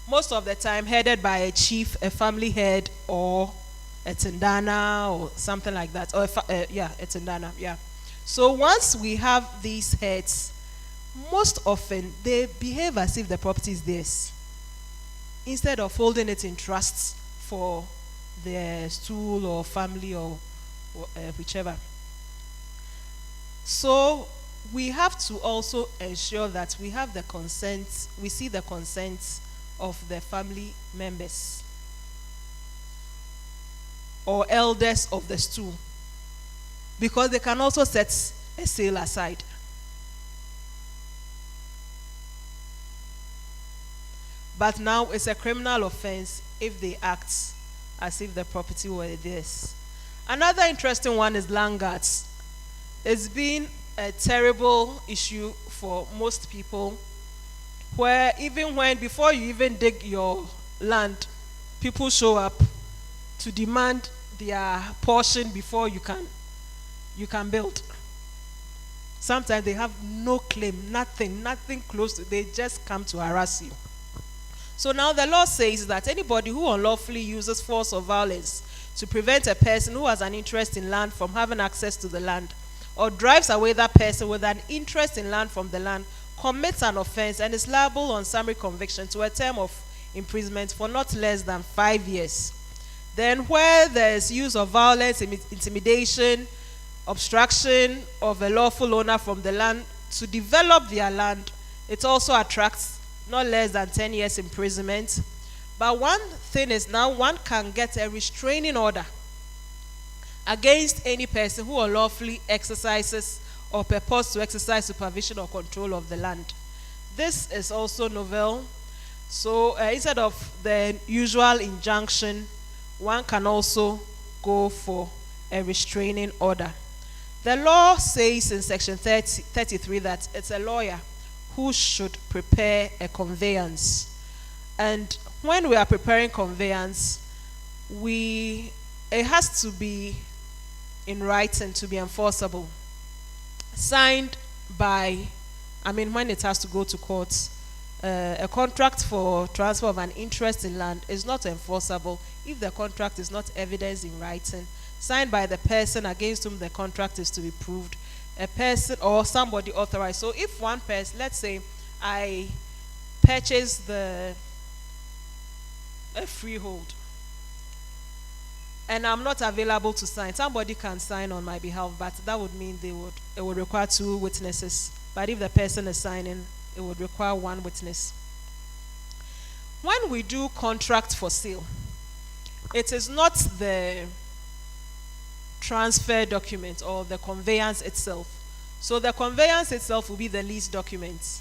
Most of the time headed by a chief, a family head, or a tendana, or something like that. Or a tendana, yeah. So once we have these heads, most often they behave as if the property is theirs, instead of holding it in trust for their stool or family or whichever. So we have to also ensure that we have the consent, we see the consent of the family members or elders of the stool, because they can also set a sale aside. But now it's a criminal offense if they act as if the property were theirs. Another interesting one is land guards. It's been a terrible issue for most people, where even when, before you even dig your land, people show up to demand their portion before you can build. Sometimes they have no claim, nothing close to, they just come to harass you. So now the law says that anybody who unlawfully uses force or violence to prevent a person who has an interest in land from having access to the land, or drives away that person with an interest in land from the land, commits an offense and is liable on summary conviction to a term of imprisonment for not less than 5 years. Then where there is use of violence, intimidation, obstruction of a lawful owner from the land to develop their land, it also attracts not less than 10 years imprisonment. But one thing is, now one can get a restraining order against any person who unlawfully exercises or purports to exercise supervision or control of the land. This is also novel. So instead of the usual injunction, one can also go for a restraining order. The law says in section 33 that it's a lawyer who should prepare a conveyance. And when we are preparing conveyance, it has to be in writing to be enforceable. Signed by, when it has to go to court, a contract for transfer of an interest in land is not enforceable if the contract is not evidenced in writing, signed by the person against whom the contract is to be proved, a person or somebody authorized. So if one person, let's say I purchase a freehold and I'm not available to sign, somebody can sign on my behalf, but that would mean it would require 2 witnesses. But if the person is signing, it would require 1 witness. When we do contract for sale, it is not the transfer document or the conveyance itself. So the conveyance itself will be the lease document.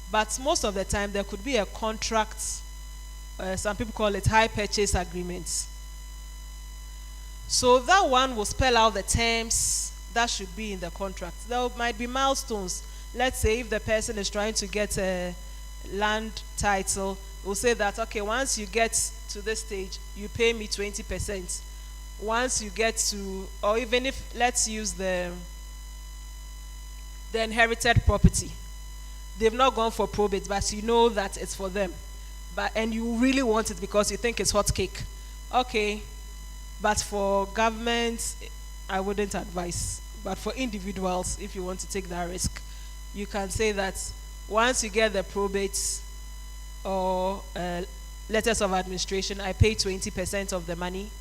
But most of the time there could be a contract, some people call it hire purchase agreement. So that one will spell out the terms that should be in the contract. There might be milestones. Let's say if the person is trying to get a land title, we'll say that, okay, once you get to this stage, you pay me 20%. Once you get to, or even if, let's use the inherited property. They've not gone for probate, but you know that it's for them. And you really want it because you think it's hot cake. Okay, but for government, I wouldn't advise. But for individuals, if you want to take that risk, you can say that once you get the probate or letters of administration, I pay 20% of the money.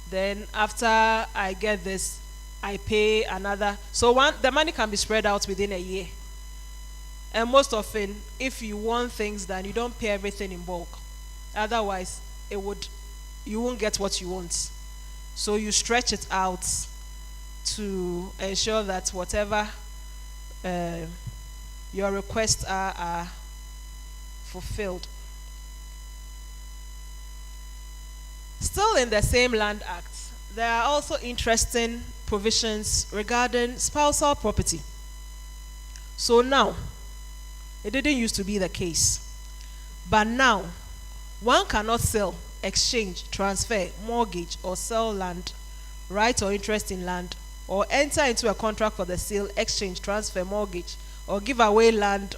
Then after I get this, I pay another. So the money can be spread out within a year. And most often, if you want things done, you don't pay everything in bulk. Otherwise, you won't get what you want. So you stretch it out to ensure that whatever your requests are fulfilled. Still in the same Land Act, there are also interesting provisions regarding spousal property. So now, it didn't used to be the case. But now, one cannot sell, exchange, transfer, mortgage, or sell land, right or interest in land, or enter into a contract for the sale, exchange, transfer, mortgage, or give away land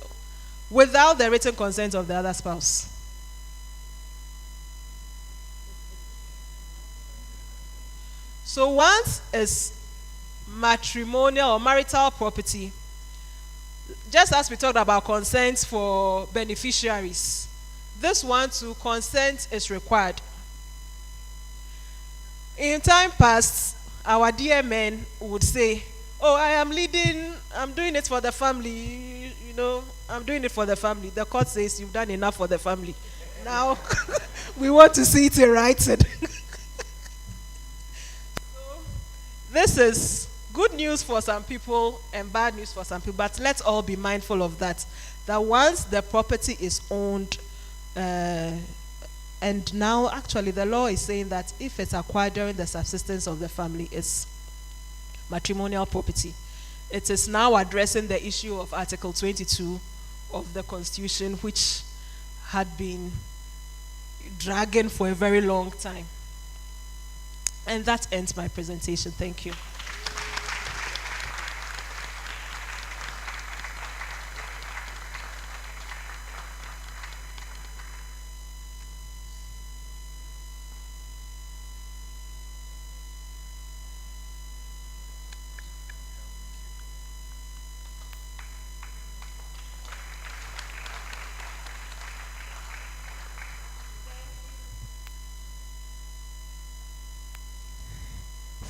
without the written consent of the other spouse. So once is matrimonial or marital property, just as we talked about consent for beneficiaries, this one too, consent is required. In time past, our dear men would say, oh, I'm doing it for the family, I'm doing it for the family. The court says you've done enough for the family. Now, we want to see it in writing. This is good news for some people and bad news for some people, but let's all be mindful of that. That once the property is owned, and now actually the law is saying that if it's acquired during the subsistence of the family, it's matrimonial property. It is now addressing the issue of Article 22 of the Constitution, which had been dragging for a very long time. And that ends my presentation. Thank you.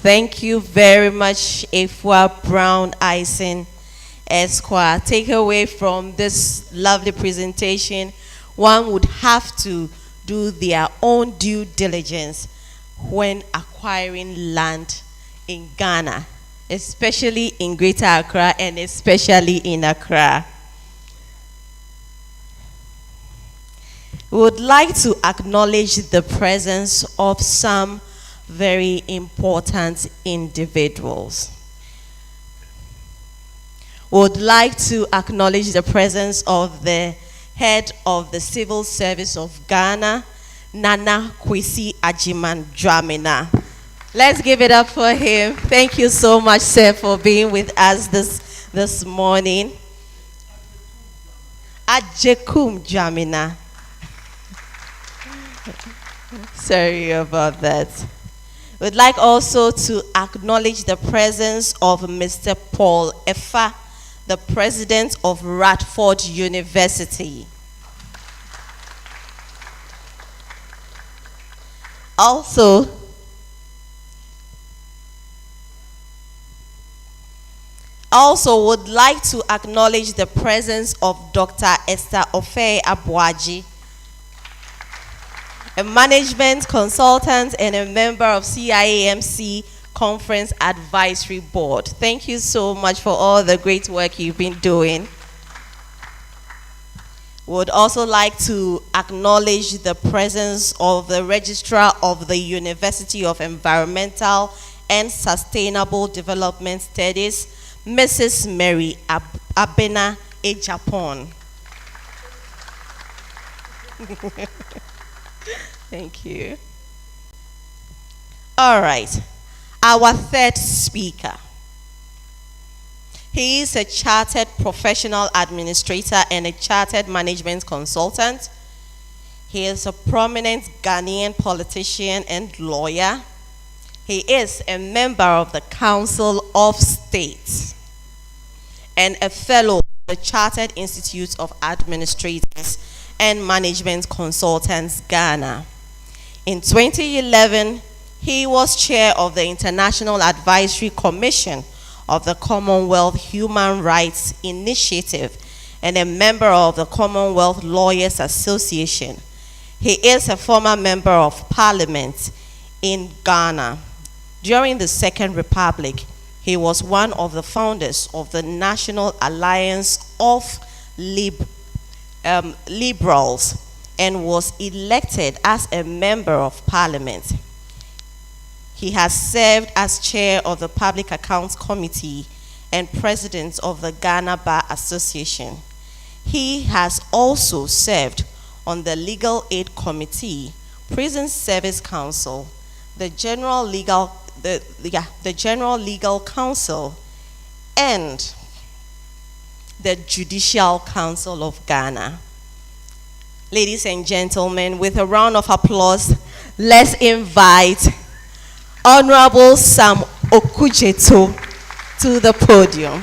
Thank you very much, Afua Brown Eisen Esquire. Take away from this lovely presentation, one would have to do their own due diligence when acquiring land in Ghana, especially in Greater Accra and especially in Accra. We would like to acknowledge the presence of some very important individuals. Would like to acknowledge the presence of the head of the Civil Service of Ghana, Nana Kwesi Ajiman Dramina. Let's give it up for him. Thank you so much, sir, for being with us this morning. Ajekum Dramina. Sorry about that. We'd like also to acknowledge the presence of Mr. Paul Effa, the president of Radford University. Also would like to acknowledge the presence of Dr. Esther Ofe Abuaji, a management consultant and a member of CIAMC Conference Advisory Board. Thank you so much for all the great work you've been doing. Would also like to acknowledge the presence of the Registrar of the University of Environmental and Sustainable Development Studies, Mrs. Mary Abena Ejapon. Thank you. All right. Our third speaker. He is a chartered professional administrator and a chartered management consultant. He is a prominent Ghanaian politician and lawyer. He is a member of the Council of State and a fellow of the Chartered Institute of Administrators and Management Consultants, Ghana. In 2011, he was chair of the International Advisory Commission of the Commonwealth Human Rights Initiative and a member of the Commonwealth Lawyers Association. He is a former member of Parliament in Ghana. During the Second Republic, he was one of the founders of the National Alliance of Liberals and was elected as a member of Parliament. He has served as chair of the Public Accounts Committee and president of the Ghana Bar Association. He has also served on the Legal Aid Committee, Prison Service Council, the General Legal Council, and the Judicial Council of Ghana. Ladies and gentlemen, with a round of applause, let's invite Honorable Sam Okujeto to the podium.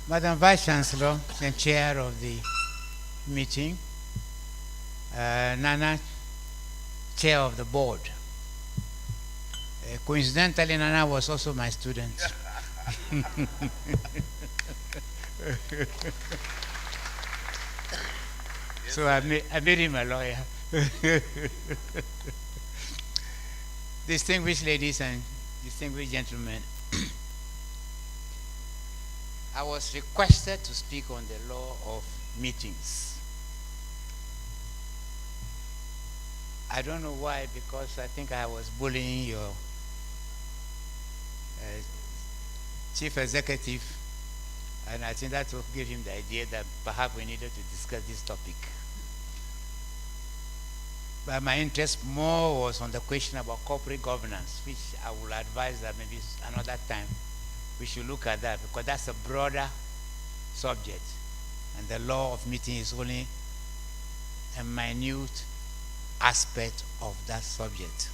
Madam Vice Chancellor and Chair of the meeting, Nana, Chair of the board. Coincidentally, Nana was also my student. So I made him a lawyer. Distinguished ladies and distinguished gentlemen, I was requested to speak on the law of meetings. I don't know why, because I think I was bullying your chief executive, and I think that will give him the idea that perhaps we needed to discuss this topic. But my interest more was on the question about corporate governance, which I will advise that maybe another time we should look at that, because that's a broader subject, and the law of meeting is only a minute aspect of that subject.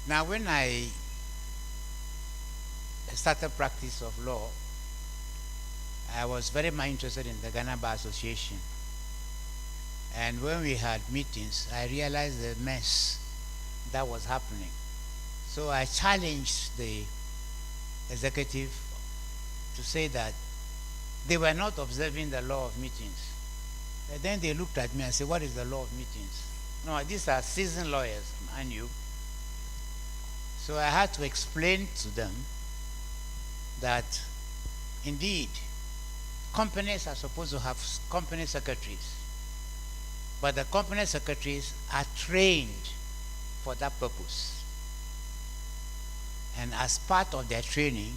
Now, when I started practice of law, I was very much interested in the Ghana Bar Association. And when we had meetings, I realized the mess that was happening. So I challenged the executive to say that they were not observing the law of meetings. And then they looked at me and said, "What is the law of meetings?" No, these are seasoned lawyers, I knew. So I had to explain to them that indeed companies are supposed to have company secretaries, but the company secretaries are trained for that purpose. And as part of their training,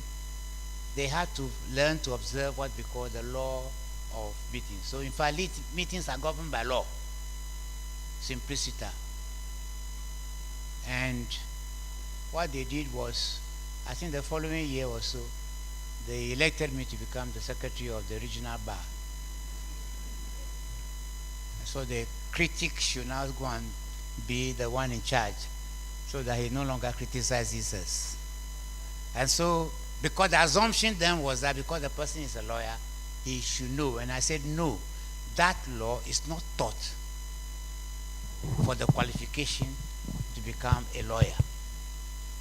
they had to learn to observe what we call the law of meetings. So in fact, meetings are governed by law, simpliciter. And what they did was, I think the following year or so, they elected me to become the secretary of the regional bar. So the critic should now go and be the one in charge, so that he no longer criticizes us. And so, because the assumption then was that because the person is a lawyer, he should know. And I said, no, that law is not taught for the qualification to become a lawyer.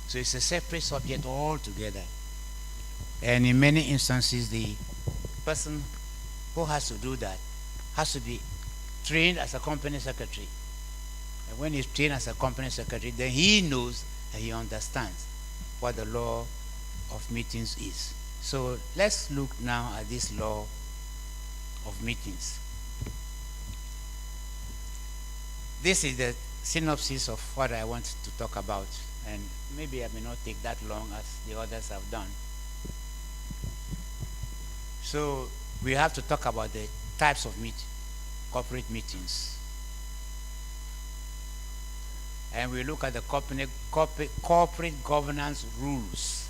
So it's a separate subject altogether. And in many instances, the person who has to do that has to be trained as a company secretary. And when he's trained as a company secretary, then he knows and he understands what the law of meetings is. So let's look now at this law of meetings. This is the synopsis of what I want to talk about, and maybe I may not take that long as the others have done. So we have to talk about the types of corporate meetings. And we look at the corporate governance rules,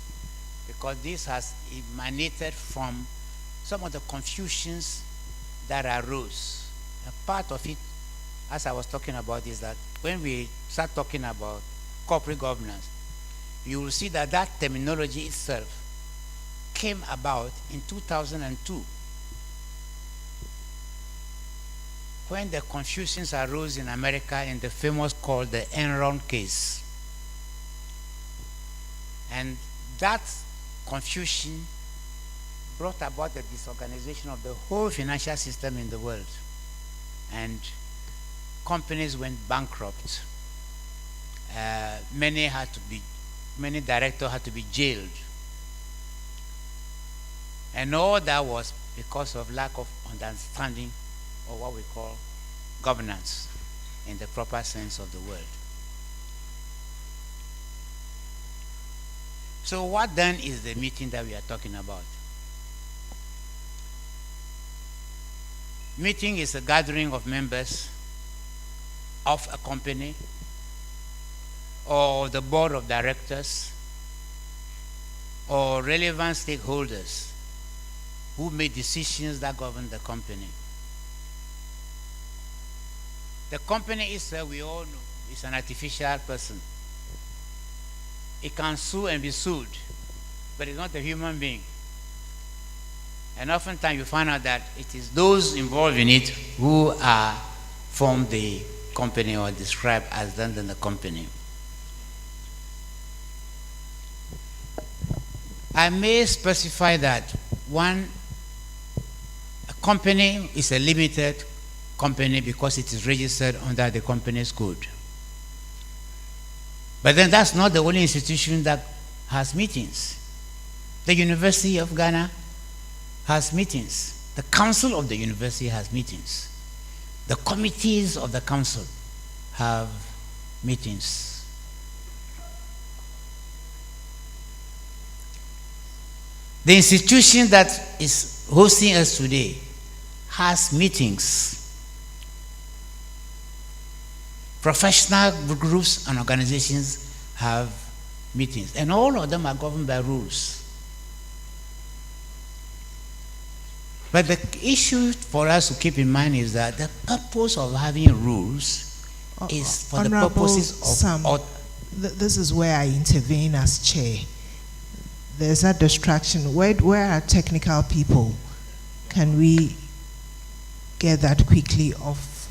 because this has emanated from some of the confusions that arose. And part of it, as I was talking about, is that when we start talking about corporate governance, you will see that that terminology itself came about in 2002, when the confusions arose in America in the famous called the Enron case. And that confusion brought about the disorganization of the whole financial system in the world. And companies went bankrupt. Many directors had to be jailed. And all that was because of lack of understanding of what we call governance in the proper sense of the word. So what then is the meeting that we are talking about? Meeting is a gathering of members of a company or the board of directors or relevant stakeholders who make decisions that govern the company. The company itself, we all know, is an artificial person. It can sue and be sued. but it's not a human being. And oftentimes you find out that it is those involved in it who are formed the company or described as done in the company. I may specify that a company is a limited company because it is registered under the company's code. But then that's not the only institution that has meetings. The University of Ghana has meetings. The council of the university has meetings. The committees of the council have meetings. The institution that is hosting us today has meetings. Professional groups and organizations have meetings, and all of them are governed by rules. But the issue for us to keep in mind is that the purpose of having rules is for the purposes Sam, this is where I intervene as chair. There's a distraction. Where are technical people? Can we get that quickly off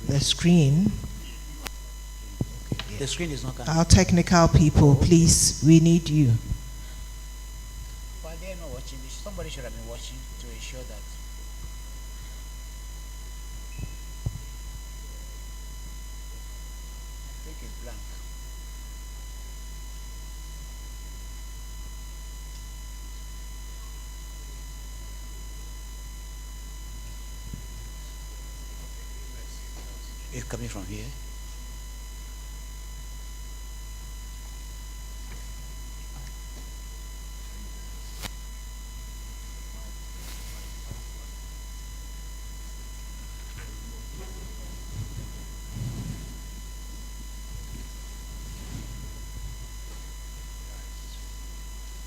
the screen? The screen is not coming. Our technical people, please, we need you. But they're not watching. Somebody should have been watching to ensure that. I think it's blank. It's coming from here.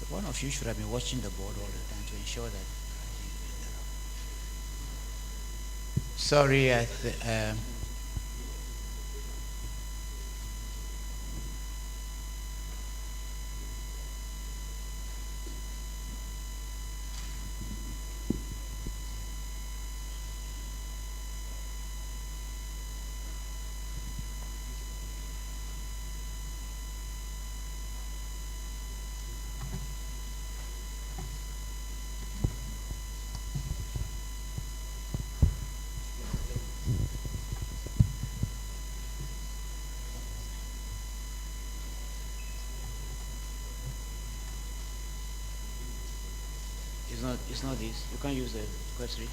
One of you should have been watching the board all the time to ensure that. Sorry, it's not this. You can't use the question.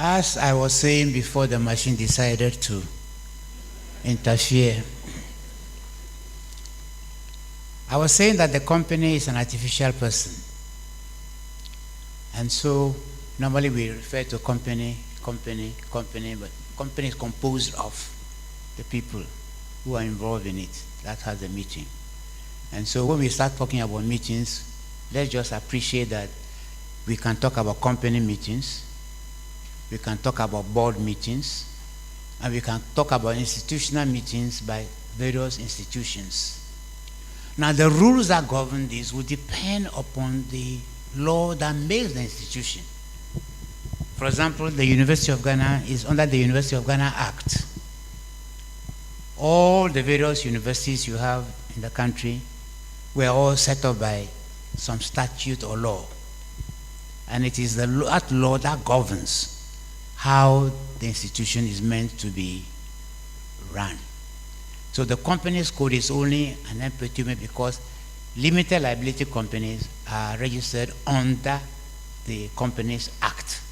As I was saying before the machine decided to interfere, I was saying that the company is an artificial person. And so normally we refer to company, but company is composed of the people who are involved in it. That has a meeting. And so when we start talking about meetings, let's just appreciate that we can talk about company meetings, we can talk about board meetings, and we can talk about institutional meetings by various institutions. Now, the rules that govern this will depend upon the law that makes the institution. For example, the University of Ghana is under the University of Ghana Act. all the various universities you have in the country were all set up by some statute or law. And it is that law that governs how the institution is meant to be run. So the company's code is only an impediment because limited liability companies are registered under the Companies Act.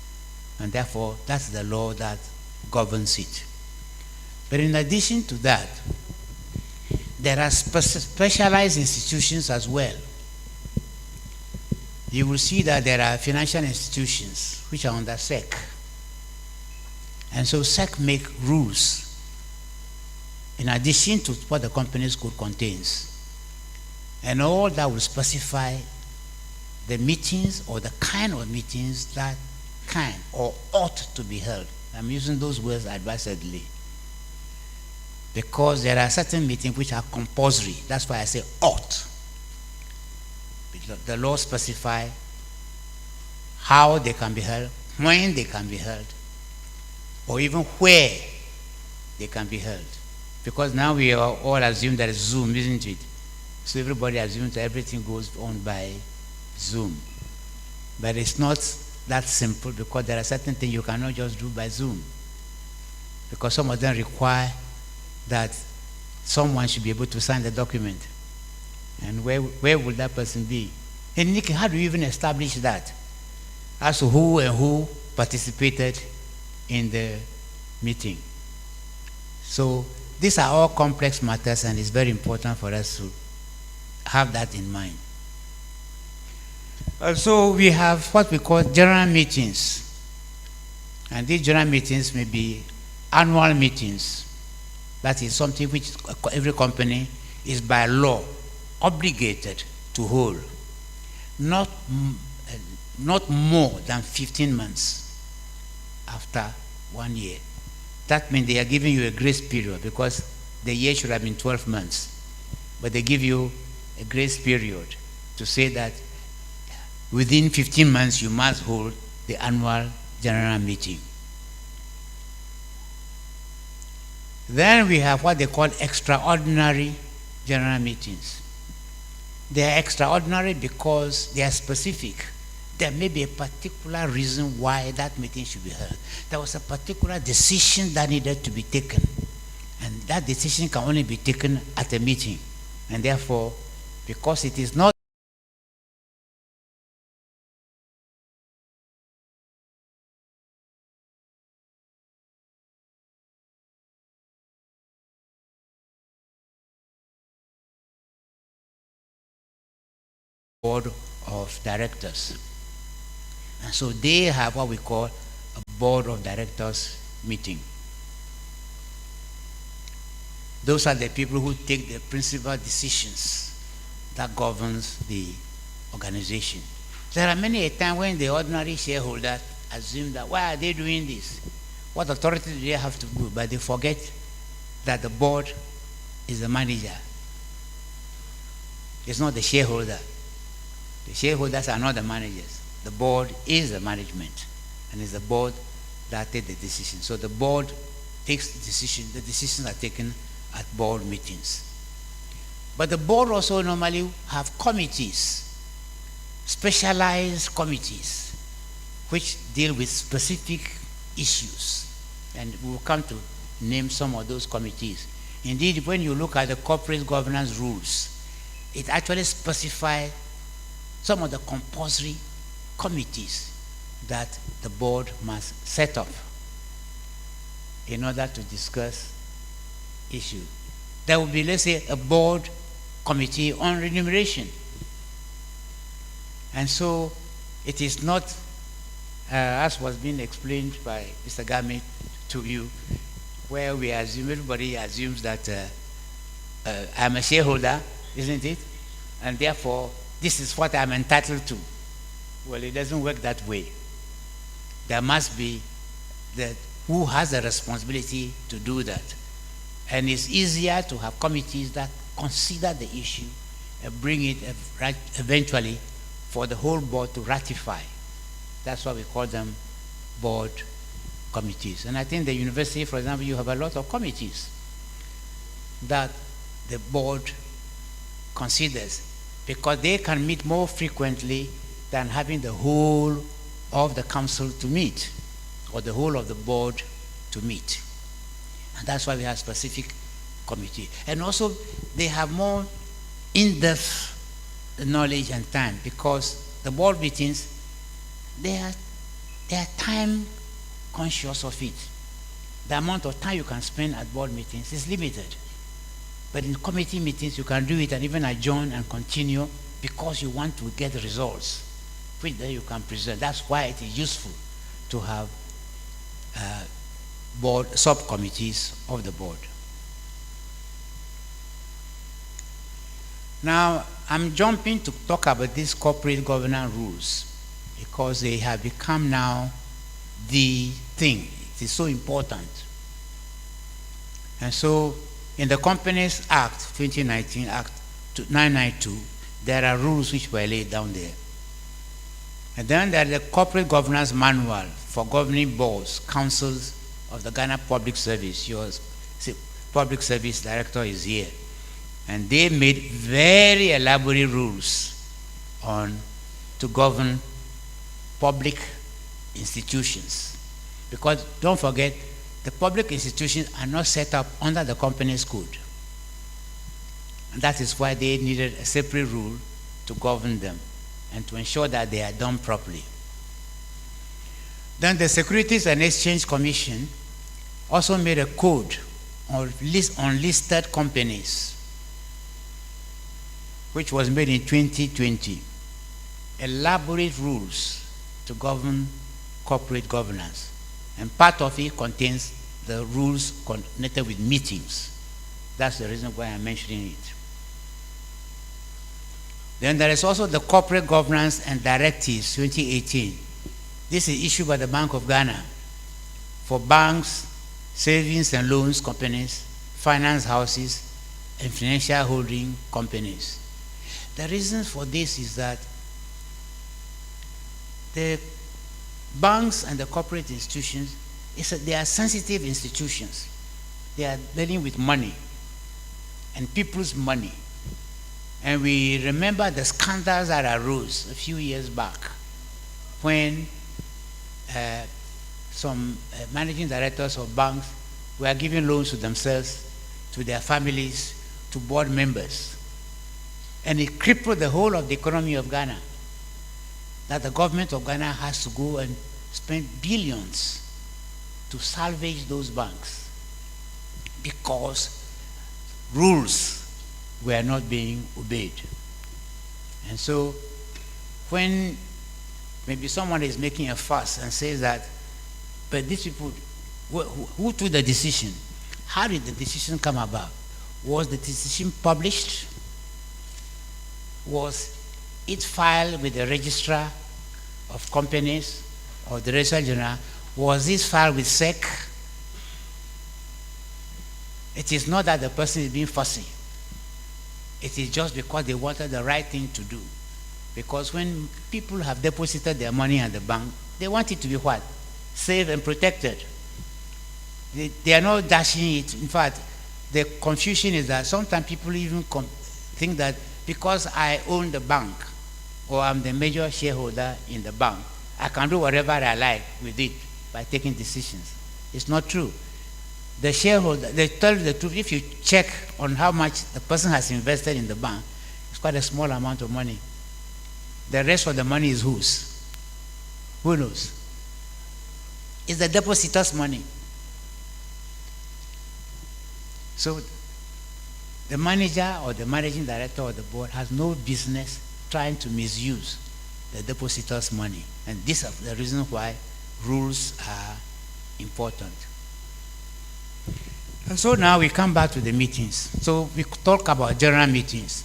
And therefore, that's the law that governs it. But in addition to that, there are specialized institutions as well. You will see that there are financial institutions which are under SEC. And so SEC make rules in addition to what the company's code contains. And all that will specify the meetings or the kind of meetings that can or ought to be held. I'm using those words advisedly. Because there are certain meetings which are compulsory. That's why I say ought. The law specify how they can be held, when they can be held, or even where they can be held. Because now we are all assumed that it's Zoom, isn't it? So everybody assumes that everything goes on by Zoom. But it's not that simple because there are certain things you cannot just do by Zoom. Because some of them require that someone should be able to sign the document. And where would that person be? And Nick, how do you even establish that? As to who and who participated in the meeting. So these are all complex matters and it's very important for us to have that in mind. So we have what we call general meetings. And these general meetings may be annual meetings. That is something which every company is by law obligated to hold. Not more than 15 months after 1 year. That means they are giving you a grace period because the year should have been 12 months. But they give you a grace period to say that within 15 months you must hold the annual general meeting. Then we have what they call extraordinary general meetings. They are extraordinary because they are specific. There may be a particular reason why that meeting should be held. There was a particular decision that needed to be taken. And that decision can only be taken at a meeting. And therefore, because it is not board of directors. And so they have what we call a board of directors meeting. Those are the people who take the principal decisions that governs the organization. There are many a time when the ordinary shareholder assume that why are they doing this? What authority do they have to do? But they forget that the board is the manager. It's not the shareholder. The shareholders are not the managers. The board is the management, and it's the board that takes the decision. So the board takes the decision. The decisions are taken at board meetings. But the board also normally have committees, specialized committees, which deal with specific issues. And we will come to name some of those committees. Indeed, when you look at the corporate governance rules, it actually specifies some of the compulsory committees that the board must set up in order to discuss issues. There will be, let's say, a board committee on remuneration. And so it is not, as was being explained by Mr. Gami to you, where we assume, everybody assumes that I'm a shareholder, isn't it? And therefore, this is what I'm entitled to. Well, it doesn't work that way. There must be who has the responsibility to do that. And it's easier to have committees that consider the issue and bring it eventually for the whole board to ratify. That's why we call them board committees. And I think the university, for example, you have a lot of committees. that the board considers, because they can meet more frequently than having the whole of the council to meet or the whole of the board to meet. And that's why we have specific committee. And also they have more in-depth knowledge and time, because the board meetings, they are time conscious of it. The amount of time you can spend at board meetings is limited. But in committee meetings, you can do it and even adjourn and continue, because you want to get results, which then you can present. That's why it is useful to have board subcommittees of the board. Now, I'm jumping to talk about these corporate governance rules, because they have become now the thing. It is so important. And so, in the Companies Act 2019, Act 992, there are rules which were laid down there. And then there is the Corporate Governance Manual for governing boards, councils of the Ghana Public Service. Your Public Service Director is here. And they made very elaborate rules to govern public institutions. Because don't forget, the public institutions are not set up under the Companies Code. And that is why they needed a separate rule to govern them and to ensure that they are done properly. Then the Securities and Exchange Commission also made a code on listed companies, which was made in 2020. Elaborate rules to govern corporate governance. And part of it contains the rules connected with meetings. That's the reason why I'm mentioning it. Then there is also the Corporate Governance and Directives 2018. This is issued by the Bank of Ghana for banks, savings and loans companies, finance houses, and financial holding companies. The reason for this is that the banks and the corporate institutions, they are sensitive institutions. They are dealing with money and people's money. And we remember the scandals that arose a few years back when some managing directors of banks were giving loans to themselves, to their families, to board members. And it crippled the whole of the economy of Ghana. That the government of Ghana has to go and spend billions to salvage those banks because rules were not being obeyed. And so when maybe someone is making a fuss and says that, but these people, who took the decision? How did the decision come about? Was the decision published? Was it filed with the registrar of companies or the registrar general? Was this filed with SEC? It is not that the person is being fussy. It is just because they wanted the right thing to do. Because when people have deposited their money at the bank, they want it to be what? Safe and protected. They are not dashing it. In fact, the confusion is that sometimes people even think that because I own the bank or I'm the major shareholder in the bank, I can do whatever I like with it by taking decisions. It's not true. The shareholder, they tell you the truth. If you check on how much the person has invested in the bank, it's quite a small amount of money. The rest of the money is whose? Who knows? It's the depositor's money. So the manager or the managing director or the board has no business trying to misuse the depositor's money. And these are the reasons why rules are important. And so now we come back to the meetings. So we talk about general meetings.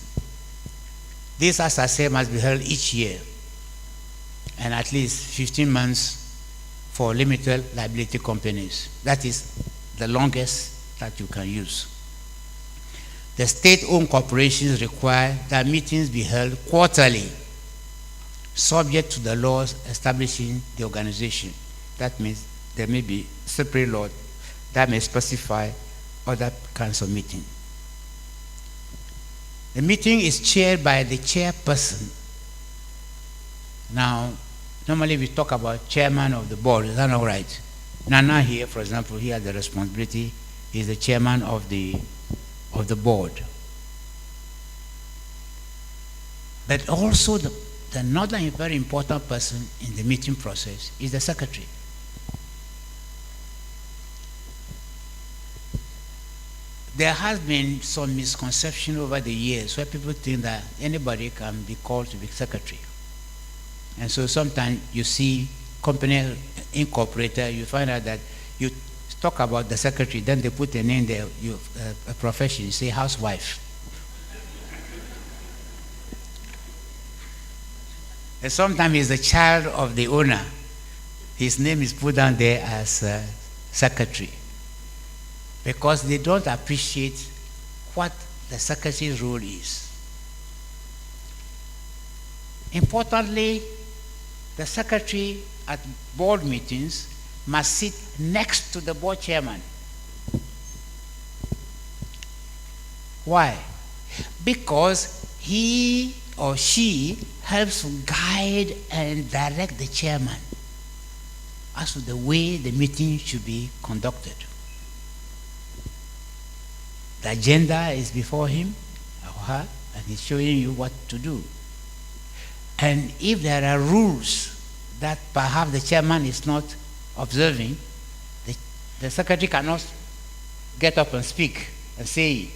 This, as I said, must be held each year and at least 15 months for limited liability companies. That is the longest that you can use. The state-owned corporations require that meetings be held quarterly, subject to the laws establishing the organization. That means there may be separate law that may specify other kinds of meeting. The meeting is chaired by the chairperson. Now, normally we talk about chairman of the board. Is that not right? Nana here, for example, he has the responsibility. He's the chairman of the board. But also another very important person in the meeting process is the secretary. There has been some misconception over the years where people think that anybody can be called to be secretary. And so sometimes you see company incorporated, you find out that you talk about the secretary, then they put a name there, a profession, you say housewife. And sometimes he's the child of the owner. His name is put down there as secretary, because they don't appreciate what the secretary's role is. Importantly, the secretary at board meetings must sit next to the board chairman. Why? Because he or she helps guide and direct the chairman as to the way the meeting should be conducted. The agenda is before him or her, and he's showing you what to do. And if there are rules that perhaps the chairman is not observing, the secretary cannot get up and speak and say,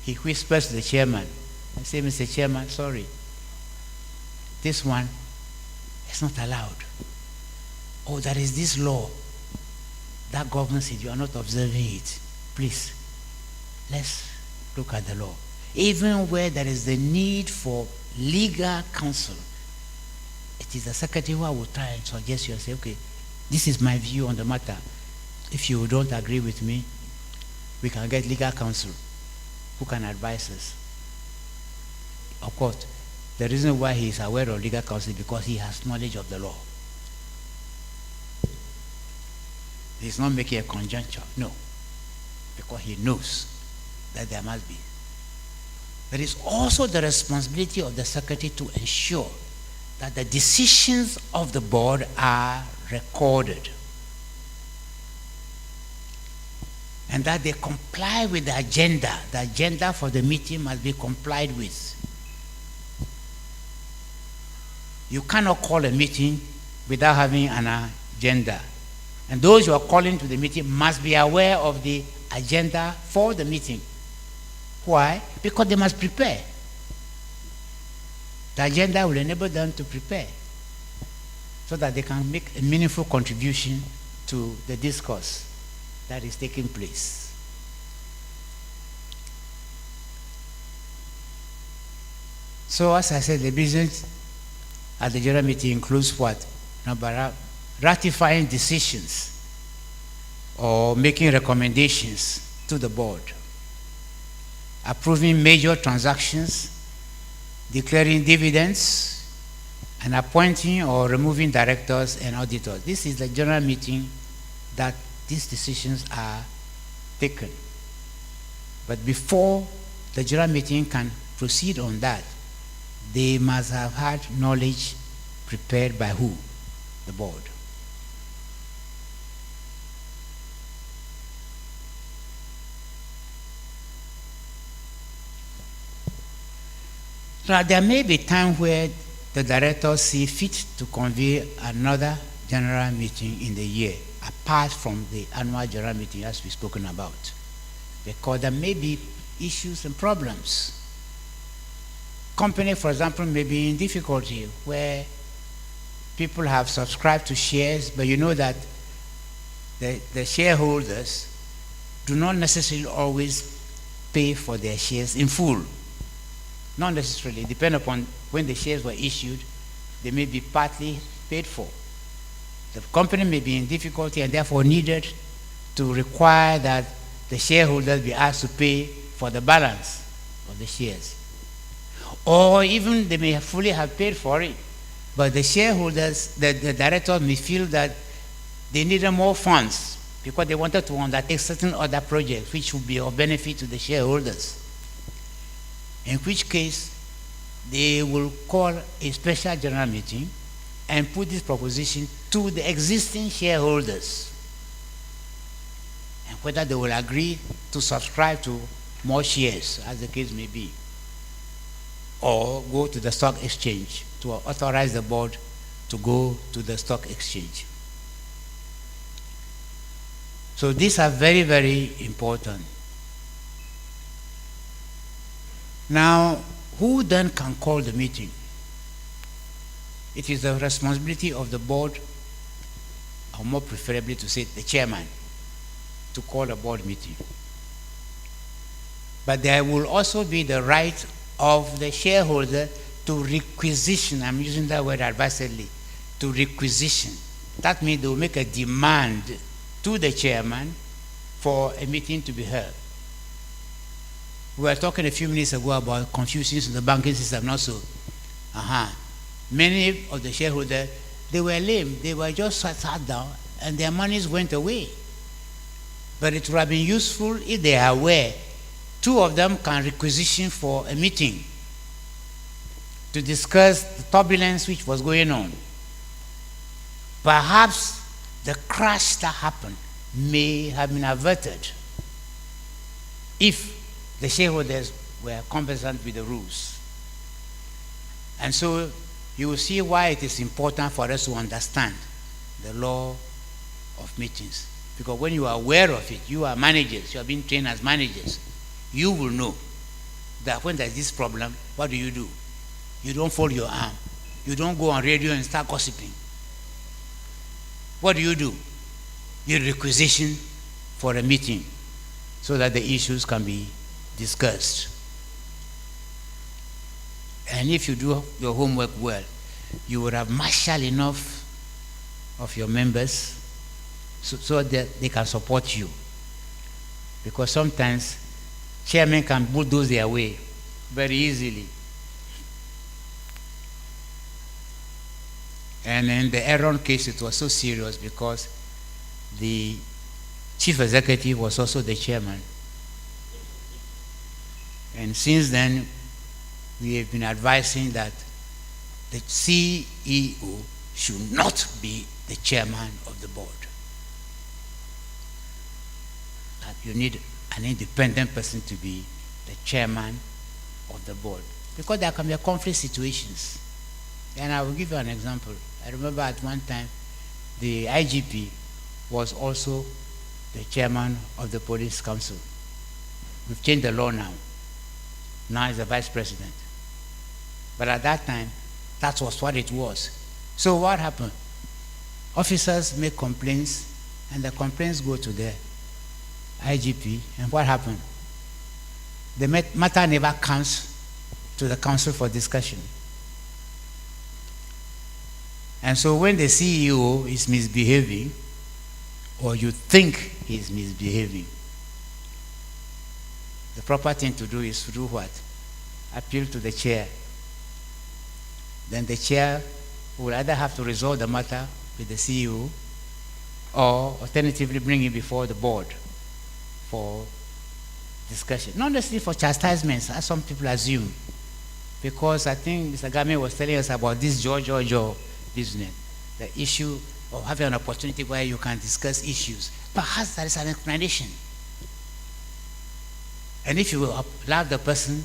he whispers to the chairman and say, Mr. Chairman, sorry, this one is not allowed. Oh, there is this law that governs it, you are not observing it. Please, let's look at the law. Even where there is the need for legal counsel, it is the secretary who will try and suggest you and say, okay, this is my view on the matter. If you don't agree with me, we can get legal counsel who can advise us. Of course, the reason why he is aware of legal counsel is because he has knowledge of the law. He's not making a conjecture, no, because he knows that there must be. There is also the responsibility of the secretary to ensure that the decisions of the board are recorded and that they comply with the agenda. The agenda for the meeting must be complied with. You cannot call a meeting without having an agenda. And those who are calling to the meeting must be aware of the agenda for the meeting. Why? Because they must prepare. The agenda will enable them to prepare so that they can make a meaningful contribution to the discourse that is taking place. So as I said, the business at the general meeting includes what? Number ratifying decisions or making recommendations to the board, approving major transactions, declaring dividends, and appointing or removing directors and auditors. This is the general meeting that these decisions are taken. But before the general meeting can proceed on that, they must have had knowledge prepared by who? The board. Now, there may be time where the directors see fit to convene another general meeting in the year, apart from the annual general meeting as we've spoken about, because there may be issues and problems. Company, for example, may be in difficulty where people have subscribed to shares, but you know that the shareholders do not necessarily always pay for their shares in full. Not necessarily. Depending upon when the shares were issued, they may be partly paid for. The company may be in difficulty and therefore needed to require that the shareholders be asked to pay for the balance of the shares. Or even they may fully have paid for it, but the shareholders, the directors may feel that they needed more funds because they wanted to undertake certain other projects which would be of benefit to the shareholders. in which case they will call a special general meeting and put this proposition to the existing shareholders, and whether they will agree to subscribe to more shares, as the case may be, or go to the stock exchange to authorize the board to go to the stock exchange. So these are very, very important. Now, who then can call the meeting? It is the responsibility of the board, or more preferably to say the chairman, to call a board meeting. But there will also be the right of the shareholder to requisition. I'm using that word advisedly, to requisition. That means they will make a demand to the chairman for a meeting to be held. We were talking a few minutes ago about confusions in the banking system, not so. Many of the shareholders, they were lame. They were just sat down and their monies went away. But it would have been useful if they are aware. Two of them can requisition for a meeting to discuss the turbulence which was going on. Perhaps the crash that happened may have been averted if the shareholders were conversant with the rules. And so you will see why it is important for us to understand the law of meetings. Because when you are aware of it, you are managers, you are being trained as managers, you will know that when there's this problem, what do? You don't fold your arm. You don't go on radio and start gossiping. What do? You requisition for a meeting so that the issues can be discussed. And if you do your homework well, you would have marshaled enough of your members so that they can support you. Because sometimes chairmen can bulldoze their way very easily. And in the Aaron case, it was so serious because the chief executive was also the chairman. And since then, we have been advising that the CEO should not be the chairman of the board. That you need an independent person to be the chairman of the board. Because there can be conflict situations. And I will give you an example. I remember at one time, the IGP was also the chairman of the police council. We've changed the law now. Now he's the vice president. But at that time, that was what it was. So what happened? Officers make complaints, and the complaints go to the IGP, and what happened? The matter never comes to the council for discussion. And so when the CEO is misbehaving, or you think he's misbehaving, the proper thing to do is to do what? Appeal to the chair. Then the chair will either have to resolve the matter with the CEO, or alternatively bring it before the board for discussion. Not necessarily for chastisements, as some people assume. Because I think Mr. Game was telling us about this George business, the issue of having an opportunity where you can discuss issues. Perhaps there is an explanation. And if you allow the person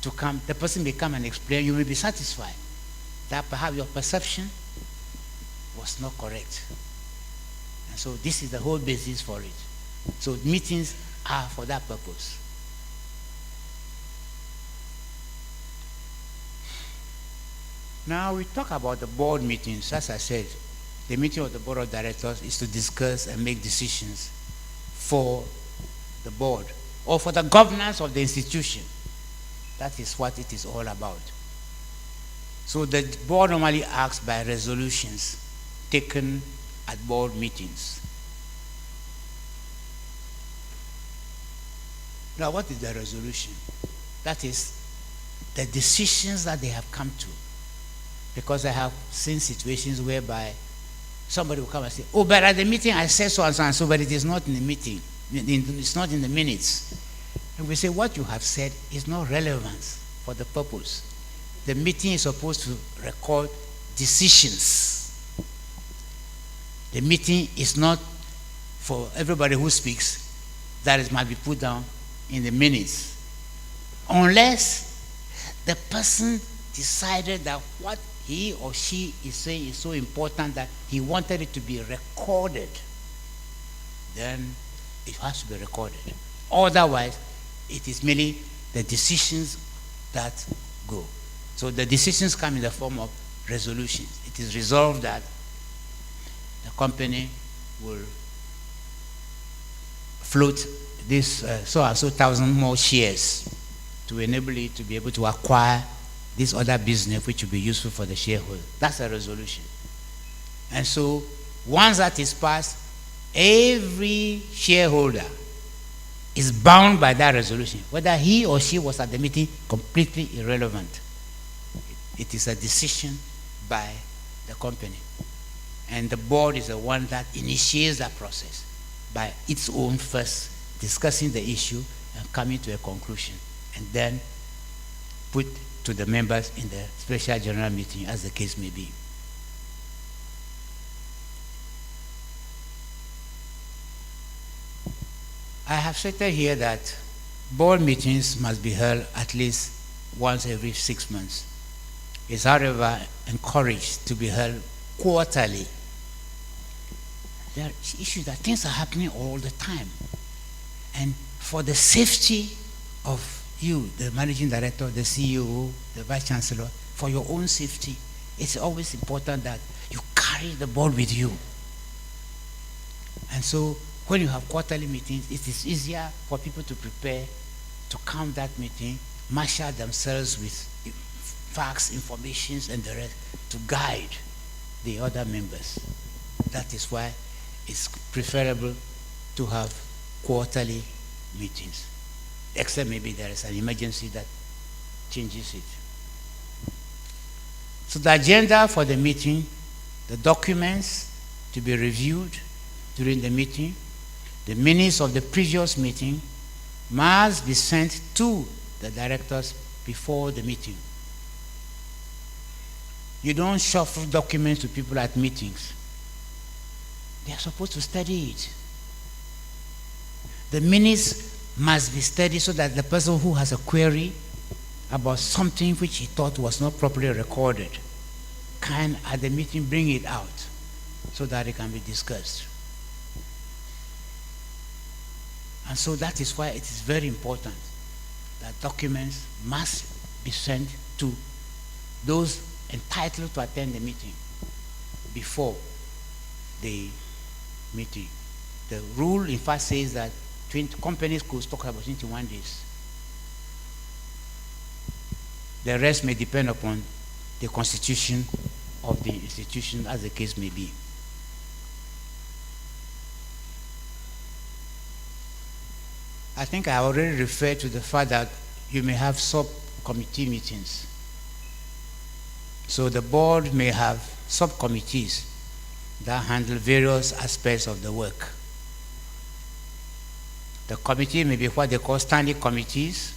to come, the person may come and explain, you will be satisfied that perhaps your perception was not correct. And so this is the whole basis for it. So meetings are for that purpose. Now we talk about the board meetings. As I said, the meeting of the board of directors is to discuss and make decisions for the board or for the governance of the institution. That is what it is all about. So the board normally acts by resolutions taken at board meetings. Now, what is the resolution? That is the decisions that they have come to. Because I have seen situations whereby somebody will come and say, oh, but at the meeting I said so and so and so, but it is not in the meeting. It's not in the minutes. And we say, what you have said is not relevant for the purpose. The meeting is supposed to record decisions. The meeting is not for everybody who speaks, that it might be put down in the minutes. Unless the person decided that what he or she is saying is so important that he wanted it to be recorded, then it has to be recorded. Otherwise, it is merely the decisions that go. So the decisions come in the form of resolutions. It is resolved that the company will float this so and so thousand more shares to enable it to be able to acquire this other business which will be useful for the shareholder. That's a resolution. And so once that is passed, every shareholder is bound by that resolution. Whether he or she was at the meeting, completely irrelevant. It is a decision by the company. And the board is the one that initiates that process by its own first discussing the issue and coming to a conclusion, and then put to the members in the special general meeting as the case may be. I have stated here that board meetings must be held at least once every 6 months. It's however encouraged to be held quarterly. There are issues that things are happening all the time. And for the safety of you, the managing director, the CEO, the vice chancellor, for your own safety, it's always important that you carry the board with you. And so when you have quarterly meetings, it is easier for people to prepare to come that meeting, marshal themselves with facts, informations, and the rest to guide the other members. That is why it's preferable to have quarterly meetings, except maybe there is an emergency that changes it. So the agenda for the meeting, the documents to be reviewed during the meeting, the minutes of the previous meeting must be sent to the directors before the meeting. You don't shuffle documents to people at meetings. They are supposed to study it. The minutes must be studied so that the person who has a query about something which he thought was not properly recorded can at the meeting bring it out so that it can be discussed. And so that is why it is very important that documents must be sent to those entitled to attend the meeting before the meeting. The rule in fact says that companies could talk about 21 days. The rest may depend upon the constitution of the institution as the case may be. I think I already referred to the fact that you may have subcommittee meetings. So the board may have subcommittees that handle various aspects of the work. The committee may be what they call standing committees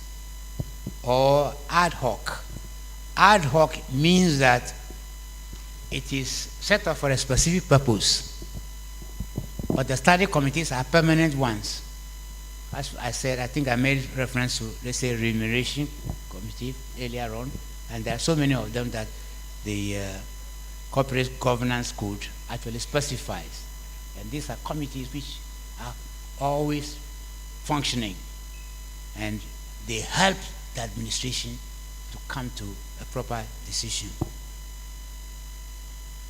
or ad hoc. Ad hoc means that it is set up for a specific purpose, but the standing committees are permanent ones. As I said, I think I made reference to, let's say, remuneration committee earlier on, and there are so many of them that the corporate governance code actually specifies. And these are committees which are always functioning, and they help the administration to come to a proper decision.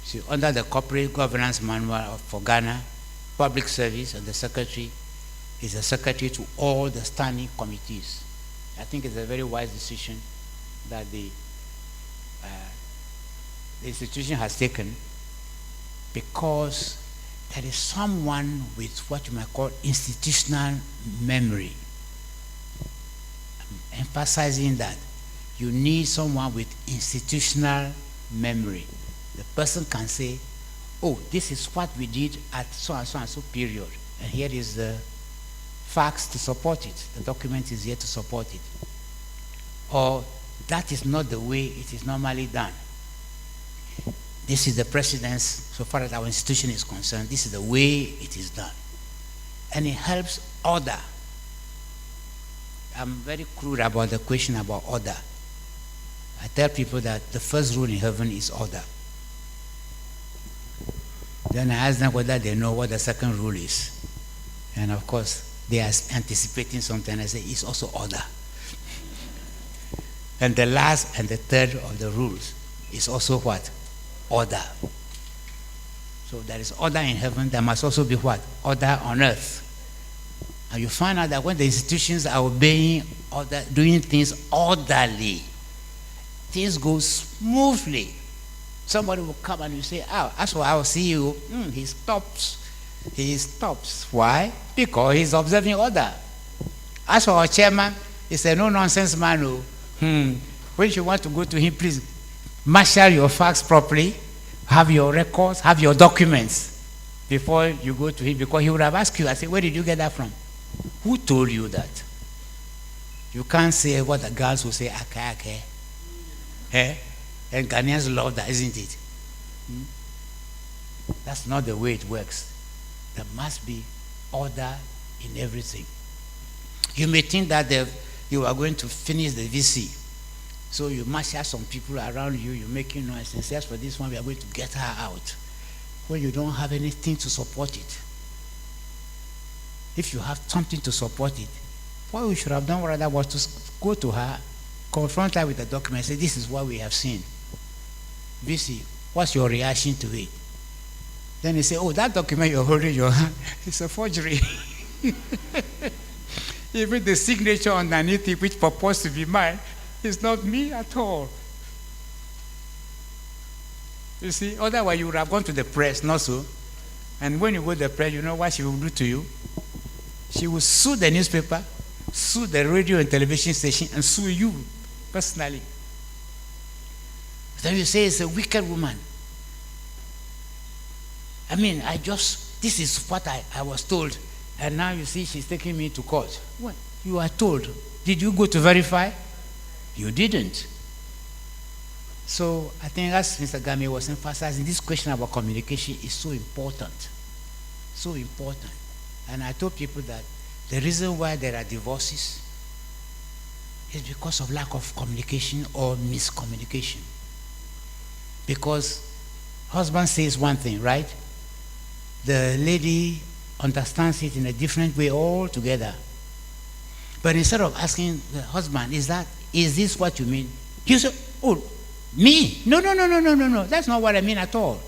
So under the corporate governance manual for Ghana, public service and the secretary is a secretary to all the standing committees. I think it's a very wise decision that the institution has taken, because there is someone with what you might call institutional memory. I'm emphasizing that you need someone with institutional memory. The person can say, oh, this is what we did at so and so and so period, and here is the facts to support it. The document is here to support it. Or that is not the way it is normally done. This is the precedence, so far as our institution is concerned, this is the way it is done. And it helps order. I'm very crude about the question about order. I tell people that the first rule in heaven is order. Then I ask them whether they know what the second rule is. And of course, they are anticipating something. I say, it's also order. And the last and the third of the rules is also what? Order. So there is order in heaven, there must also be what? Order on earth. And you find out that when the institutions are obeying order, doing things orderly, things go smoothly. Somebody will come and you say, oh, as for our CEO, he stops. He stops. Why? Because he's observing order. As for our chairman, he's a no-nonsense man who, when you want to go to him, please marshal your facts properly, have your records, have your documents before you go to him, because he would have asked you, I say, where did you get that from? Who told you that? You can't say what the girls will say, ake. Eh? And Ghanaians love that, isn't it? That's not the way it works. There must be order in everything. You may think that you are going to finish the VC. So you marshal some people around you, you're making noise, and says for this one we are going to get her out. When you don't have anything to support it. If you have something to support it, what we should have done rather was to go to her, confront her with the document, say, this is what we have seen. VC, what's your reaction to it? Then he say, oh, that document you're holding in your hand, it's a forgery. Even the signature underneath it, which purports to be mine, is not me at all. You see, otherwise you would have gone to the press, not so. And when you go to the press, you know what she will do to you? She will sue the newspaper, sue the radio and television station, and sue you personally. Then you say it's a wicked woman. I mean, this is what I was told. And now you see she's taking me to court. What? You are told. Did you go to verify? You didn't. So I think as Mr. Game was emphasizing, this question about communication is so important. So important. And I told people that the reason why there are divorces is because of lack of communication or miscommunication. Because husband says one thing, right? The lady understands it in a different way altogether. But instead of asking the husband, is this what you mean? You say, oh, me? No. That's not what I mean at all.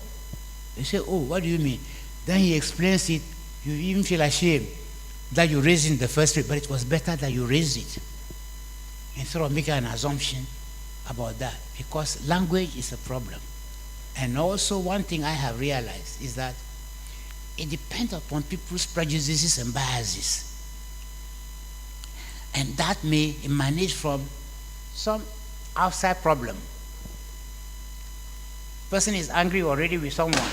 You say, oh, what do you mean? Then he explains it. You even feel ashamed that you raised it in the first place, but it was better that you raised it instead of making an assumption about that, because language is a problem. And also one thing I have realized is that it depends upon people's prejudices and biases. And that may emanate from some outside problem. Person is angry already with someone.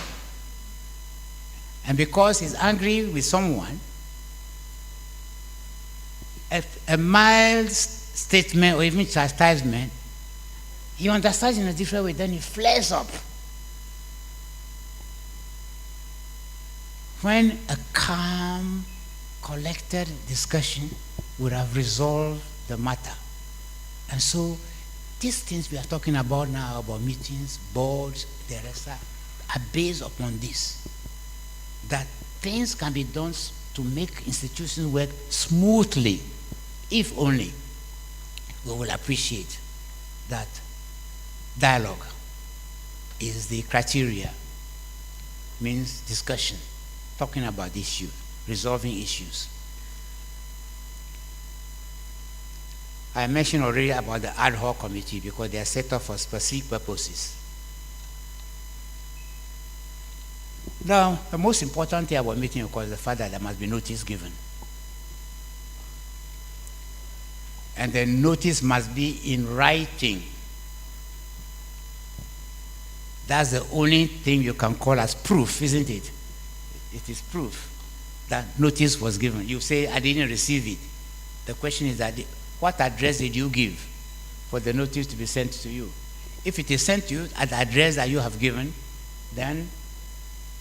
And because he's angry with someone, a mild statement or even chastisement, he understands in a different way, then he flares up. When a calm, collected discussion would have resolved the matter. And so these things we are talking about now, about meetings, boards, the rest are based upon this. That things can be done to make institutions work smoothly, if only we will appreciate that dialogue is the criteria, means discussion, talking about issues, resolving issues. I mentioned already about the ad hoc committee because they are set up for specific purposes. Now, the most important thing about meeting, of course, is the fact that there must be notice given. And the notice must be in writing. That's the only thing you can call as proof, isn't it? It is proof that notice was given. You say, I didn't receive it. The question is that, what address did you give for the notice to be sent to you. If it is sent to you at the address that you have given, then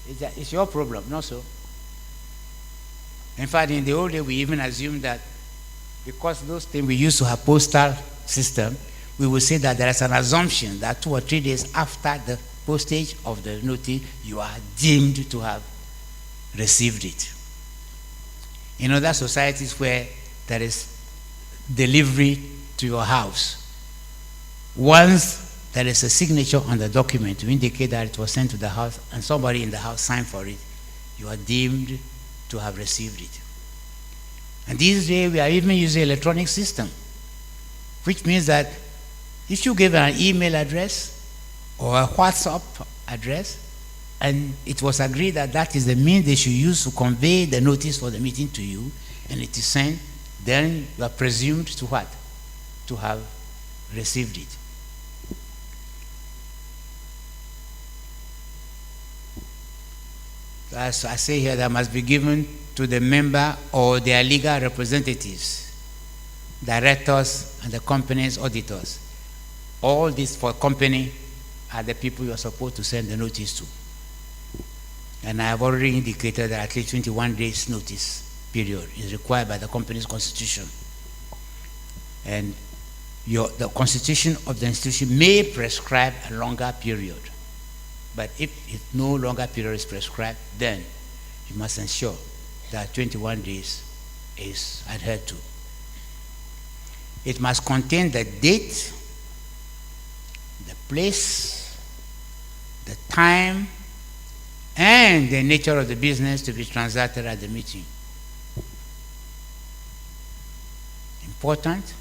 it's your problem, not so. In fact, in the old day, we even assumed that because those things we used to have postal system, we would say that there is an assumption that 2 or 3 days after the postage of the notice, you are deemed to have received it. In other societies where there is delivery to your house, once there is a signature on the document to indicate that it was sent to the house and somebody in the house signed for it, you are deemed to have received it. And these days we are even using electronic system, which means that if you give an email address or a WhatsApp address, and it was agreed that that is the means they should use to convey the notice for the meeting to you, and it is sent, then you are presumed to what? To have received it. As I say here, that must be given to the member or their legal representatives, directors, and the company's auditors. All this for company are the people you are supposed to send the notice to. And I have already indicated that at least 21 days notice period is required by the company's constitution. And the constitution of the institution may prescribe a longer period. But if no longer period is prescribed, then you must ensure that 21 days is adhered to. It must contain the date, the place, the time, and the nature of the business to be transacted at the meeting. Important,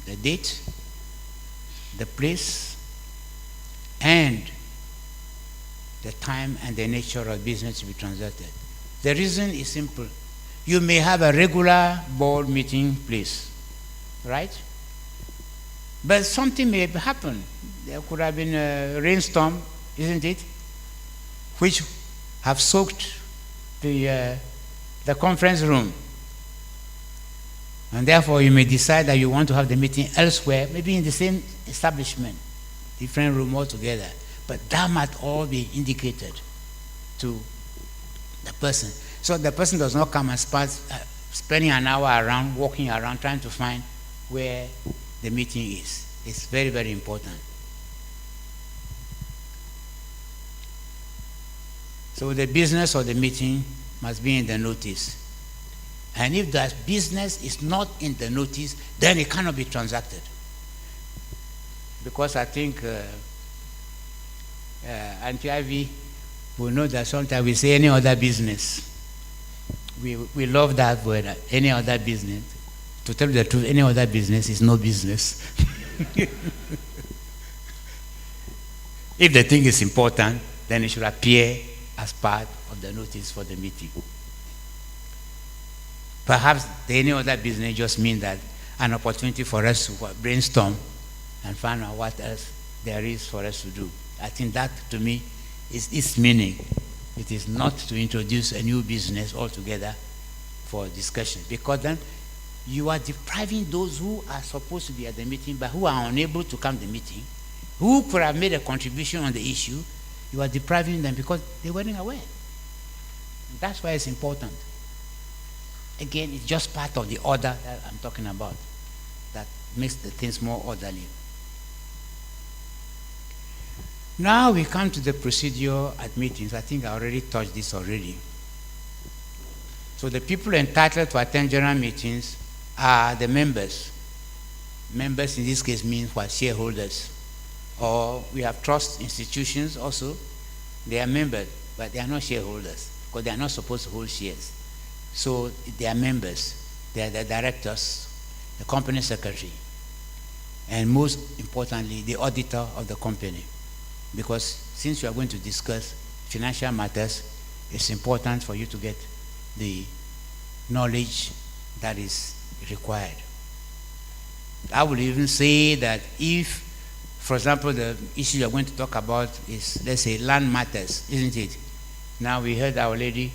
the date, the place, and the time and the nature of business to be transacted. The reason is simple. You may have a regular board meeting place, right? But something may happen. There could have been a rainstorm, isn't it? Which have soaked the conference room. And therefore you may decide that you want to have the meeting elsewhere, maybe in the same establishment, different room altogether. But that must all be indicated to the person. So the person does not come and start spending an hour around, walking around, trying to find where the meeting is. It's very, very important. So the business of the meeting must be in the notice. And if that business is not in the notice, then it cannot be transacted. Because I think Auntie Ivy will know that sometimes we say any other business. We love that word, any other business. To tell you the truth, any other business is no business. If the thing is important, then it should appear as part of the notice for the meeting. Perhaps the any other business just means that an opportunity for us to brainstorm and find out what else there is for us to do. I think that, to me, is its meaning. It is not to introduce a new business altogether for discussion, because then you are depriving those who are supposed to be at the meeting but who are unable to come to the meeting, who could have made a contribution on the issue. You are depriving them because they weren't aware. And that's why it's important. Again, it's just part of the order that I'm talking about that makes the things more orderly. Now we come to the procedure at meetings. I think I already touched this already. So the people entitled to attend general meetings are the members. Members in this case means what? Shareholders. Or we have trust institutions also. They are members, but they are not shareholders because they are not supposed to hold shares. So they are members. They are the directors, the company secretary, and most importantly, the auditor of the company. Because since you are going to discuss financial matters, it's important for you to get the knowledge that is required. I would even say that if, for example, the issue you are going to talk about is, let's say, land matters, isn't it? Now we heard our lady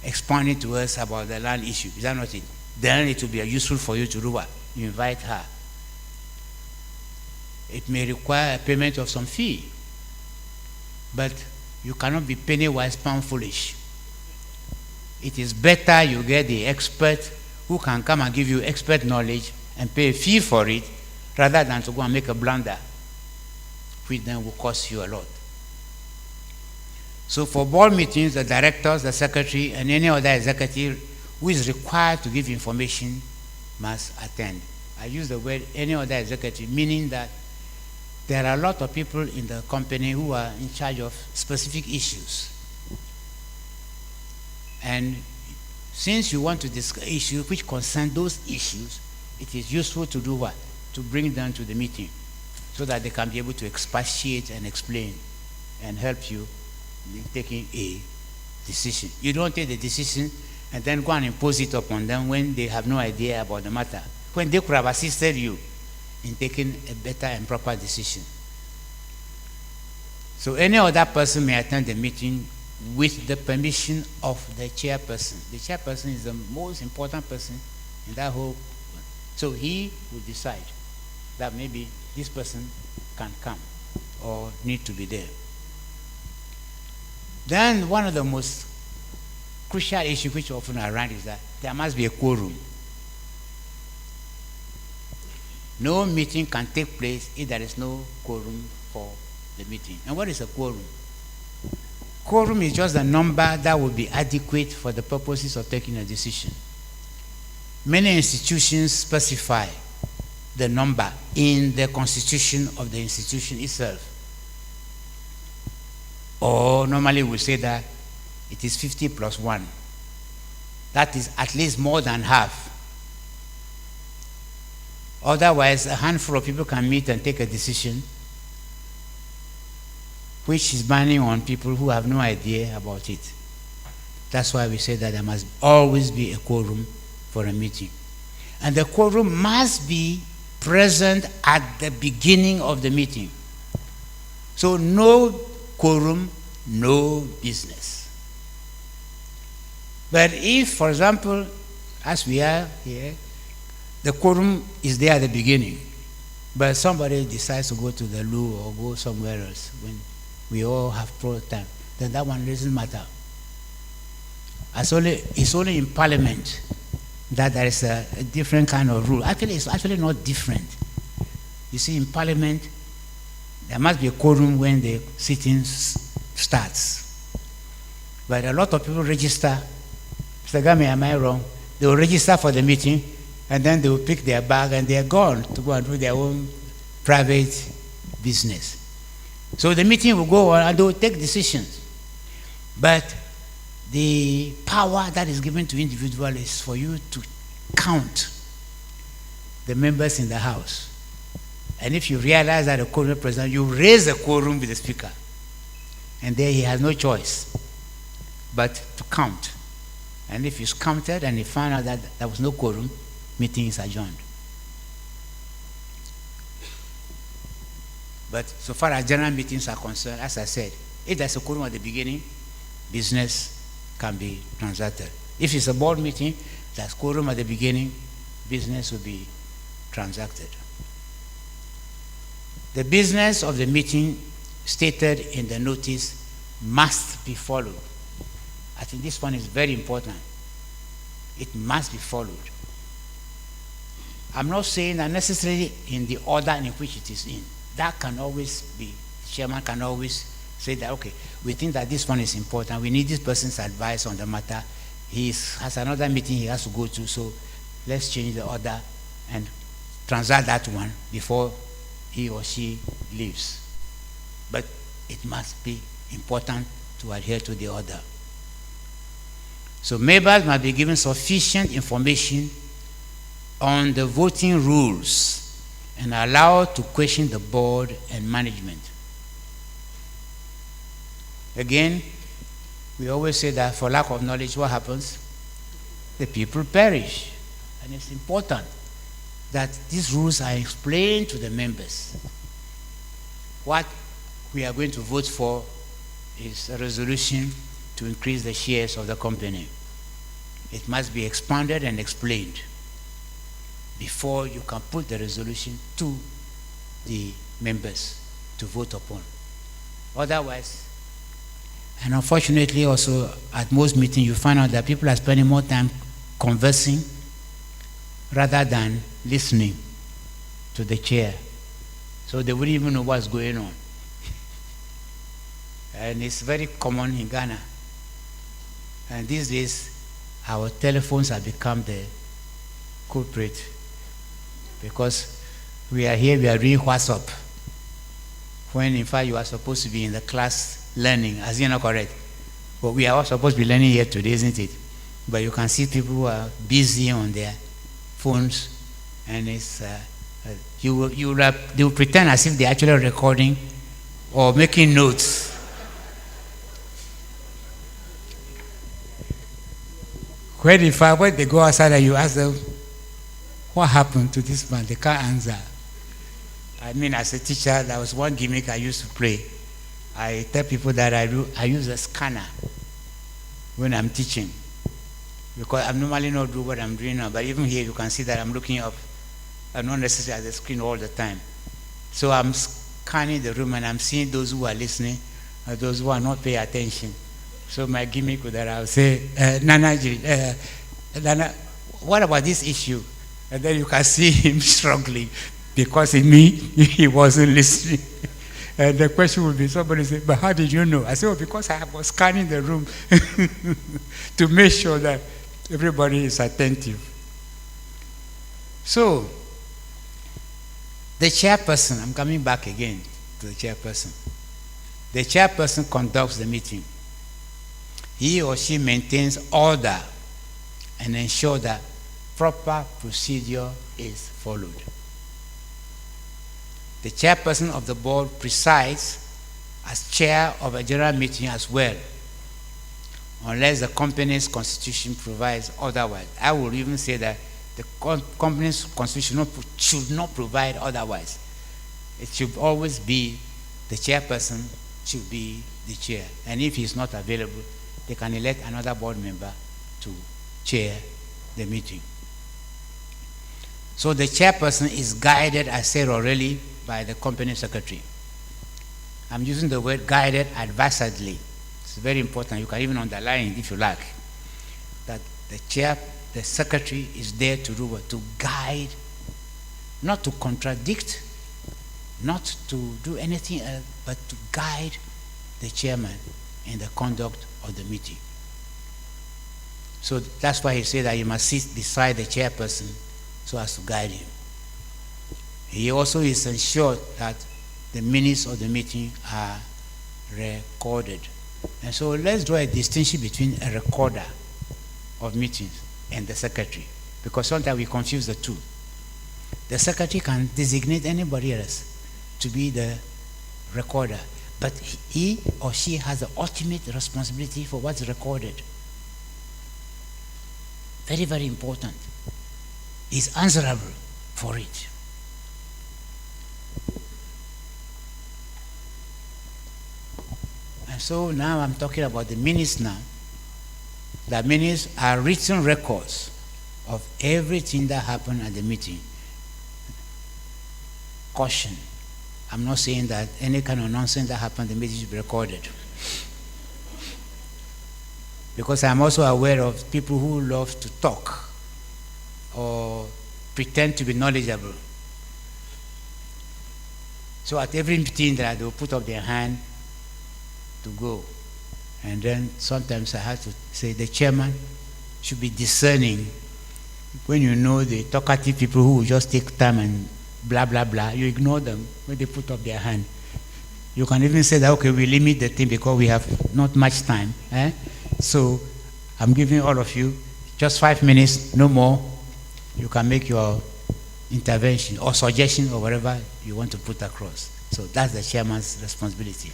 expounding to us about the land issue. Is that not it? Then it will be useful for you to do what? You invite her. it may require a payment of some fee. But you cannot be penny wise, pound foolish. It is better you get the expert who can come and give you expert knowledge and pay a fee for it, rather than to go and make a blunder, which then will cost you a lot. So for board meetings, the directors, the secretary, and any other executive who is required to give information must attend. I use the word any other executive, meaning that there are a lot of people in the company who are in charge of specific issues. And since you want to discuss issues which concern those issues, it is useful to do what? To bring them to the meeting so that they can be able to expatiate and explain and help you in taking a decision. You don't take the decision and then go and impose it upon them when they have no idea about the matter, when they could have assisted you in taking a better and proper decision. So any other person may attend the meeting with the permission of the chairperson. The chairperson is the most important person in that whole. So he will decide that maybe this person can come or need to be there. Then one of the most crucial issues which often around is that there must be a quorum. No meeting can take place if there is no quorum for the meeting. And what is a quorum? Quorum is just the number that will be adequate for the purposes of taking a decision. Many institutions specify the number in the constitution of the institution itself. Or normally we say that it is 50 plus 1. That is at least more than half. Otherwise, a handful of people can meet and take a decision which is binding on people who have no idea about it. That's why we say that there must always be a quorum for a meeting. And the quorum must be present at the beginning of the meeting. So no quorum, no business. But if, for example, as we are here, the quorum is there at the beginning, but somebody decides to go to the loo or go somewhere else when we all have pro time, then that one doesn't matter. It's only in Parliament that there is a different kind of rule. Actually, it's actually not different. You see, in Parliament, there must be a quorum when the sitting starts. But a lot of people register. Mr. Gami, am I wrong? They will register for the meeting, and then they will pick their bag and they are gone to go and do their own private business. So the meeting will go on and they will take decisions. But the power that is given to individuals is for you to count the members in the house. And if you realize that a quorum is present, you raise the quorum with the speaker. And there he has no choice but to count. And if he's counted and he found out that there was no quorum, meeting is adjourned. But so far as general meetings are concerned, as I said, if there's a quorum at the beginning, business can be transacted. If it's a board meeting, there's quorum at the beginning, business will be transacted. The business of the meeting stated in the notice must be followed. I think this one is very important. It must be followed. I'm not saying that necessarily in the order in which it is in. That can always be, the chairman can always say that, okay, we think that this one is important. We need this person's advice on the matter. He has another meeting he has to go to, so let's change the order and transact that one before he or she leaves. But it must be important to adhere to the order. So members must be given sufficient information on the voting rules and allowed to question the board and management. Again, we always say that for lack of knowledge, what happens? The people perish. And it's important that these rules are explained to the members. What we are going to vote for is a resolution to increase the shares of the company. It must be expanded and explained before you can put the resolution to the members to vote upon. Otherwise, and unfortunately also at most meetings you find out that people are spending more time conversing rather than listening to the chair. So they wouldn't even know what's going on. And it's very common in Ghana. And these days, our telephones have become the culprit, because we are here, we are doing WhatsApp, when in fact you are supposed to be in the class learning. As you know, correct? But we are all supposed to be learning here today, isn't it? But you can see people who are busy on their phones, and it's they will pretend as if they're actually recording or making notes. When they go outside and you ask them, what happened to this man? They can't answer. I mean, as a teacher, there was one gimmick I used to play. I tell people that I use a scanner when I'm teaching, because I'm normally not doing what I'm doing now, but even here you can see that I'm looking up. I'm not necessarily at the screen all the time. So I'm scanning the room and I'm seeing those who are listening and those who are not paying attention. So my gimmick with that, I'll say, Nana, what about this issue? And then you can see him struggling, because in me, he wasn't listening. And the question would be, somebody say, but how did you know? I said, oh, because I was scanning the room to make sure that everybody is attentive. So, the chairperson, I'm coming back again to the chairperson. The chairperson conducts the meeting. He or she maintains order and ensures that proper procedure is followed. The chairperson of the board presides as chair of a general meeting as well, unless the company's constitution provides otherwise. I would even say that the company's constitution should not provide otherwise. It should always be the chairperson should be the chair. And if he's not available, they can elect another board member to chair the meeting. So the chairperson is guided, I said already, by the company secretary. I'm using the word guided advisedly. It's very important. You can even underline it if you like. That the secretary is there to do what? To guide, not to contradict, not to do anything else, but to guide the chairman in the conduct of the meeting. So that's why he said that you must sit beside the chairperson so as to guide him. He also is ensured that the minutes of the meeting are recorded. And so let's draw a distinction between a recorder of meetings and the secretary, because sometimes we confuse the two. The secretary can designate anybody else to be the recorder, but he or she has the ultimate responsibility for what's recorded. Very, very important. He's answerable for it. And so now I'm talking about the minutes now. The minutes are written records of everything that happened at the meeting. Caution. I'm not saying that any kind of nonsense that happened at the meeting should be recorded. Because I'm also aware of people who love to talk or pretend to be knowledgeable. So at every meeting that they will put up their hand to go. And then sometimes I have to say the chairman should be discerning. When you know the talkative people who will just take time and blah, blah, blah, you ignore them when they put up their hand. You can even say that, okay, we limit the thing because we have not much time. So I'm giving all of you just 5 minutes, no more. You can make your intervention or suggestion or whatever you want to put across. So that's the chairman's responsibility.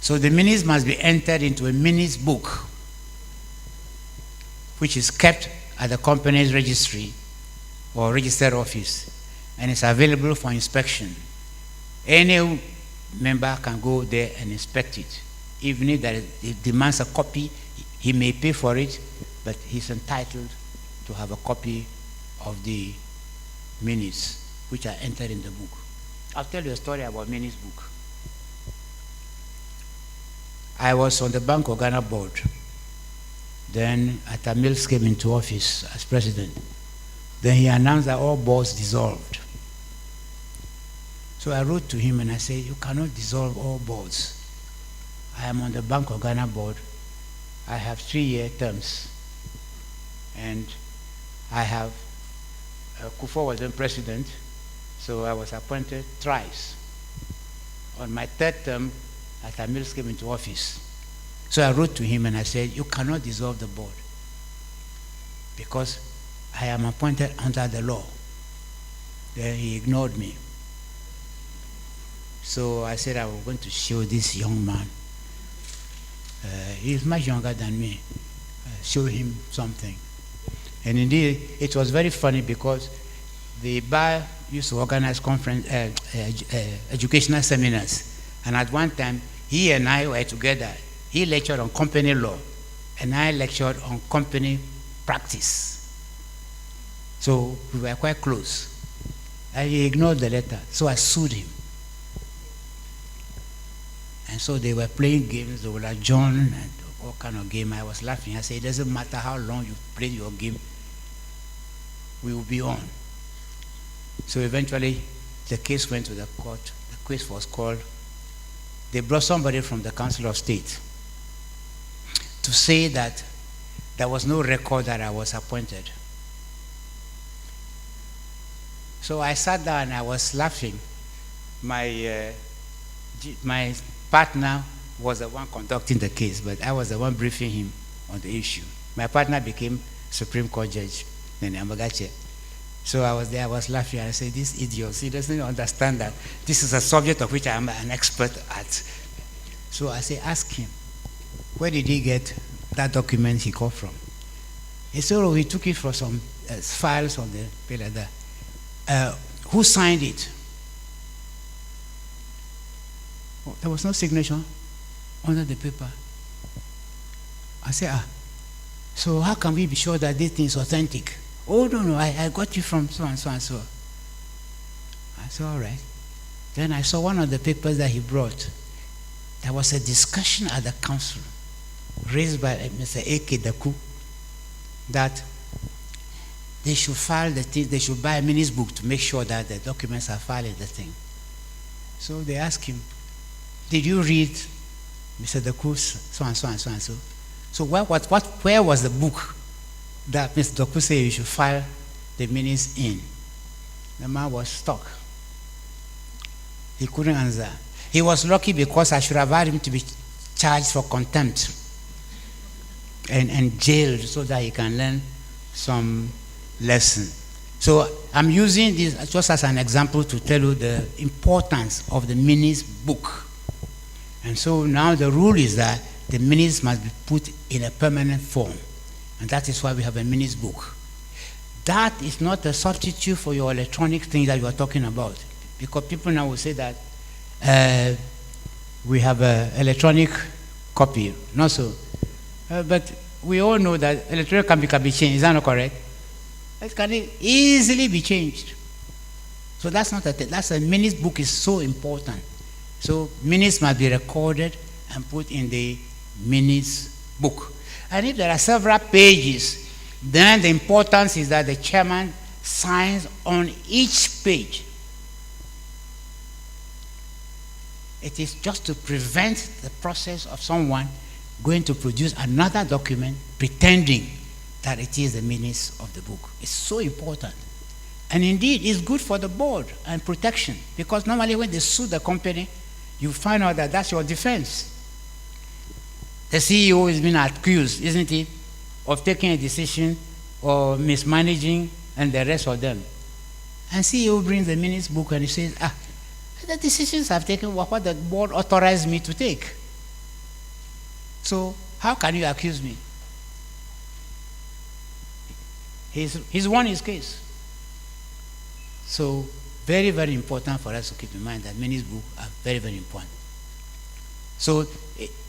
So the minutes must be entered into a minutes book, which is kept at the company's registry or registered office, and is available for inspection. Any member can go there and inspect it. Even if it demands a copy, he may pay for it, but he's entitled to have a copy of the minutes which are entered in the book. I'll tell you a story about Minnie's book. I was on the Bank of Ghana board. Then Atta Mills came into office as president. Then he announced that all boards dissolved. So I wrote to him and I said, you cannot dissolve all boards. I am on the Bank of Ghana board. I have 3-year terms. And I have, Kufuor was then president, so I was appointed thrice. On my 3rd term, Atta Mills came into office. So I wrote to him and I said, you cannot dissolve the board because I am appointed under the law. Then he ignored me. So I said I was going to show this young man. He's much younger than me. Show him something. And indeed, it was very funny because the bar used to organize conference, educational seminars. And at one time, he and I were together. He lectured on company law, and I lectured on company practice. So we were quite close. And he ignored the letter, so I sued him. And so they were playing games, they were like John and all kind of game. I was laughing. I said, it doesn't matter how long you play your game, we will be on. So eventually, the case went to the court. The case was called. They brought somebody from the Council of State to say that there was no record that I was appointed. So I sat down and I was laughing. My partner was the one conducting the case, but I was the one briefing him on the issue. My partner became Supreme Court Judge, Nene Amagache. So I was there, I was laughing, and I said, this idiot, he doesn't understand that this is a subject of which I am an expert at. So I said, ask him, where did he get that document he got from? He said, oh, he took it from some files on the page like that. Who signed it? Oh, there was no signature under the paper. I said, so how can we be sure that this thing is authentic? Oh, no, I got you from so and so and so. I said, all right. Then I saw one of the papers that he brought. There was a discussion at the council raised by Mr. A.K. Daku that they should file the thing, they should buy a Minnie's book to make sure that the documents are filed in the thing. So they asked him, did you read Mr. Daku's so and so and so and so? So where was the book that Mr. Daku said you should file the Minnie's in? The man was stuck. He couldn't answer. He was lucky because I should have had him to be charged for contempt and jailed so that he can learn some lesson. So I'm using this just as an example to tell you the importance of the Minnie's book. And so now the rule is that the minutes must be put in a permanent form. And that is why we have a minutes book. That is not a substitute for your electronic thing that you are talking about. Because people now will say that we have an electronic copy. Not so. But we all know that electronic can be changed. Is that not correct? It can easily be changed. So that's not a thing. That's a minutes book is so important. So minutes must be recorded and put in the minutes book. And if there are several pages, then the importance is that the chairman signs on each page. It is just to prevent the process of someone going to produce another document pretending that it is the minutes of the book. It's so important. And indeed, it's good for the board and protection, because normally when they sue the company, you find out that that's your defense. The CEO is being accused, isn't he, of taking a decision or mismanaging and the rest of them. And CEO brings the minutes book and he says, the decisions I've taken were what the board authorized me to take. So how can you accuse me? He's won his case. So very, very important for us to keep in mind that minutes books are very, very important. So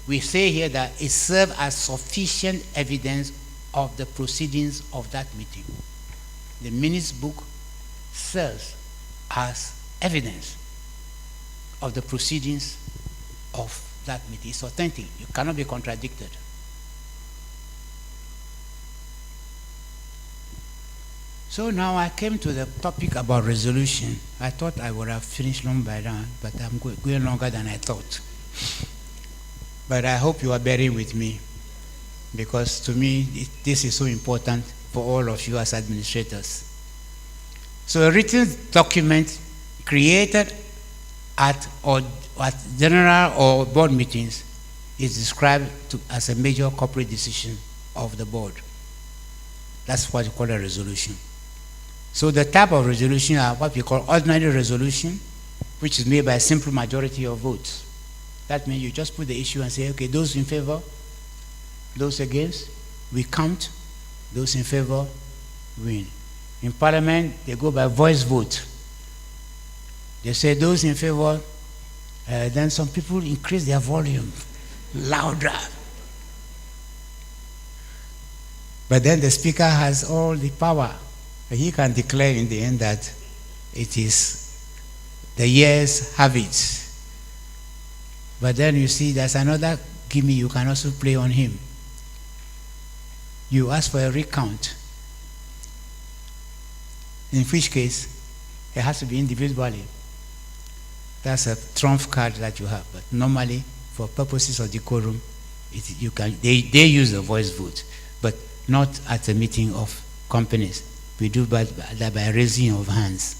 we say here that it serves as sufficient evidence of the proceedings of that meeting. The minutes book serves as evidence of the proceedings of that meeting. It's authentic. You cannot be contradicted. So now I came to the topic about resolution. I thought I would have finished long by now, but I'm going longer than I thought. But I hope you are bearing with me, because to me, this is so important for all of you as administrators. So a written document created at general or board meetings is described as a major corporate decision of the board. That's what we call a resolution. So the type of resolution are what we call ordinary resolution, which is made by a simple majority of votes. That means you just put the issue and say, okay, those in favor, those against, we count, those in favor win. In Parliament, they go by voice vote. They say those in favor, then some people increase their volume, louder. But then the speaker has all the power. He can declare in the end that it is the years have it. But then you see there's another gimme you can also play on him. You ask for a recount, in which case it has to be individually. That's a trump card that you have. But normally, for purposes of decorum, they use a voice vote, but not at a meeting of companies. We do that by raising of hands.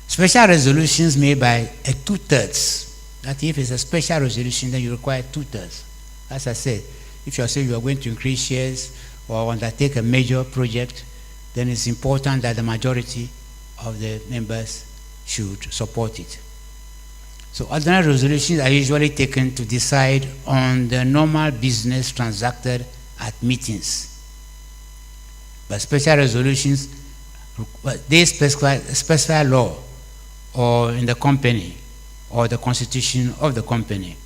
Special resolutions made by a 2/3. That if it's a special resolution, then you require 2/3. As I said, if you are saying you are going to increase shares or undertake a major project, then it's important that the majority of the members should support it. So ordinary resolutions are usually taken to decide on the normal business transacted at meetings. But special resolutions, they specify law or in the company or the constitution of the company.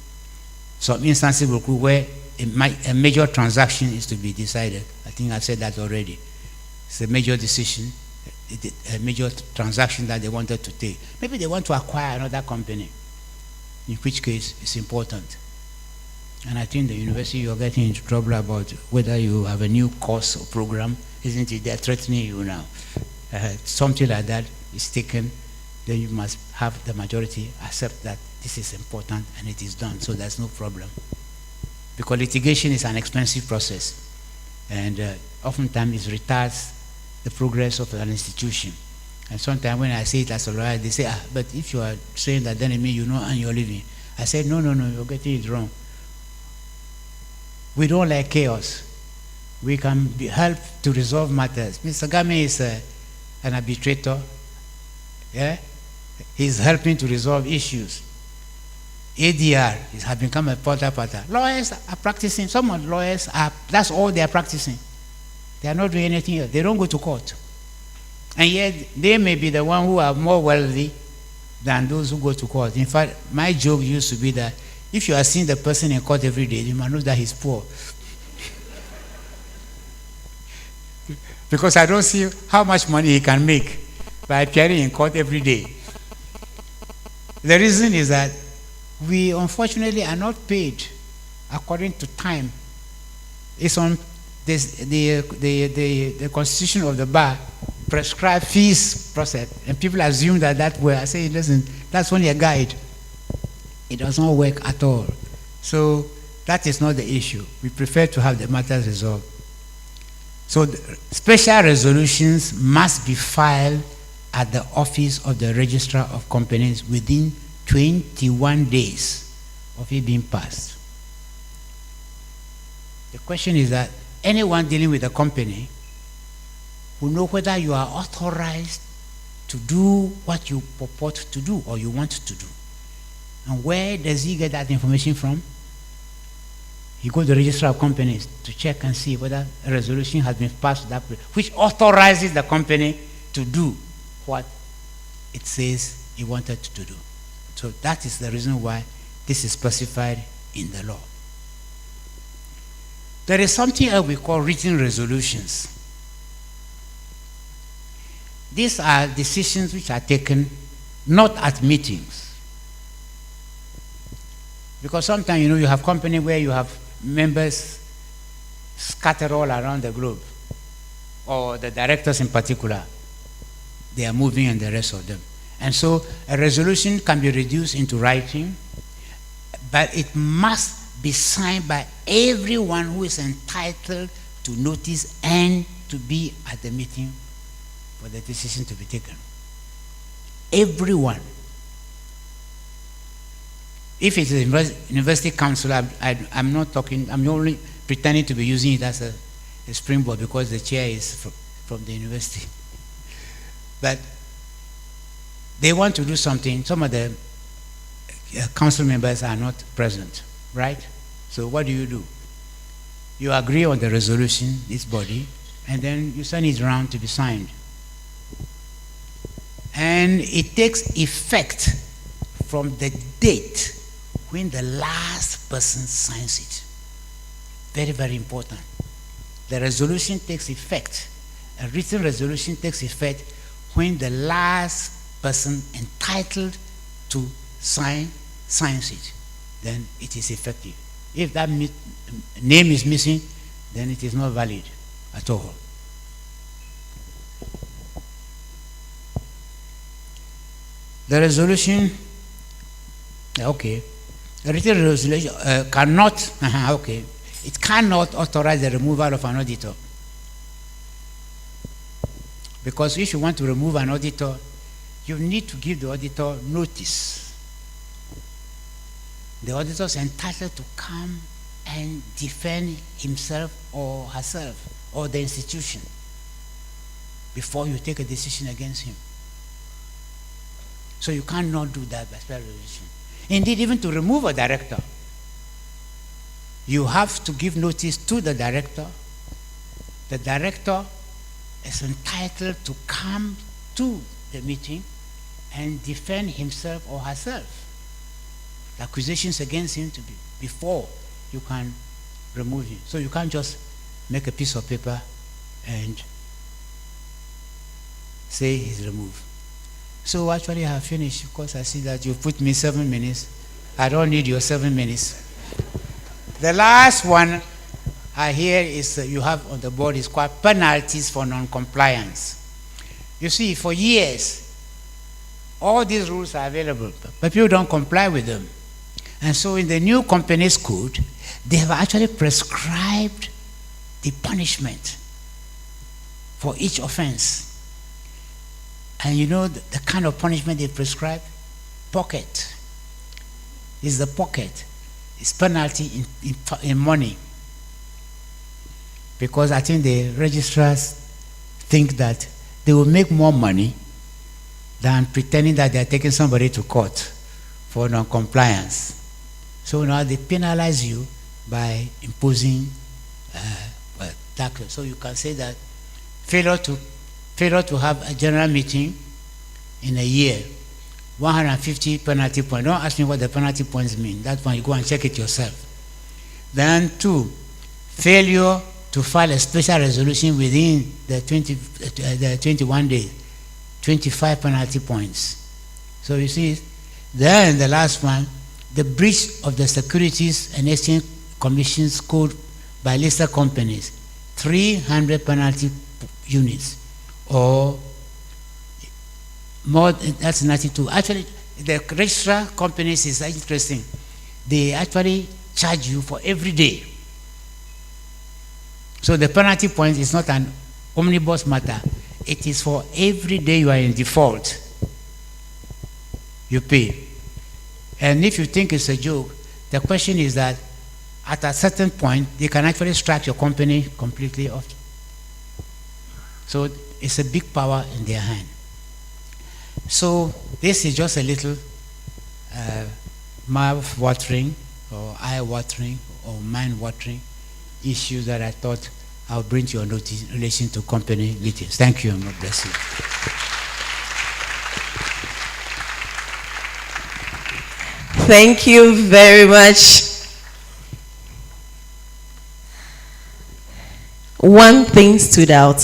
Some instances will occur where a major transaction is to be decided. I think I've said that already. It's a major decision, a major transaction that they wanted to take. Maybe they want to acquire another company, in which case it's important. And I think the university, you're getting into trouble about whether you have a new course or program, isn't it? They're threatening you now. Something like that is taken, then you must have the majority accept that this is important and it is done, so there's no problem. Because litigation is an expensive process, and oftentimes it retards the progress of an institution. And sometimes when I say it as a lawyer, they say, but if you are saying that, then it means you know and you're living. I said, no, you're getting it wrong. We don't like chaos. We can help to resolve matters. Mr. Game is an arbitrator. Yeah? He's helping to resolve issues. ADR has become a potter. Lawyers are practicing. Some lawyers that's all they are practicing. They are not doing anything else. They don't go to court. And yet, they may be the one who are more wealthy than those who go to court. In fact, my joke used to be that if you are seeing the person in court every day, you must know that he's poor. Because I don't see how much money he can make by appearing in court every day. The reason is that we unfortunately are not paid according to time. It's on this, the constitution of the bar prescribe fees process, and people assume that way. I say, listen, that's only a guide. It does not work at all. So that is not the issue. We prefer to have the matters resolved. So special resolutions must be filed at the office of the registrar of companies within 21 days of it being passed. The question is that anyone dealing with a company will know whether you are authorized to do what you purport to do or you want to do. And where does he get that information from? He goes to the register of companies to check and see whether a resolution has been passed that way, which authorizes the company to do what it says he wanted to do. So that is the reason why this is specified in the law. There is something else we call written resolutions. These are decisions which are taken not at meetings, Because sometimes, you have company where you have members scattered all around the globe, or the directors in particular, they are moving and the rest of them. And so a resolution can be reduced into writing, but it must be signed by everyone who is entitled to notice and to be at the meeting for the decision to be taken. Everyone. If it is a university council, I'm not talking, I'm only pretending to be using it as a springboard because the chair is from the university. But they want to do something, some of the council members are not present, right? So what do? You agree on the resolution, this body, and then you send it around to be signed. And it takes effect from the date when the last person signs it. Very, very important. The resolution takes effect. A written resolution takes effect when the last person entitled to signs it. Then it is effective. If that name is missing, then it is not valid at all. The resolution, okay. The written resolution cannot, okay. It cannot authorize the removal of an auditor. Because if you want to remove an auditor, you need to give the auditor notice. The auditor is entitled to come and defend himself or herself or the institution before you take a decision against him. So you cannot do that by special resolution. Indeed, even to remove a director, you have to give notice to the director. The director is entitled to come to the meeting and defend himself or herself. The accusations against him to be before you can remove him. So you can't just make a piece of paper and say he's removed. So actually I have finished because I see that you put me 7 minutes. I don't need your 7 minutes. The last one I hear is you have on the board is called penalties for non-compliance. You see, for years, all these rules are available, but people don't comply with them. And so in the new companies code, they have actually prescribed the punishment for each offense. And you know the kind of punishment they prescribe? Pocket. Is the pocket. It's penalty in money. Because I think the registrars think that they will make more money than pretending that they are taking somebody to court for non-compliance. So now they penalize you by imposing tax. So you can say that failure to have a general meeting in a year, 150 penalty points. Don't ask me what the penalty points mean. That one you go and check it yourself. Then 2, failure to file a special resolution within the 21 days, 25 penalty points. So you see, then the last one, the breach of the Securities and Exchange Commission's code by listed companies, 300 penalty units, or more. That's 92. Actually, the registrar companies is interesting. They actually charge you for every day. So the penalty point is not an omnibus matter. It is for every day you are in default. You pay. And if you think it's a joke, the question is that at a certain point, they can actually strike your company completely off. So it's a big power in their hand. So this is just a little mouth-watering or eye-watering or mind-watering issue that I thought I'll bring to your notice in relation to company meetings. Thank you, and God bless you. Thank you very much. One thing stood out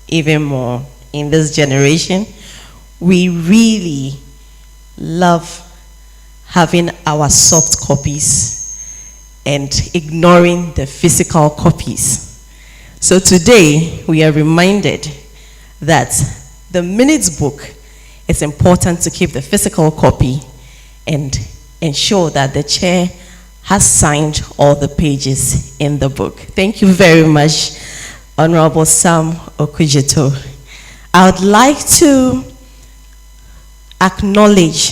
even more in this generation. We really love having our soft copies and ignoring the physical copies. So today, we are reminded that the minutes book, it's important to keep the physical copy and ensure that the chair has signed all the pages in the book. Thank you very much, Honorable Sam Okudzeto. I would like to acknowledge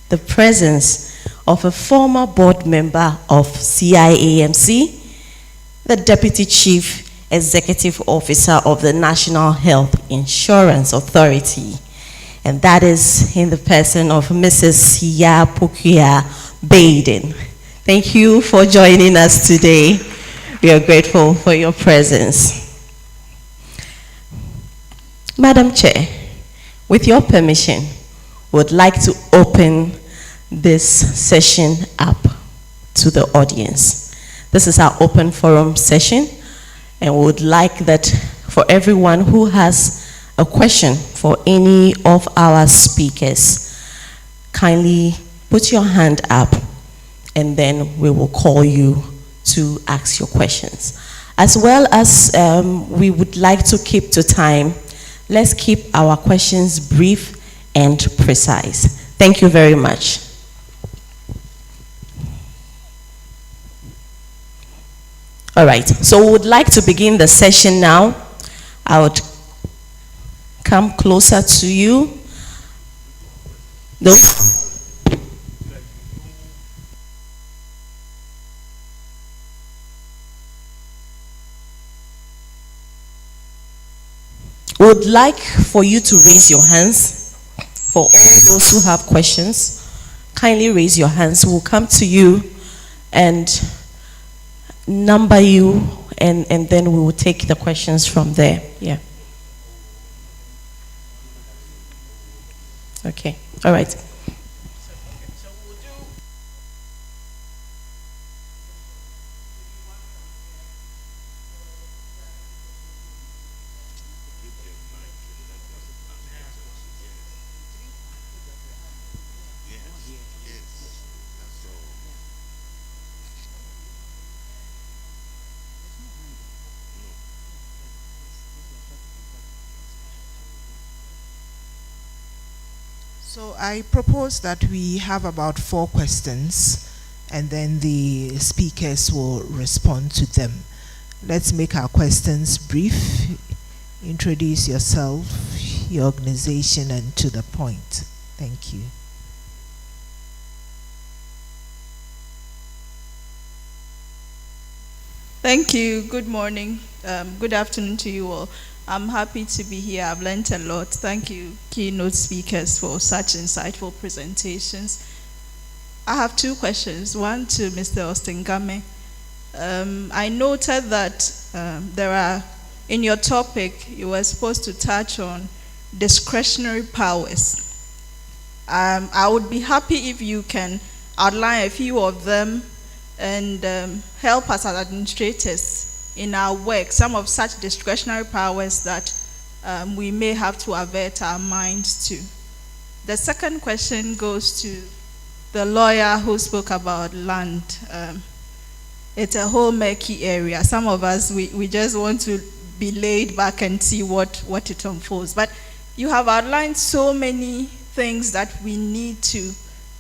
the presence of a former board member of CIAMC, the Deputy Chief Executive Officer of the National Health Insurance Authority, and that is in the person of Mrs. Ya Pukia Baden. Thank you for joining us today. We are grateful for your presence. Madam Chair, with your permission, would like to open this session up to the audience. This is our open forum session, and we would like that for everyone who has a question for any of our speakers, kindly put your hand up, and then we will call you to ask your questions. As well as we would like to keep to time, let's keep our questions brief and precise. Thank you very much. All right, so we would like to begin the session now. I would come closer to you. Those would like for you to raise your hands. For all those who have questions, kindly raise your hands. We'll come to you and number you, and then we will take the questions from there. Yeah. Okay. All right. So I propose that we have about 4 questions, and then the speakers will respond to them. Let's make our questions brief. Introduce yourself, your organization, and to the point. Thank you. Thank you. Good morning. Good afternoon to you all. I'm happy to be here. I've learned a lot. Thank you, keynote speakers, for such insightful presentations. I have 2 questions. One to Mr. Ostengame. I noted that there are, in your topic, you were supposed to touch on discretionary powers. I would be happy if you can outline a few of them and help us as administrators in our work, some of such discretionary powers that we may have to avert our minds to. The second question goes to the lawyer who spoke about land. It's a whole murky area. Some of us, we just want to be laid back and see what it unfolds. But you have outlined so many things that we need to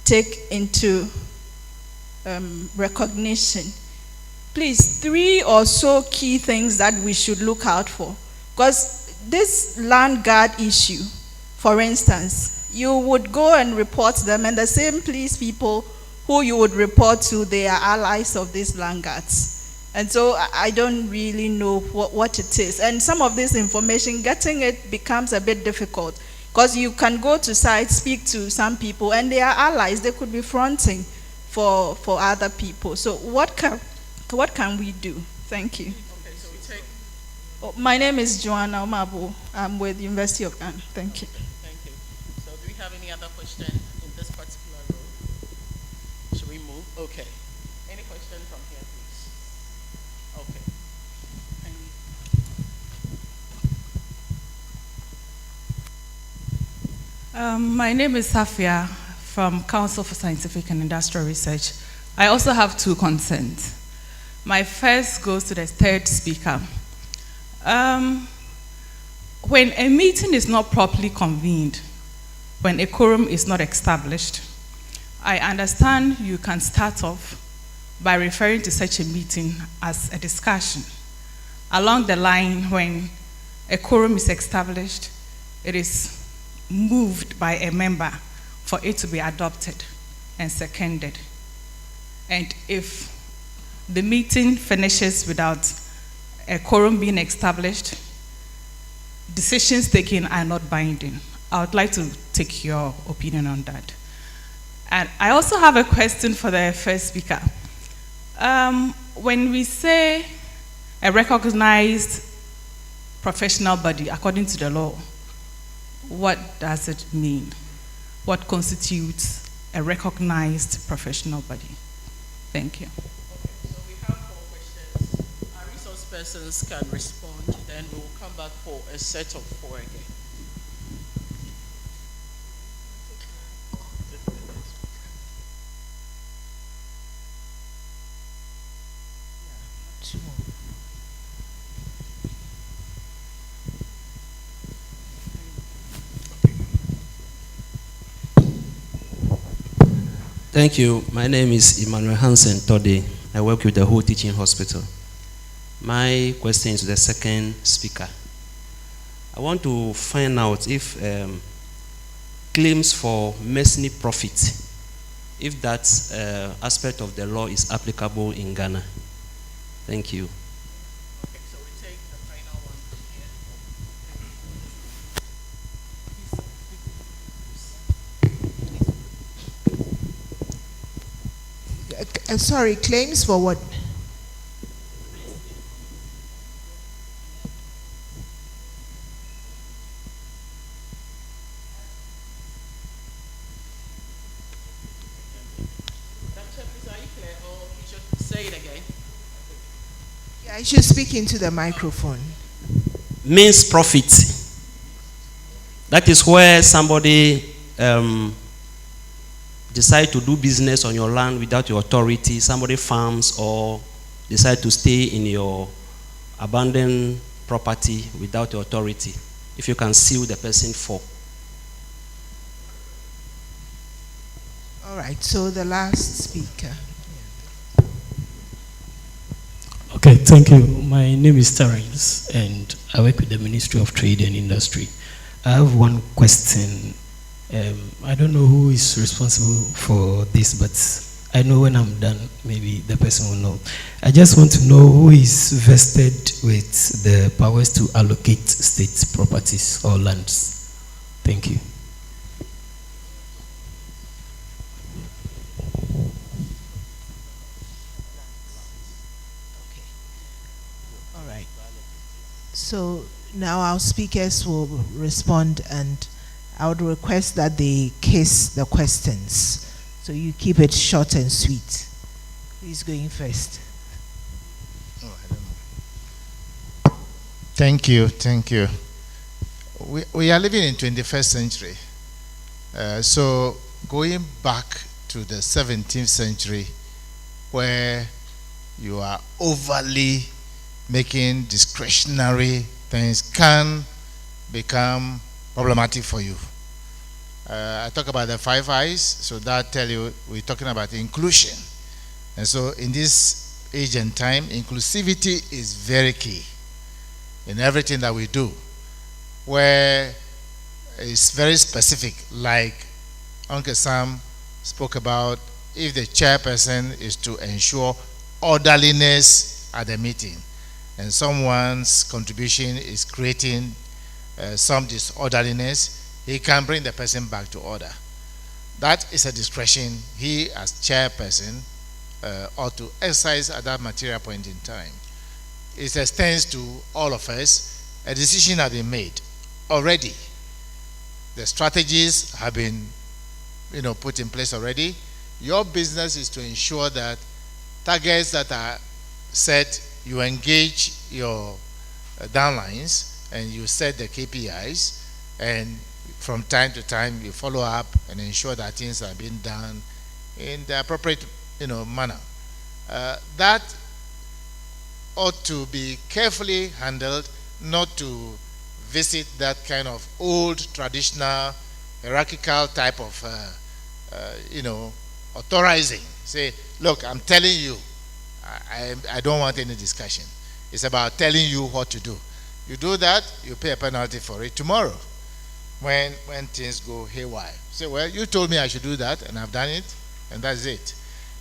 take into recognition. Please, 3 or so key things that we should look out for. Because this land guard issue, for instance, you would go and report them, and the same police people who you would report to, they are allies of these land guards. And so I don't really know what it is. And some of this information, getting it becomes a bit difficult. Because you can go to sites, speak to some people, and they are allies. They could be fronting for other people. So what can we do? Thank you. Okay, so we take... my name is Joanna Omabo. I'm with the University of Ghana. Thank you. Thank you. So do we have any other question in this particular row? Should we move? Okay. Any question from here, please? Okay. My name is Safia from Council for Scientific and Industrial Research. I also have 2 concerns. My first goes to the third speaker. When a meeting is not properly convened, when a quorum is not established, I understand you can start off by referring to such a meeting as a discussion. Along the line, when a quorum is established, it is moved by a member for it to be adopted and seconded. And if the meeting finishes without a quorum being established, decisions taken are not binding. I would like to take your opinion on that. And I also have a question for the first speaker. When we say a recognized professional body according to the law, what does it mean? What constitutes a recognized professional body? Thank you. So we have 4 questions. Our resource persons can respond, then we'll come back for a set of 4 again. Two more. Thank you. My name is Emmanuel Hansen Tode. I work with the Whole Teaching Hospital. My question is to the second speaker. I want to find out if claims for mercenary profit, if that aspect of the law is applicable in Ghana. Thank you. Okay, so we take the final one here. Sorry, claims for what? Doctor, please, are you clear, or you should say it again? Yeah, I should speak into the microphone. Means profit. That is where somebody decide to do business on your land without your authority. Somebody farms or decide to stay in your abandoned property without your authority. If you can sue the person for. All right, so the last speaker. Okay, thank you. My name is Terence, and I work with the Ministry of Trade and Industry. I have one question. I don't know who is responsible for this, but I know when I'm done, maybe the person will know. I just want to know who is vested with the powers to allocate state properties or lands. Thank you. All right. So now our speakers will respond, and I would request that they case the questions. So you keep it short and sweet. Who is going first? Oh, I don't know. Thank you. We are living in 21st century. So going back to the 17th century, where you are overly making discretionary things, can become problematic for you. I talk about the 5 eyes, so that tell you we're talking about inclusion. And so in this age and time, inclusivity is very key in everything that we do, where it's very specific, like Uncle Sam spoke about. If the chairperson is to ensure orderliness at the meeting, and someone's contribution is creating some disorderliness, he can bring the person back to order. That is a discretion he, as chairperson, ought to exercise at that material point in time. It extends to all of us. A decision has been made already. The strategies have been, put in place already. Your business is to ensure that targets that are set, you engage your downlines and you set the KPIs, and from time to time you follow up and ensure that things are being done in the appropriate manner. That ought to be carefully handled, not to visit that kind of old traditional hierarchical type of authorizing. Say, look, I'm telling you, I don't want any discussion. It's about telling you what to do. You do that, you pay a penalty for it tomorrow when things go haywire. Say, well, you told me I should do that, and I've done it, and that's it.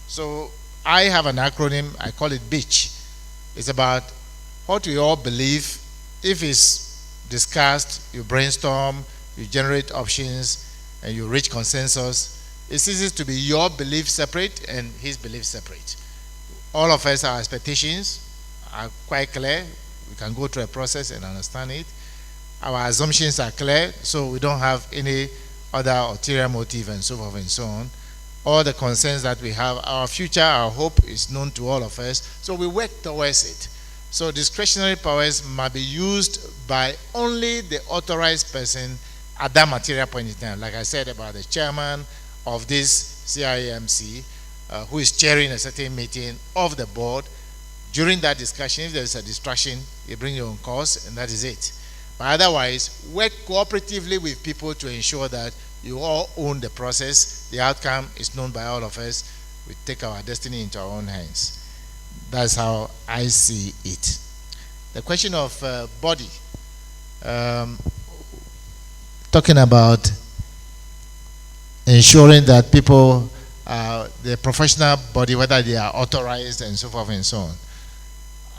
So I have an acronym, I call it BEACH. It's about what we all believe. If it's discussed, you brainstorm, you generate options, and you reach consensus. It's easy to be your belief separate and his belief separate. All of us, our expectations are quite clear. We can go through a process and understand it. Our assumptions are clear, so we don't have any other ulterior motive and so forth and so on. All the concerns that we have, our future, our hope is known to all of us, so we work towards it. So discretionary powers might be used by only the authorized person at that material point in time. Like I said about the chairman of this CIMC, who is chairing a certain meeting of the board. During that discussion, if there is a distraction, you bring your own cause, and that is it. But otherwise, work cooperatively with people to ensure that you all own the process. The outcome is known by all of us. We take our destiny into our own hands. That's how I see it. The question of body, talking about ensuring that people, the professional body, whether they are authorized and so forth and so on.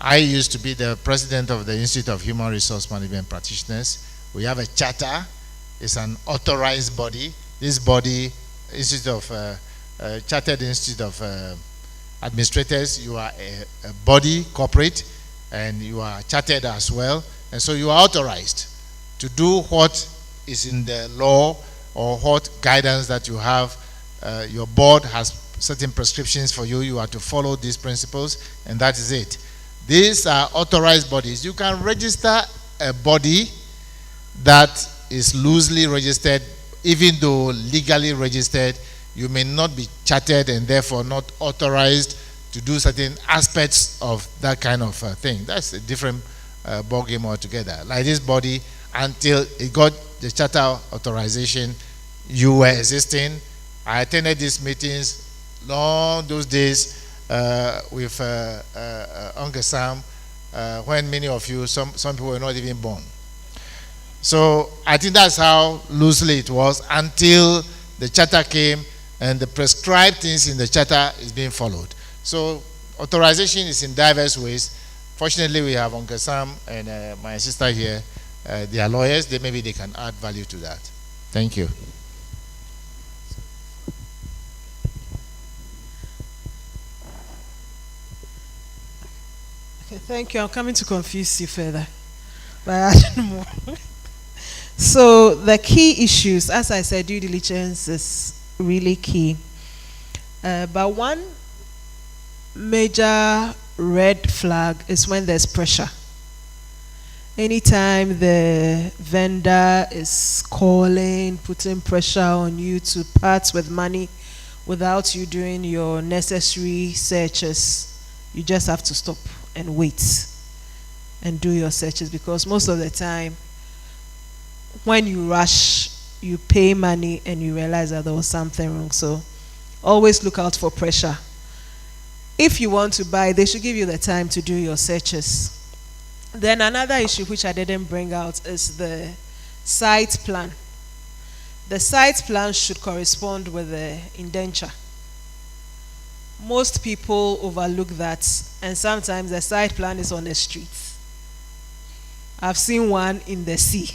I used to be the president of the Institute of Human Resource Management Practitioners. We have a charter. It's an authorized body. This body, Chartered Institute of Administrators, you are a body, corporate, and you are chartered as well. And so you are authorized to do what is in the law or what guidance that you have. Your board has certain prescriptions for you. You are to follow these principles, and that is it. These are authorized bodies. You can register a body that is loosely registered, even though legally registered. You may not be chartered and therefore not authorized to do certain aspects of that kind of thing. That's a different ballgame altogether. Like this body, until it got the charter authorization, you were existing. I attended these meetings long those days with Uncle Sam, when many of you, some people were not even born. So I think that's how loosely it was until the charter came and the prescribed things in the charter is being followed. So authorization is in diverse ways. Fortunately, we have Uncle Sam and my sister here. They are lawyers. Maybe they can add value to that. Thank you. Okay, thank you. I'm coming to confuse you further by adding more. So the key issues, as I said, due diligence is really key. But one major red flag is when there's pressure. Anytime the vendor is calling, putting pressure on you to part with money without you doing your necessary searches, you just have to stop and wait and do your searches, because most of the time when you rush, you pay money and you realize that there was something wrong. So always look out for pressure. If you want to buy, they should give you the time to do your searches. Then another issue which I didn't bring out is the site plan. The site plan should correspond with the indenture. Most people overlook that, and sometimes the site plan is on the street. I've seen one in the sea.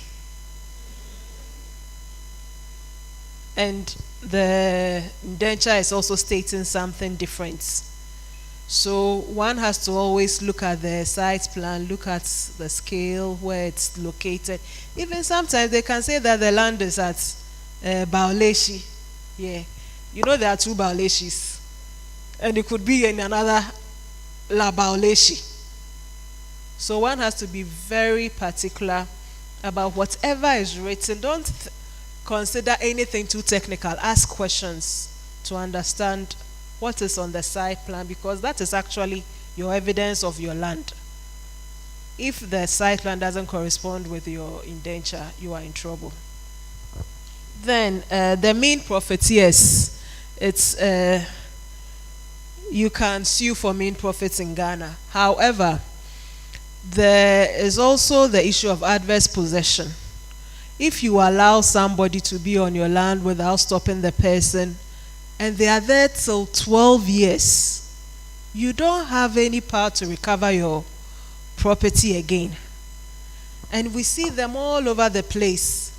And the indenture is also stating something different. So one has to always look at the site plan, look at the scale, where it's located. Even sometimes they can say that the land is at Baoleshi. Yeah. You know there are two Baoleshis. And it could be in another La Baoleshi. So one has to be very particular about whatever is written. Don't consider anything too technical. Ask questions to understand what is on the site plan, because that is actually your evidence of your land. if the site plan doesn't correspond with your indenture, you are in trouble. Then the mean profiteers, it's you can sue for mean profits in Ghana. However, there is also the issue of adverse possession. If you allow somebody to be on your land without stopping the person, and they are there till 12 years, you don't have any power to recover your property again. And we see them all over the place.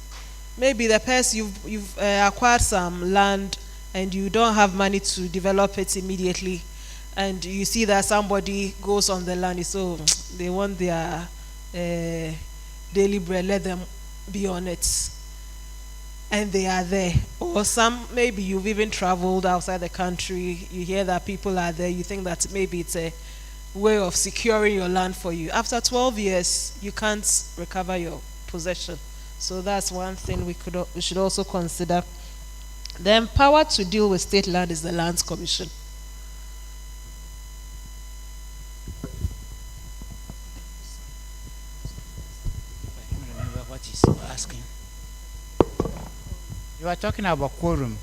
Maybe the person you've acquired some land and you don't have money to develop it immediately, and you see that somebody goes on the land, so they want their daily bread, let them be on it, and they are there. Or some, maybe you've even traveled outside the country, you hear that people are there, you think that maybe it's a way of securing your land for you. After 12 years, you can't recover your possession. So that's one thing we should also consider. The empower to deal with state land is the Lands Commission. What he's asking. You are talking about quorum.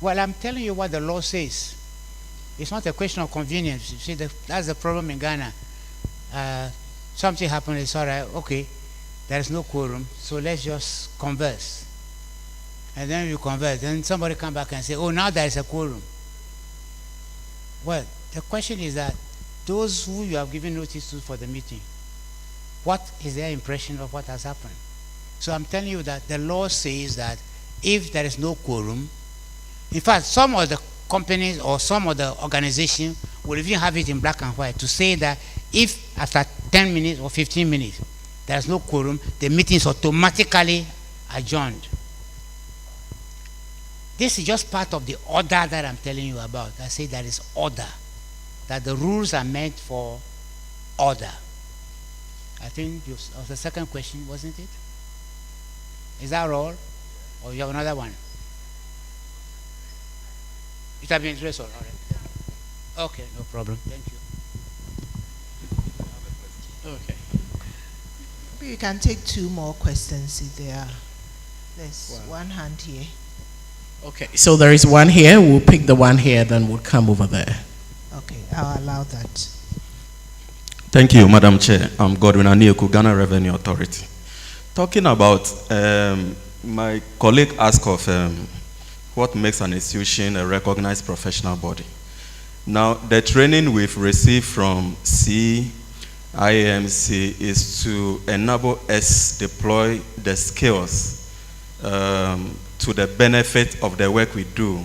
Well, I'm telling you what the law says. It's not a question of convenience. You see, that's the problem in Ghana. Something happened, it's all right, okay, there is no quorum, so let's just converse. And then you converse, then somebody come back and say, oh, now there is a quorum. Well, the question is that those who you have given notice to for the meeting, what is their impression of what has happened? So I'm telling you that the law says that if there is no quorum, in fact, some of the companies or some of the organizations will even have it in black and white to say that if after 10 minutes or 15 minutes there is no quorum, the meeting is automatically adjourned. This is just part of the order that I'm telling you about. I say there is order, that the rules are meant for order. I think of the second question, wasn't it? Is that all? Or you have another one? It has been addressed all right. Okay, no problem. Thank you. Okay. You can take two more questions if there are. There's one hand here. Okay, so there is one here. We'll pick the one here, then we'll come over there. Okay, I'll allow that. Thank you, Madam Chair. I'm Godwin Anieku, Ghana Revenue Authority. Talking about, my colleague asked of what makes an institution a recognized professional body. Now, the training we've received from CIMC is to enable us deploy the skills to the benefit of the work we do.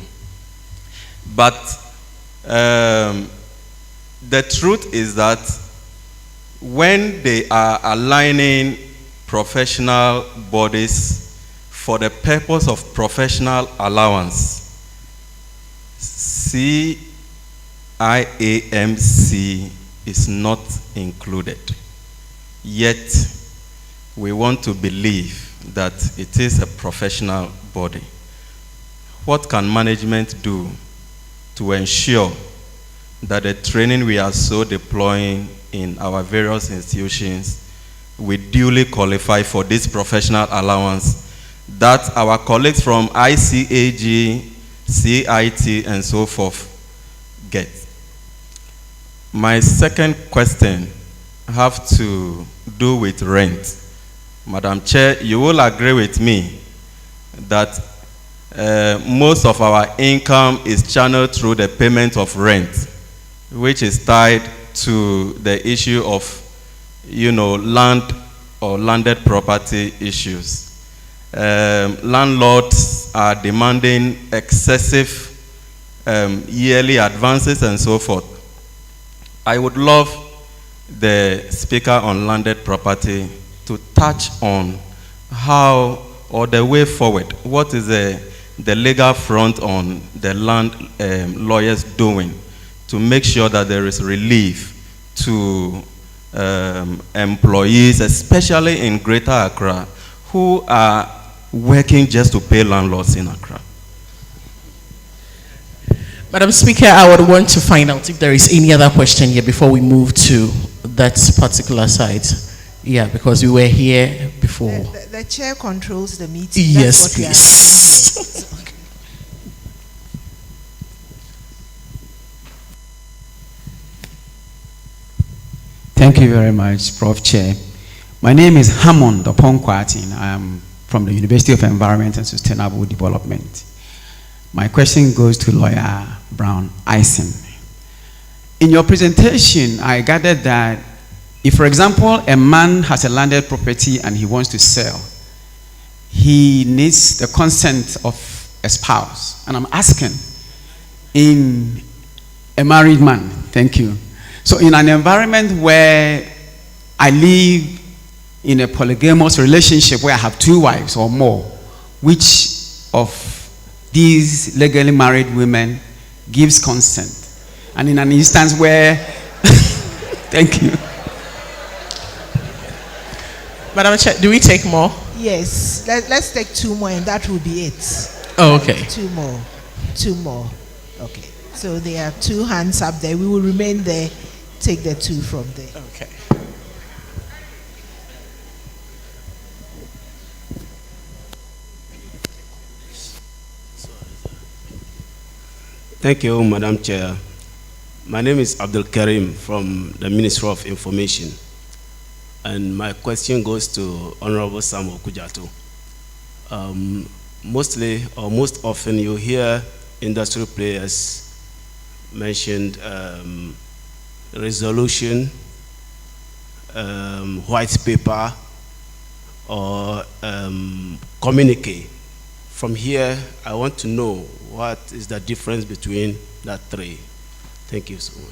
But the truth is that when they are aligning professional bodies for the purpose of professional allowance, CIAMC is not included. Yet, we want to believe that it is a professional body. What can management do to ensure that the training we are so deploying in our various institutions, we duly qualify for this professional allowance that our colleagues from ICAG, CIT, and so forth get? My second question have to do with rent. Madam Chair, you will agree with me that most of our income is channeled through the payment of rent, which is tied to the issue of, land or landed property issues. Landlords are demanding excessive yearly advances and so forth. I would love the Speaker on landed property to touch on how, or the way forward, what is the legal front on the land lawyers doing to make sure that there is relief to employees, especially in Greater Accra, who are working just to pay landlords in Accra. Madam Speaker, I would want to find out if there is any other question here before we move to that particular side. Yeah, because we were here before. The chair controls the meeting. Yes, That's what we are please. doing here. Okay. Thank you very much, Prof. Chair. My name is Hammond Oponkwatin. I am from the University of Environment and Sustainable Development. My question goes to Lawyer Brown Eisen. In your presentation, I gathered that if, for example, a man has a landed property and he wants to sell, he needs the consent of a spouse. And I'm asking, in a married man, thank you. So in an environment where I live in a polygamous relationship where I have 2 wives or more, which of these legally married women gives consent? And in an instance where, thank you. Madam Chair, do we take more? Yes, let's take 2 more and that will be it. Oh, okay. 2 more. 2 more. Okay. So there are 2 hands up there. We will remain there. Take the 2 from there. Okay. Thank you, Madam Chair. My name is Abdul Karim from the Ministry of Information. And my question goes to Honorable Samuel Kujato. Mostly or most often you hear industry players mentioned resolution, white paper, or communique. From here, I want to know what is the difference between that 3. Thank you so much.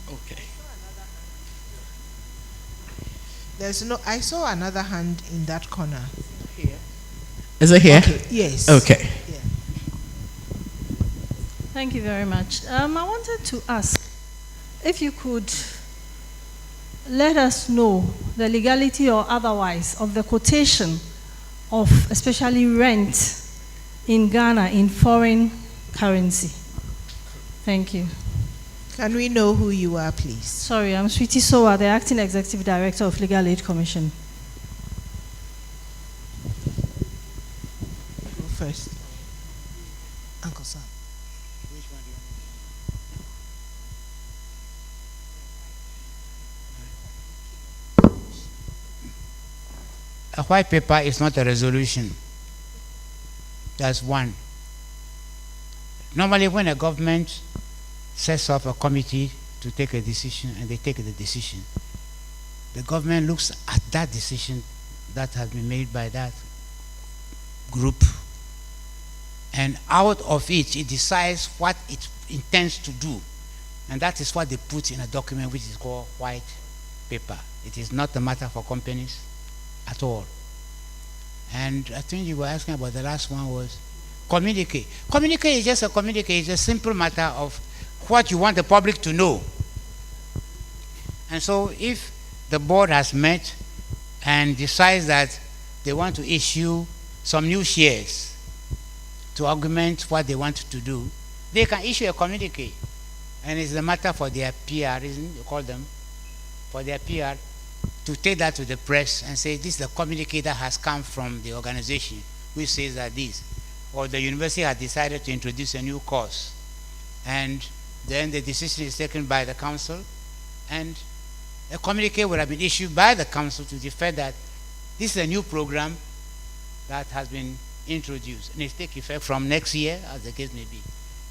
Okay. There's no. I saw another hand in that corner. Here. Is it here? Okay. Yes. Okay. Yeah. Thank you very much. I wanted to ask if you could let us know the legality or otherwise of the quotation of especially rent in Ghana in foreign currency. Thank you. Can we know who you are, please? Sorry, I'm Sweetie Sowa, the Acting Executive Director of Legal Aid Commission. Go first. Uncle Sam. A white paper is not a resolution. That's one. Normally when a government sets up a committee to take a decision and they take the decision, the government looks at that decision that has been made by that group, and out of it, it decides what it intends to do. And that is what they put in a document which is called white paper. It is not a matter for companies at all. And I think you were asking about the last one was communique. Communique is just a communique. It's a simple matter of what you want the public to know. And so if the board has met and decides that they want to issue some new shares to augment what they want to do, they can issue a communique. And it's a matter for their PR, isn't it? You call them, for their PR, to take that to the press and say, this is the communique that has come from the organization, which says that this, or the university has decided to introduce a new course. And then the decision is taken by the council, and a communique would have been issued by the council to defend that this is a new program that has been introduced, and it takes effect from next year, as the case may be.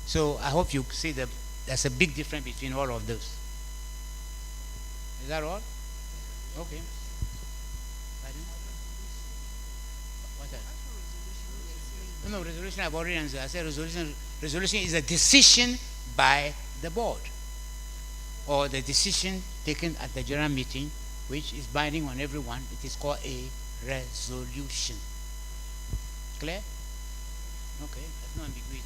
So I hope you see that there's a big difference between all of those. Is that all? Okay. What's that? No, resolution I've already answered. I said resolution is a decision by the board, or the decision taken at the general meeting, which is binding on everyone. It is called a resolution. Clear? Okay, there's no ambiguity.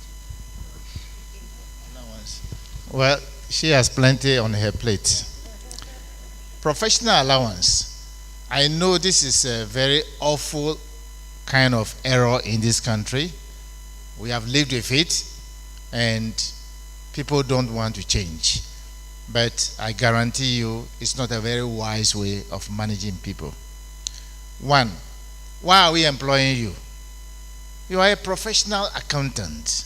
Well, she has plenty on her plate. Professional allowance. I know this is a very awful kind of error in this country. We have lived with it. and people don't want to change. But I guarantee you, it's not a very wise way of managing people. One, why are we employing you? You are a professional accountant.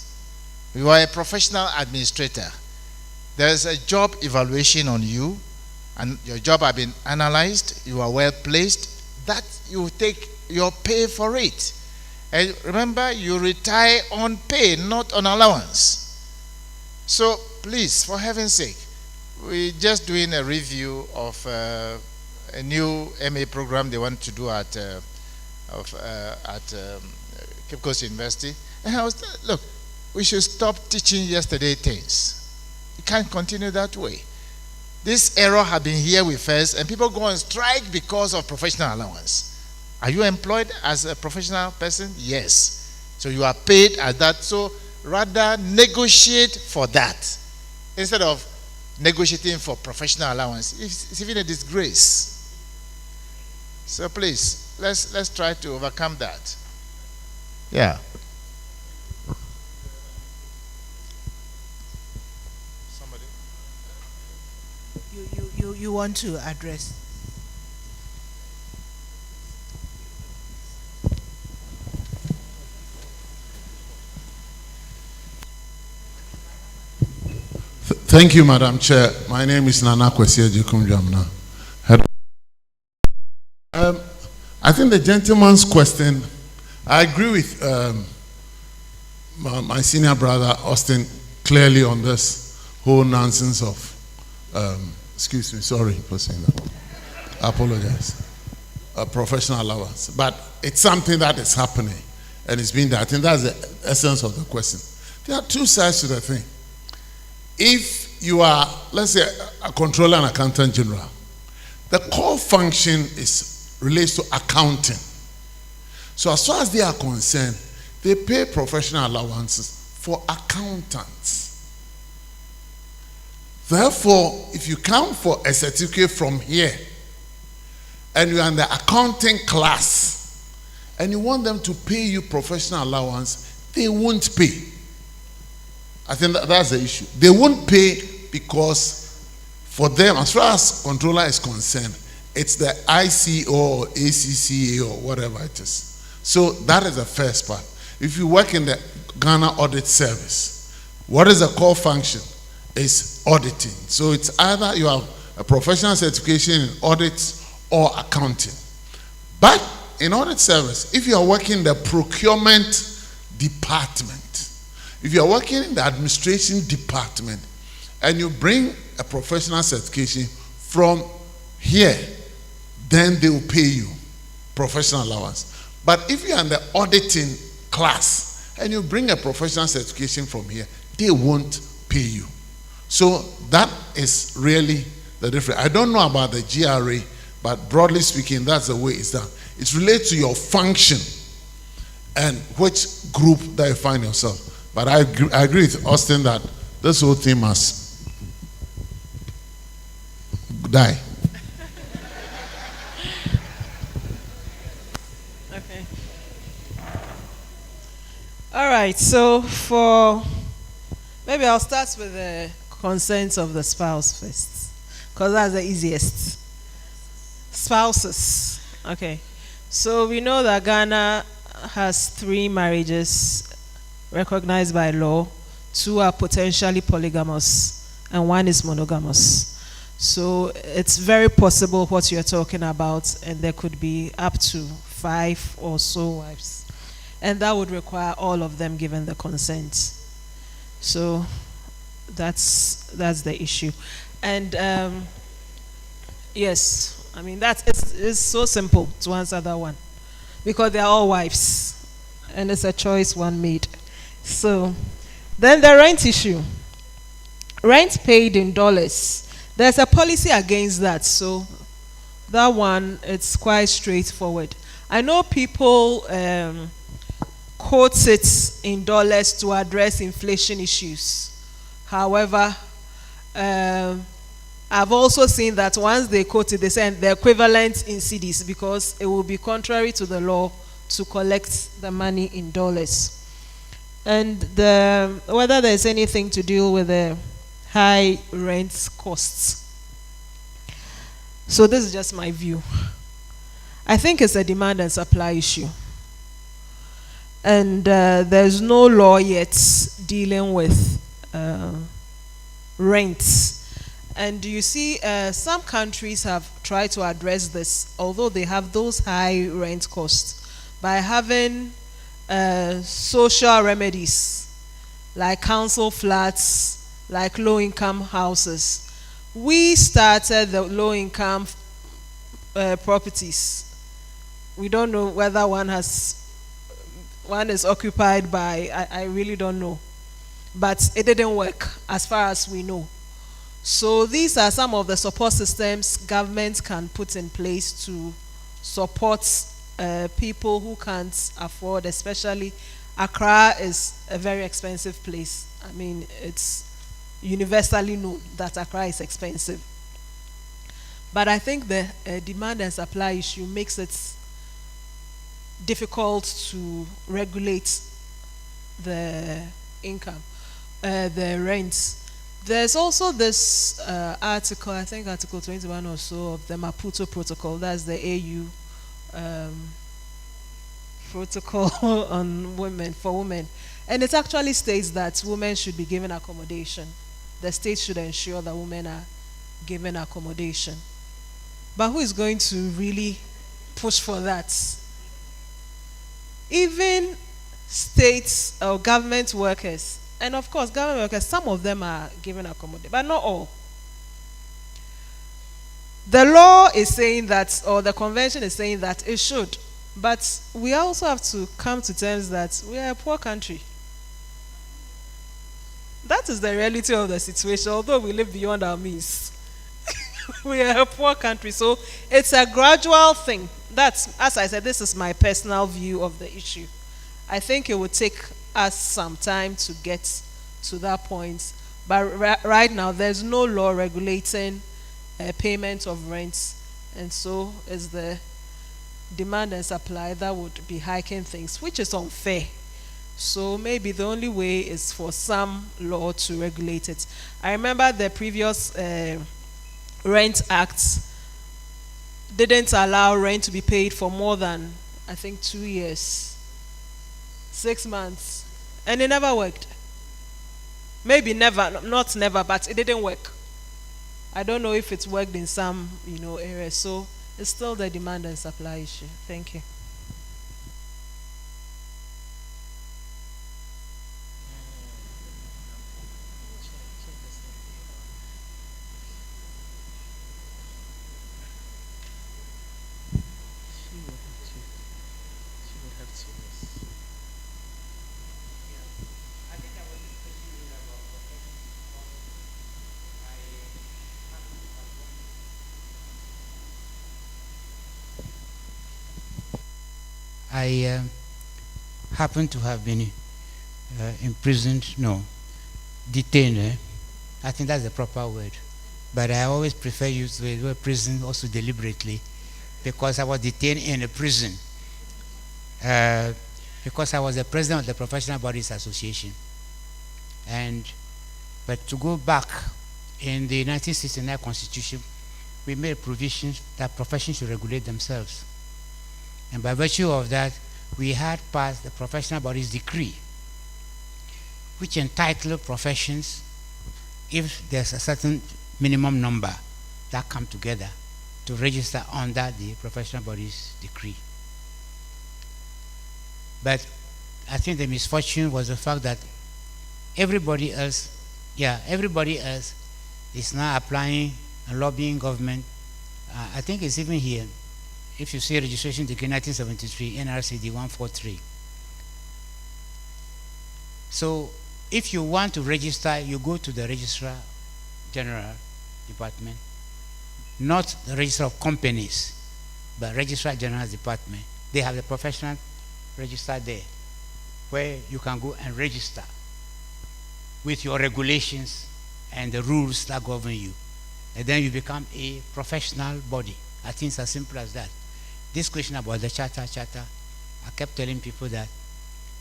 You are a professional administrator. There is a job evaluation on you, and your job has been analyzed. You are well placed. That you take your pay for it. And remember, you retire on pay, not on allowance. So please, for heaven's sake, we're just doing a review of a new MA program they want to do at Cape Coast University. And I was, look, we should stop teaching yesterday things. It can't continue that way. This error has been here with us, and people go on strike because of professional allowance. Are you employed as a professional person? Yes. So you are paid at that. So rather negotiate for that instead of negotiating for professional allowance. It's even a disgrace. So please, let's try to overcome that. Yeah. Somebody? You want to address? Thank you, Madam Chair. My name is Nana Kwesi Ejikumjamna. I think the gentleman's question, I agree with my senior brother Austin clearly on this whole nonsense of, excuse me, sorry for saying that. I apologize. Professional allowance. But it's something that is happening, and it's been there. I think that's the essence of the question. There are two sides to the thing. If you are, let's say, a controller and accountant general, the core function relates to accounting. So as far as they are concerned, they pay professional allowances for accountants. Therefore, if you come for a certificate from here, and you are in the accounting class, and you want them to pay you professional allowance, they won't pay. I think that's the issue. They won't pay because for them, as far as controller is concerned, it's the ICO or ACCA or whatever it is. So that is the first part. If you work in the Ghana Audit Service, what is the core function? It's auditing. So it's either you have a professional certification in audit or accounting. But in audit service, if you are working in the procurement department, if you are working in the administration department and you bring a professional certification from here, then they will pay you professional allowance. But if you are in the auditing class and you bring a professional certification from here, they won't pay you. So that is really the difference. I don't know about the GRA, but broadly speaking, that's the way it's done. It relates to your function and which group that you find yourself. But I agree with Austin that this whole thing must die. Okay. All right. So maybe I'll start with the concerns of the spouse first, because that's the easiest. Spouses. Okay. So we know that Ghana has 3 marriages recognized by law. 2 are potentially polygamous and 1 is monogamous. So it's very possible what you're talking about, and there could be up to 5 or so wives, and that would require all of them giving the consent. So that's the issue. And yes, I mean it's so simple to answer that one, because they're all wives and it's a choice one made. So then the rent issue. Rent paid in dollars. There's a policy against that, so that one, it's quite straightforward. I know people quote it in dollars to address inflation issues. However, I've also seen that once they quote it, they send the equivalent in cedis, because it will be contrary to the law to collect the money in dollars. and whether there's anything to do with the high rent costs. So this is just my view. I think it's a demand and supply issue. And there's no law yet dealing with rents. And you see, some countries have tried to address this, although they have those high rent costs, by having social remedies, like council flats, like low-income houses. We started the low-income properties. We don't know whether one is occupied by, I really don't know. But it didn't work as far as we know. So these are some of the support systems governments can put in place to support people who can't afford, especially Accra is a very expensive place. I mean, it's universally known that Accra is expensive. But I think the demand and supply issue makes it difficult to regulate the income, the rents. There's also this article, I think Article 21 or so of the Maputo Protocol, that's the AU protocol on women, for women. And it actually states that women should be given accommodation. The state should ensure that women are given accommodation. But who is going to really push for that? Even states or government workers, and of course government workers, some of them are given accommodation, but not all. The law is saying that, or the convention is saying that it should, but we also have to come to terms that we are a poor country. That is the reality of the situation, although we live beyond our means. We are a poor country, so it's a gradual thing. That's, as I said, this is my personal view of the issue. I think it would take us some time to get to that point. But right now, there's no law regulating payment of rents. And so is the demand and supply that would be hiking things, which is unfair. So maybe the only way is for some law to regulate it. I remember the previous Rent Act didn't allow rent to be paid for more than, I think, 2 years, 6 months, and it never worked. Maybe never, not never, but it didn't work. I don't know if it's worked in some, areas. So it's still the demand and supply issue. Thank you. I happen to have been imprisoned, detained. I think that's the proper word. But I always prefer use the word prison also deliberately, because I was detained in a prison. Because I was the president of the Professional Bodies Association. But to go back, in the 1969 Constitution, we made provisions that professions should regulate themselves. And by virtue of that, we had passed the Professional Bodies Decree, which entitled professions, if there's a certain minimum number that come together, to register under the Professional Bodies Decree. But I think the misfortune was the fact that everybody else is now applying and lobbying government. I think it's even here. If you see registration decree 1973, NRCD 143. So if you want to register, you go to the Registrar General Department, not the Register of Companies, but Registrar General Department. They have the professional register there, where you can go and register with your regulations and the rules that govern you. And then you become a professional body. I think it's as simple as that. This question about the charter, I kept telling people that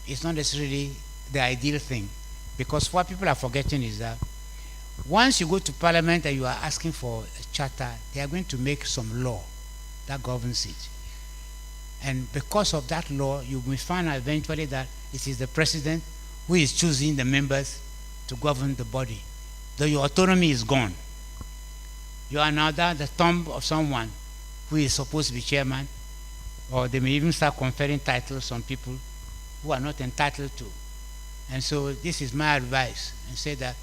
it's not necessarily the ideal thing. Because what people are forgetting is that once you go to parliament and you are asking for a charter, they are going to make some law that governs it. And because of that law, you will find out eventually that it is the president who is choosing the members to govern the body. Though your autonomy is gone. You are now the thumb of someone who is supposed to be chairman, or they may even start conferring titles on people who are not entitled to. And so this is my advice, and say that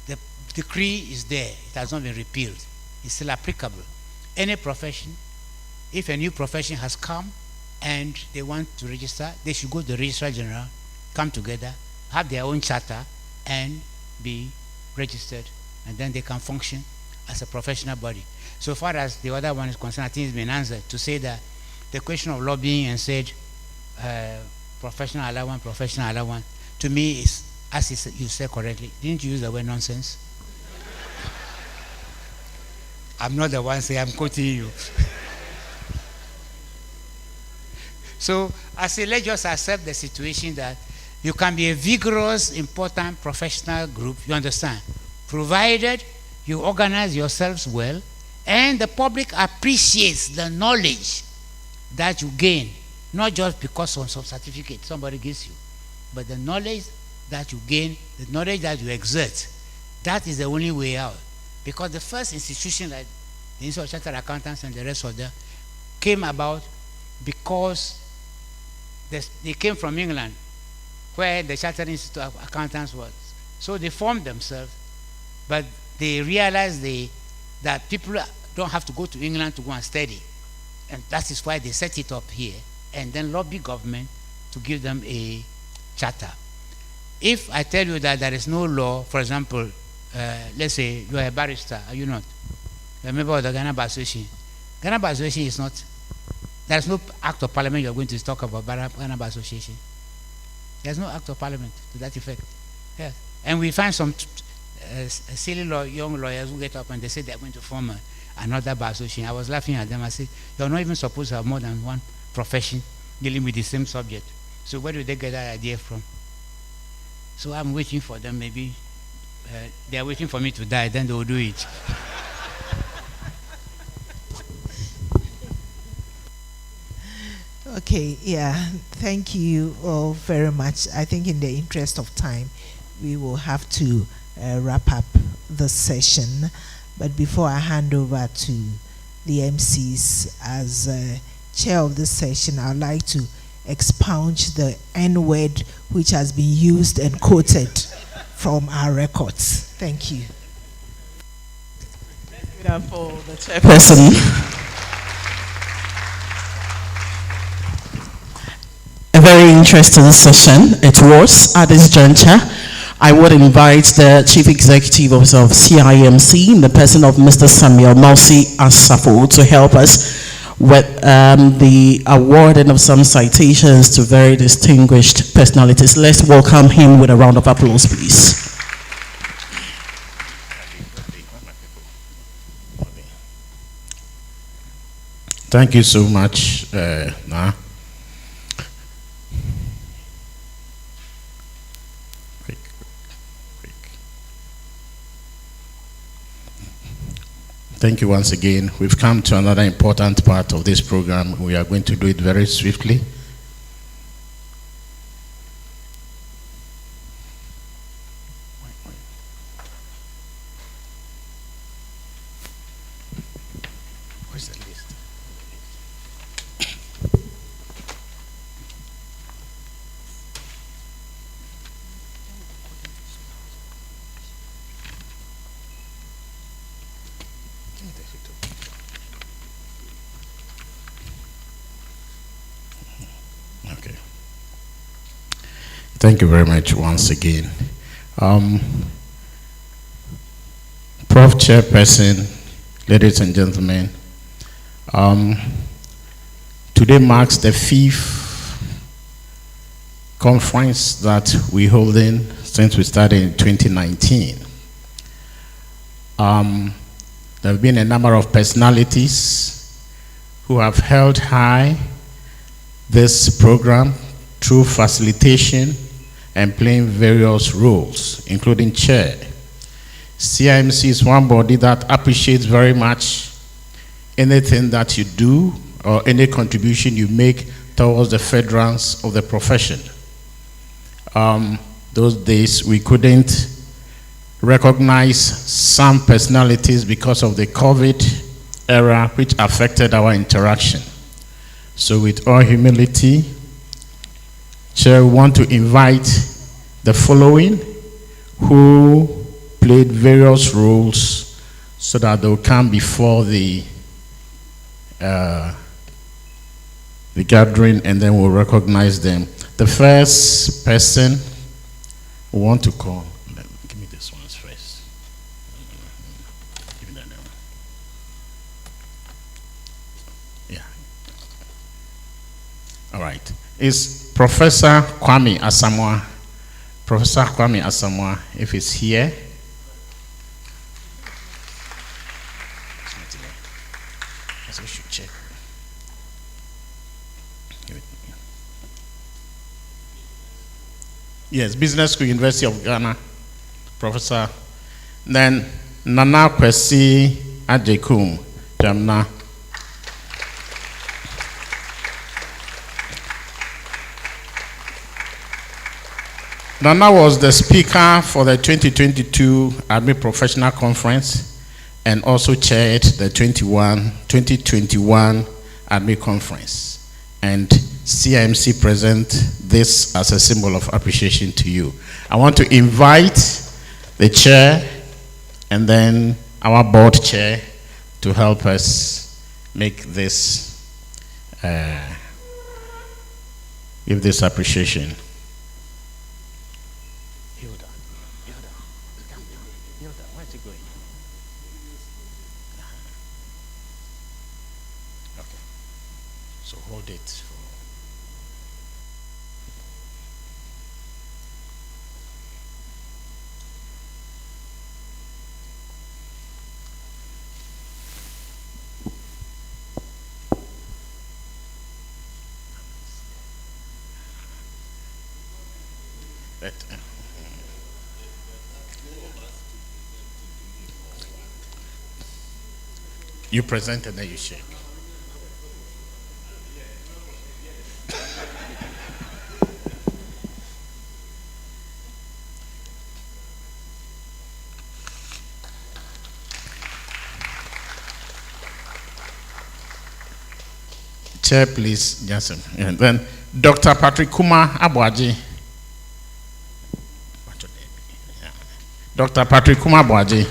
the decree is there, it has not been repealed, it's still applicable. Any profession, if a new profession has come and they want to register, they should go to the Registrar General, come together, have their own charter, and be registered, and then they can function as a professional body. So far as the other one is concerned, I think it's been answered, to say that the question of lobbying and said professional allowance, to me is, as you said correctly, didn't you use the word nonsense? I'm not the one saying, I'm quoting you. So I say, let's just accept the situation that you can be a vigorous, important professional group, you understand, provided you organize yourselves well and the public appreciates the knowledge that you gain, not just because of some certificate somebody gives you, but the knowledge that you gain, the knowledge that you exert. That is the only way out. Because the first institution, like the Institute of Chartered Accountants and the rest of them, came about because they came from England, where the Chartered Institute of Accountants was. So they formed themselves, but they realized that people don't have to go to England to go and study. And that is why they set it up here, and then lobby government to give them a charter. If I tell you that there is no law, for example, let's say you are a barrister, are you not? You're a member of the Ghana Bar Association. Ghana Bar Association is not, there's no act of parliament you're going to talk about Ghana Bar Association. There's no act of parliament to that effect. Yes. And we find some silly young lawyers who get up and they say they're going to form another bar association. I was laughing at them. I said, you're not even supposed to have more than one profession dealing with the same subject. So where do they get that idea from? So I'm waiting for them. Maybe they're waiting for me to die, then they will do it. Okay, yeah, thank you all very much. I think in the interest of time, we will have to wrap up the session. But before I hand over to the MCs, as chair of this session, I'd like to expunge the N-word which has been used and quoted from our records. Thank you. Let's give it up for the chairperson. A very interesting session it was. At this juncture, I would invite the Chief Executive Officer of CIMC, in the person of Mr. Samuel Mausi Asafo, to help us with the awarding of some citations to very distinguished personalities. Let's welcome him with a round of applause, please. Thank you so much, Na. Thank you once again. We've come to another important part of this program. We are going to do it very swiftly. Where's the list? Okay. Thank you very much once again. Prof. Chairperson, ladies and gentlemen, today marks the 5th conference that we're holding since we started in 2019. There have been a number of personalities who have held high this program through facilitation and playing various roles, including chair. CIMC is one body that appreciates very much anything that you do or any contribution you make towards the furtherance of the profession. Those days we couldn't recognize some personalities because of the COVID era, which affected our interaction. So with all humility, Chair, we want to invite the following who played various roles so that they'll come before the gathering, and then we'll recognize them. The first person we want to call, give me this ones first. Give me that one. Yeah. All right. Is Professor Kwame Asamoah. Professor Kwame Asamoah, if he's here. I should check. Yes, Business School, University of Ghana, Professor. Then Nana Kwesi Ajekum, Jamna. Nana was the speaker for the 2022 Admin Professional Conference and also chaired the 2021 Admin Conference. And CIMC present this as a symbol of appreciation to you. I want to invite the chair and then our board chair to help us make this, give this appreciation. So hold it for you present and then you shake. Chair, please, Jason. And then Dr. Patrick Kuma Abwaji. Dr. Patrick Kuma Abwaji.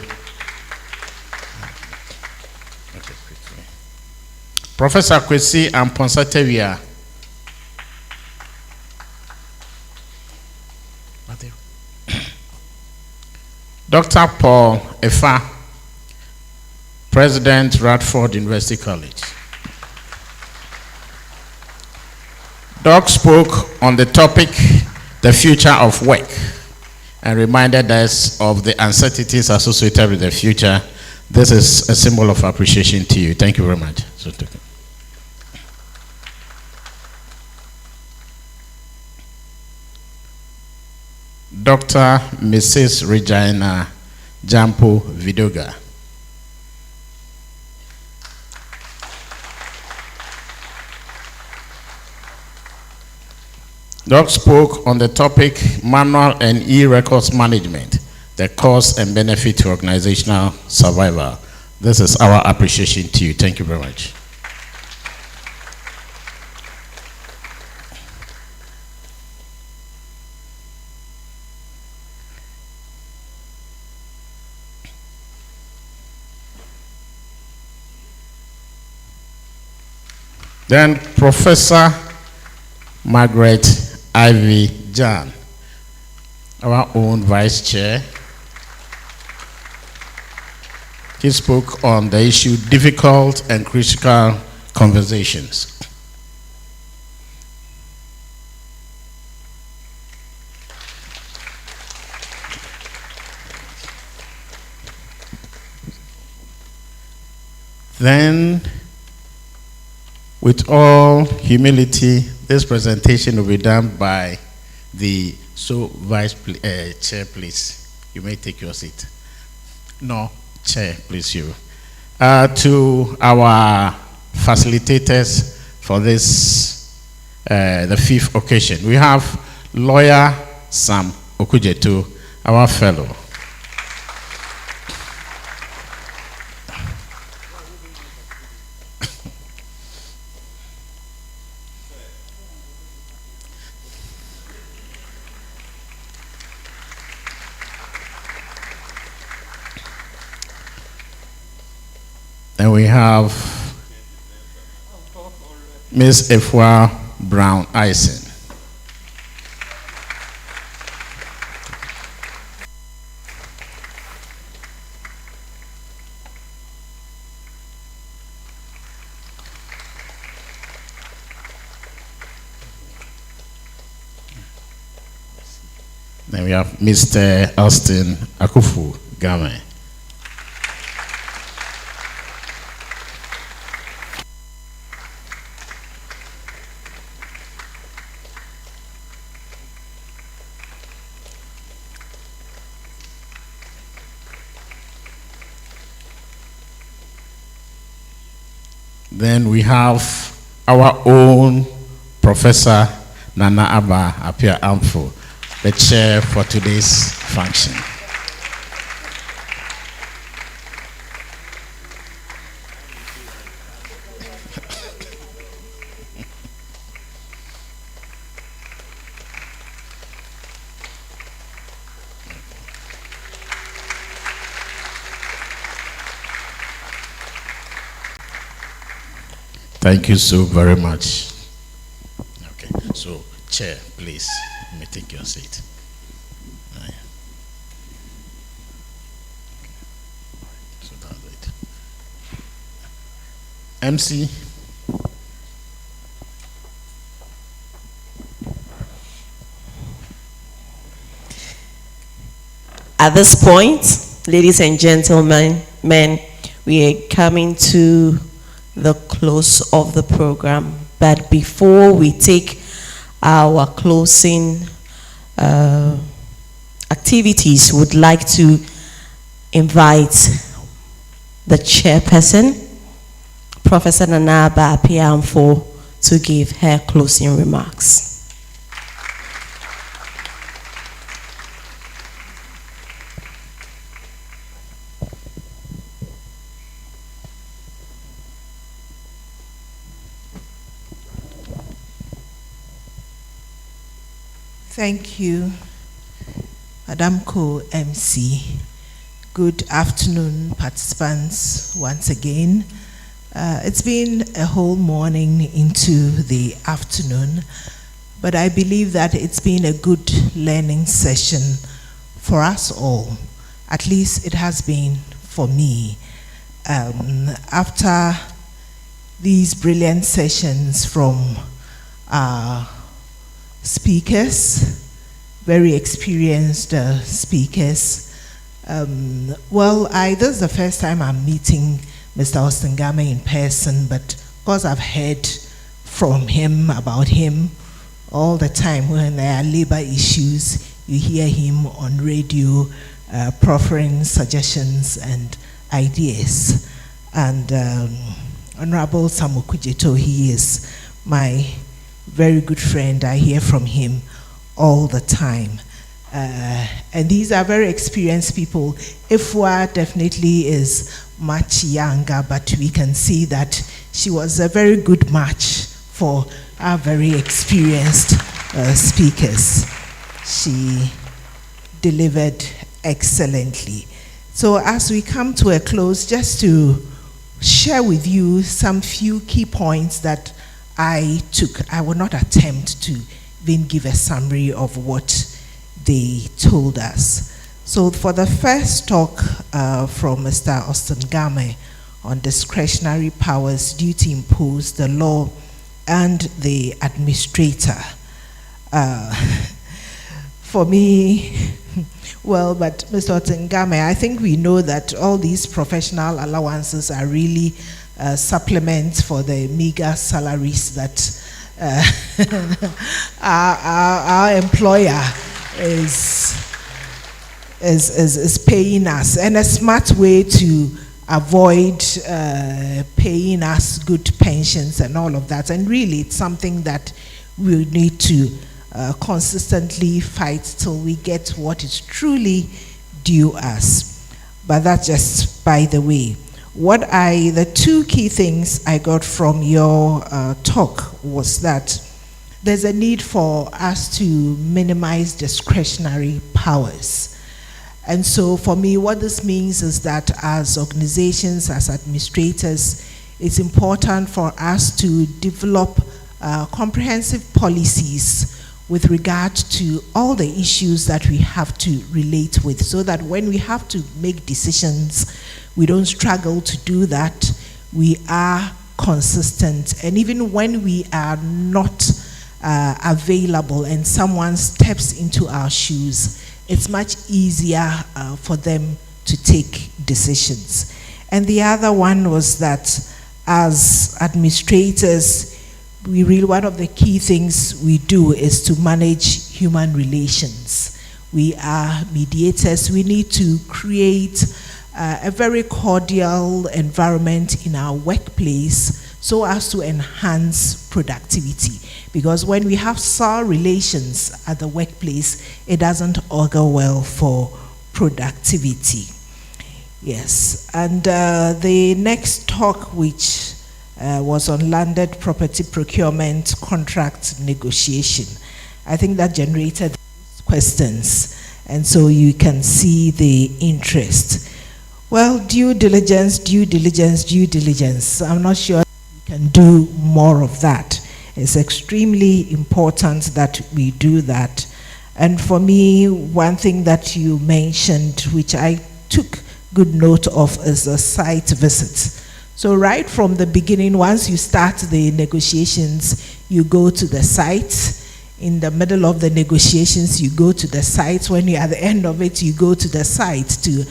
Professor Kwesi Amponsatewia. Dr. Paul Efa, President, Radford University College. Doc spoke on the topic, the future of work, and reminded us of the uncertainties associated with the future. This is a symbol of appreciation to you. Thank you very much. Dr. Mrs. Regina Jampo Vidoga. Doc spoke on the topic manual and e-records management, the cost and benefit to organizational survival. This is our appreciation to you. Thank you very much. Then Professor Margaret Ivy John, our own vice chair. He spoke on the issue difficult and critical conversations. Then, with all humility, this presentation will be done by the chair, please. You may take your seat. No, chair, please, you. To our facilitators for this, the fifth occasion, we have lawyer Sam Okujetu, our fellow. And we have Ms. Efua Brown Eisen. Then we have Mr. Austin Akufu Game. Then we have our own Professor Nana Abba Apia Amfo, the chair for today's function. Thank you so very much. Okay, so chair, please, you may take your seat. Right. Okay. So that's it. MC. At this point, ladies and gentlemen, we are coming to the close of the program. But before we take our closing activities, would like to invite the chairperson, Professor Nana Abba Apia Amfo, to give her closing remarks. Thank you, Madam Co-MC. Good afternoon, participants, once again. It's been a whole morning into the afternoon, but I believe that it's been a good learning session for us all. At least it has been for me. After these brilliant sessions from speakers, very experienced speakers. This is the first time I'm meeting Mr. Austin Game in person, but because I've heard from him about him all the time when there are labor issues, you hear him on radio proffering suggestions and ideas. And Honorable Sam Okujetu, he is my very good friend. I hear from him all the time. And these are very experienced people. Efua definitely is much younger, but we can see that she was a very good match for our very experienced speakers. She delivered excellently. So as we come to a close, just to share with you some few key points that I took. I will not attempt to even give a summary of what they told us. So for the first talk from Mr. Austin Game on discretionary powers, duty imposed, the law, and the administrator. For me, but Mr. Austin Game, I think we know that all these professional allowances are really supplements for the meager salaries that our employer is paying us, and a smart way to avoid paying us good pensions and all of that. And really, it's something that we need to consistently fight till we get what is truly due us. But that's just by the way. The two key things I got from your talk was that there's a need for us to minimize discretionary powers. And so for me, what this means is that as organizations, as administrators, it's important for us to develop comprehensive policies with regard to all the issues that we have to relate with, so that when we have to make decisions, we don't struggle to do that. We are consistent. And even when we are not available and someone steps into our shoes, it's much easier for them to take decisions. And the other one was that as administrators, one of the key things we do is to manage human relations. We are mediators. We need to create a very cordial environment in our workplace so as to enhance productivity. Because when we have sour relations at the workplace, it doesn't augur well for productivity. Yes, and the next talk, which was on landed property procurement contract negotiation, I think that generated questions, and so you can see the interest. Well, due diligence, due diligence, due diligence. I'm not sure we can do more of that. It's extremely important that we do that. And for me, one thing that you mentioned, which I took good note of, is the site visits. So right from the beginning, once you start the negotiations, you go to the site. In the middle of the negotiations, you go to the site. When you're at the end of it, you go to the site to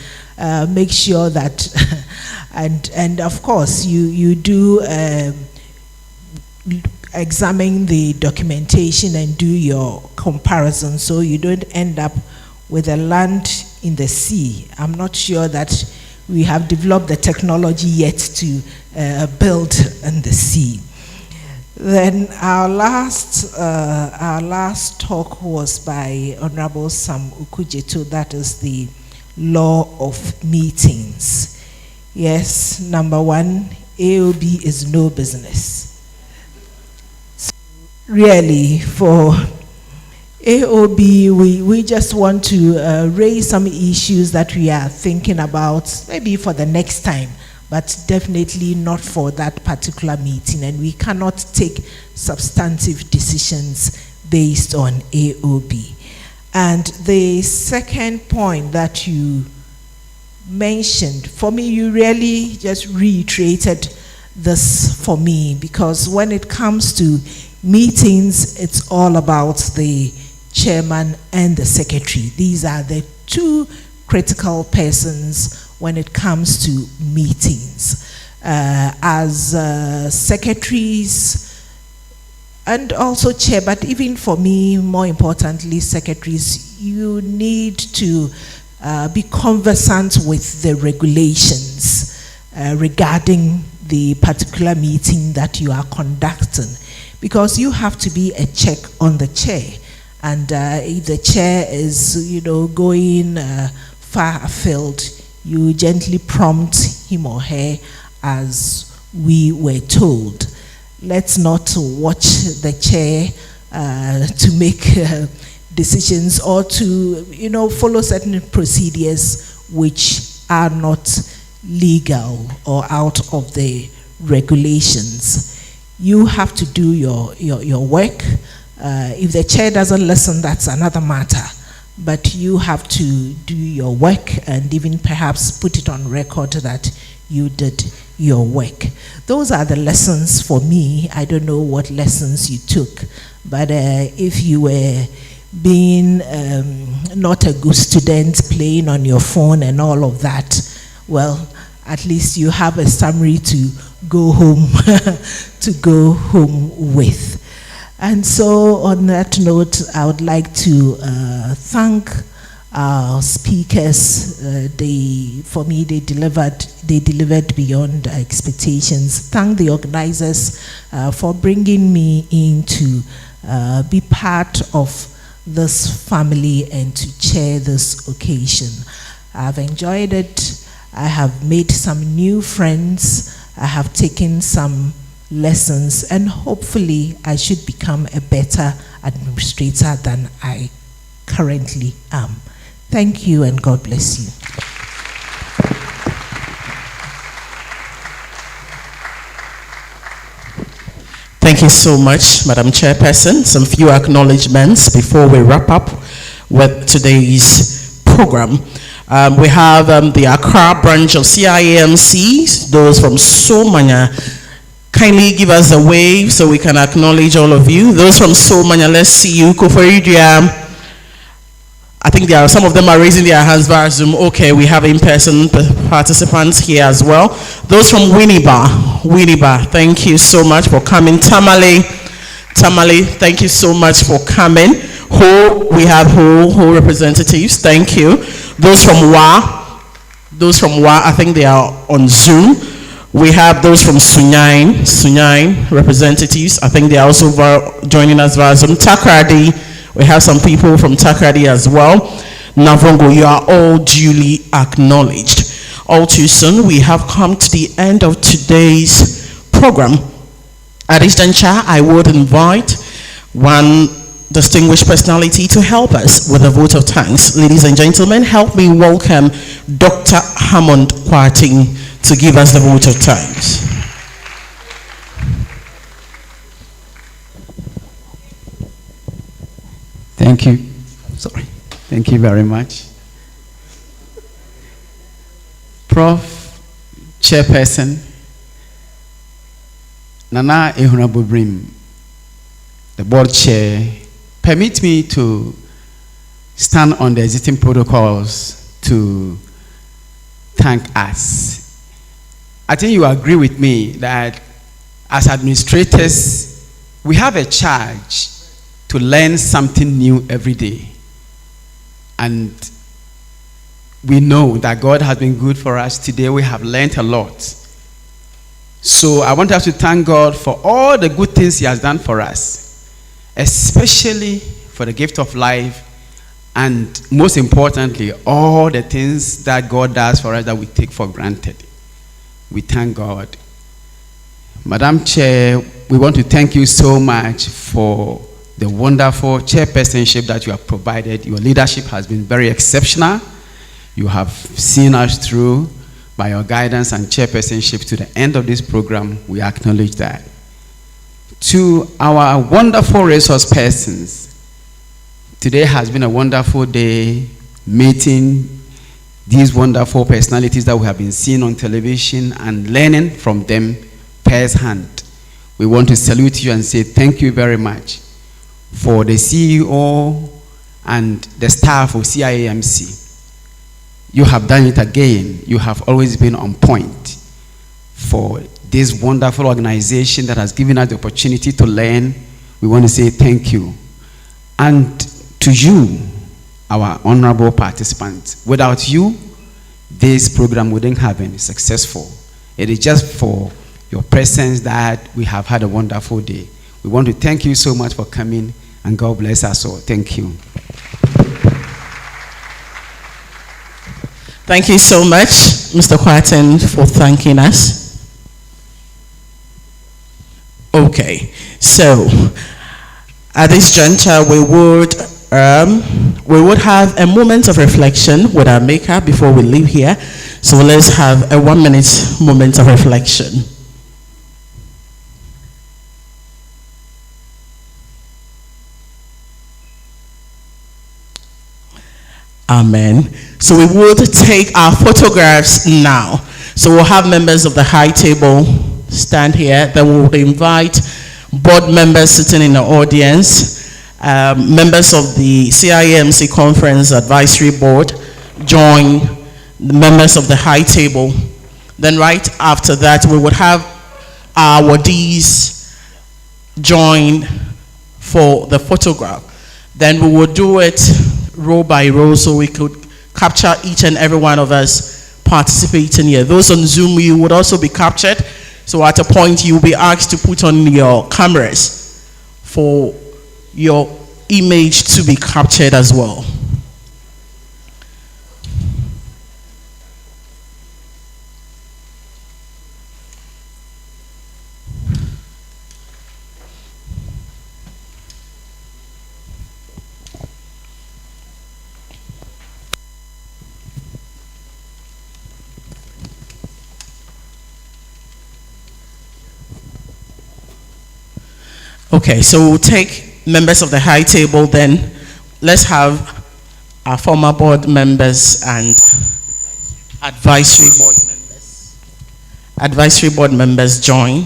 make sure that, and of course, you do examine the documentation and do your comparison, so you don't end up with a land in the sea. I'm not sure that we have developed the technology yet to build in the sea. Then our last talk was by Honorable Sam Ukujeto, that is the law of meetings. Yes, number one, AOB is no business. So really, for AOB, we just want to raise some issues that we are thinking about, maybe for the next time, but definitely not for that particular meeting. And we cannot take substantive decisions based on AOB. And the second point that you mentioned, for me, you really just reiterated this for me, because when it comes to meetings, it's all about the chairman and the secretary. These are the two critical persons when it comes to meetings. As secretaries and also chair, but even for me, more importantly, secretaries, you need to be conversant with the regulations regarding the particular meeting that you are conducting, because you have to be a check on the chair. And if the chair is, going far afield, you gently prompt him or her as we were told. Let's not watch the chair to make decisions or to, follow certain procedures which are not legal or out of the regulations. You have to do your work. If the chair doesn't listen, that's another matter. But you have to do your work and even perhaps put it on record that you did your work. Those are the lessons for me. I don't know what lessons you took, but if you were being not a good student, playing on your phone and all of that, well, at least you have a summary to go home with. And so on that note, I would like to thank our speakers. For me, they delivered beyond expectations. Thank the organizers for bringing me in to be part of this family and to chair this occasion. I've enjoyed it. I have made some new friends. I have taken some lessons, and hopefully I should become a better administrator than I currently am. Thank you, and God bless you. Thank you so much, Madam Chairperson. Some few acknowledgements before we wrap up with today's program. We have the Accra branch of CIAMC, those from Somanya. Kindly give us a wave so we can acknowledge all of you. Those from Somanya, let's see you. Koforidia. I think some of them are raising their hands via Zoom. Okay, we have in-person participants here as well. Those from Winneba, thank you so much for coming. Tamale, thank you so much for coming. We have Ho representatives, thank you. Those from Wa, I think they are on Zoom. We have those from Sunyine representatives. I think they are also joining us via Zoom. Takrady, we have some people from Takrady as well. Navrongo, you are all duly acknowledged. All too soon, we have come to the end of today's program. At this juncture, I would invite one distinguished personality to help us with a vote of thanks. Ladies and gentlemen, help me welcome Dr. Hammond Kwarting to give us the vote of thanks. Thank you. Sorry. Thank you very much. Prof. Chairperson, Nana Ehunabubrim, the board chair, permit me to stand on the existing protocols to thank us. I think you agree with me that as administrators, we have a charge to learn something new every day. And we know that God has been good for us. Today we have learned a lot. So I want us to thank God for all the good things He has done for us, especially for the gift of life, and most importantly, all the things that God does for us that we take for granted. We thank God. Madam Chair, we want to thank you so much for the wonderful chairpersonship that you have provided. Your leadership has been very exceptional. You have seen us through by your guidance and chairpersonship to the end of this program. We acknowledge that. To our wonderful resource persons, today has been a wonderful day meeting these wonderful personalities that we have been seeing on television and learning from them first-hand. We want to salute you and say thank you very much for the CEO and the staff of CIAMC. You have done it again. You have always been on point for this wonderful organization that has given us the opportunity to learn. We want to say thank you. And to you, our honorable participants, without you, this program wouldn't have been successful. It is just for your presence that we have had a wonderful day. We want to thank you so much for coming, and God bless us all. Thank you. Thank you so much, Mr. Kwarting, for thanking us. Okay, so at this juncture, we would have a moment of reflection with our maker before we leave here. So let's have a 1 minute moment of reflection. Amen. So we would take our photographs now. So we'll have members of the high table stand here. Then we'll invite board members sitting in the audience, members of the CIAMC Conference Advisory Board, join the members of the high table. Then right after that, we would have our awardees join for the photograph. Then we would do it row by row so we could capture each and every one of us participating here. Those on Zoom, you would also be captured. So at a point, you'll be asked to put on your cameras for your image to be captured as well. Okay, so we'll take members of the high table, then let's have our former board members and advisory board members join.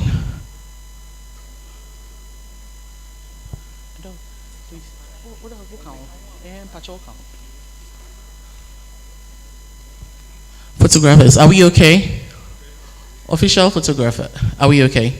Photographers, are we okay? Official photographer, are we okay?